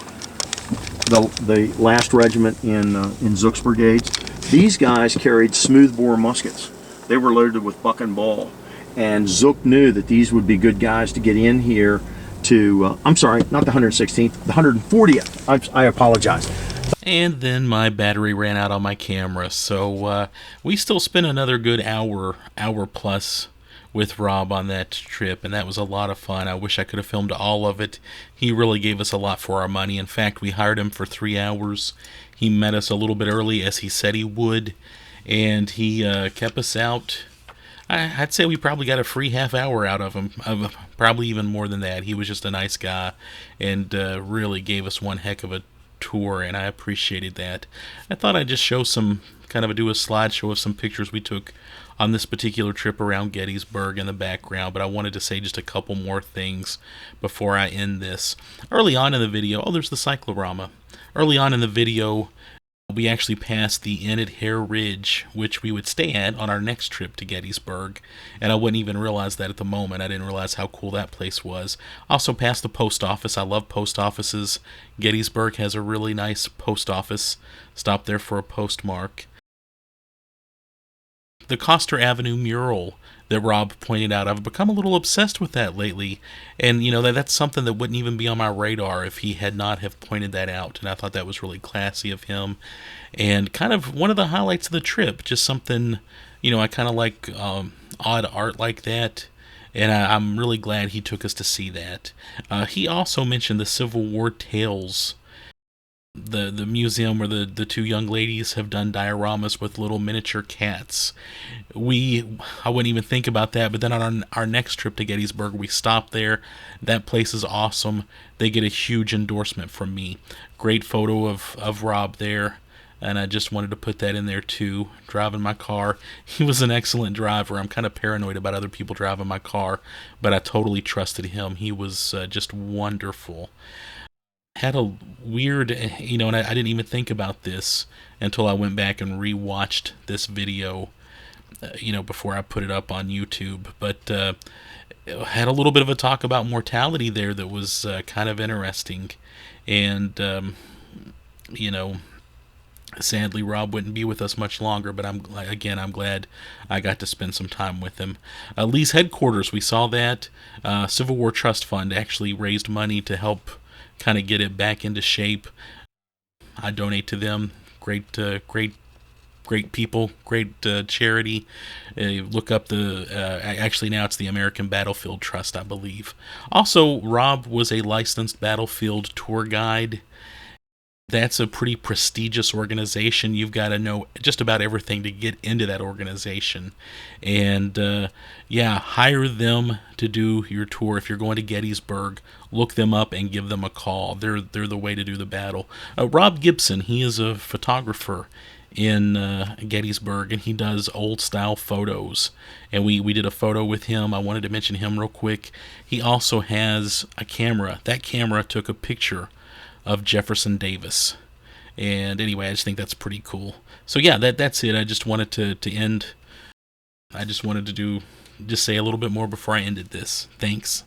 the last regiment in Zook's brigades. These guys carried smoothbore muskets. They were loaded with buck and ball. And Zook knew that these would be good guys to get in here to, I'm sorry, not the 116th, the 140th. I apologize. And then my battery ran out on my camera, so we still spent another good hour plus with Rob on that trip, and that was a lot of fun. I wish I could have filmed all of it. He really gave us a lot for our money. In fact, we hired him for 3 hours. He met us a little bit early, as he said he would, and he kept us out. I'd say we probably got a free half hour out of him, probably even more than that. He was just a nice guy and really gave us one heck of a tour, and I appreciated that. I thought I'd just show do a slideshow of some pictures we took on this particular trip around Gettysburg in the background, but I wanted to say just a couple more things before I end this. Early on in the video, there's the cyclorama. Early on in the video, we actually passed the inn at Hare Ridge, which we would stay at on our next trip to Gettysburg, and I wouldn't even realize that at the moment. I didn't realize how cool that place was. Also passed the post office. I love post offices. Gettysburg has a really nice post office. Stopped there for a postmark. The Koster Avenue mural that Rob pointed out, I've become a little obsessed with that lately, and that's something that wouldn't even be on my radar if he had not have pointed that out, and I thought that was really classy of him, and kind of one of the highlights of the trip. Just something, I kind of like odd art like that, and I'm really glad he took us to see that. He also mentioned the Civil War tales, the museum where the 2 young ladies have done dioramas with little miniature cats. I wouldn't even think about that, but then on our next trip to Gettysburg, we stopped there. That place is awesome. They get a huge endorsement from me. Great photo of Rob there, and I just wanted to put that in there too. Driving my car. He was an excellent driver. I'm kind of paranoid about other people driving my car, but I totally trusted him. He was just wonderful. Had a weird, and I didn't even think about this until I went back and rewatched this video, before I put it up on YouTube. But had a little bit of a talk about mortality there that was kind of interesting. And, sadly, Rob wouldn't be with us much longer, but I'm glad I got to spend some time with him. Lee's headquarters, we saw that. Civil War Trust Fund actually raised money to help kind of get it back into shape. I donate to them. Great people, great charity. Look up actually now it's the American Battlefield Trust, I believe. Also, Rob was a licensed battlefield tour guide. That's a pretty prestigious organization. You've got to know just about everything to get into that organization. And hire them to do your tour. If you're going to Gettysburg, look them up and give them a call. They're the way to do the battle. Rob Gibson, he is a photographer in Gettysburg, and he does old style photos, and we did a photo with him. I wanted to mention him real quick. He also has a camera. That camera took a picture of Jefferson Davis, and anyway, I just think that's pretty cool. So yeah, that's it. I just wanted to end. I just wanted to say a little bit more before I ended this. Thanks.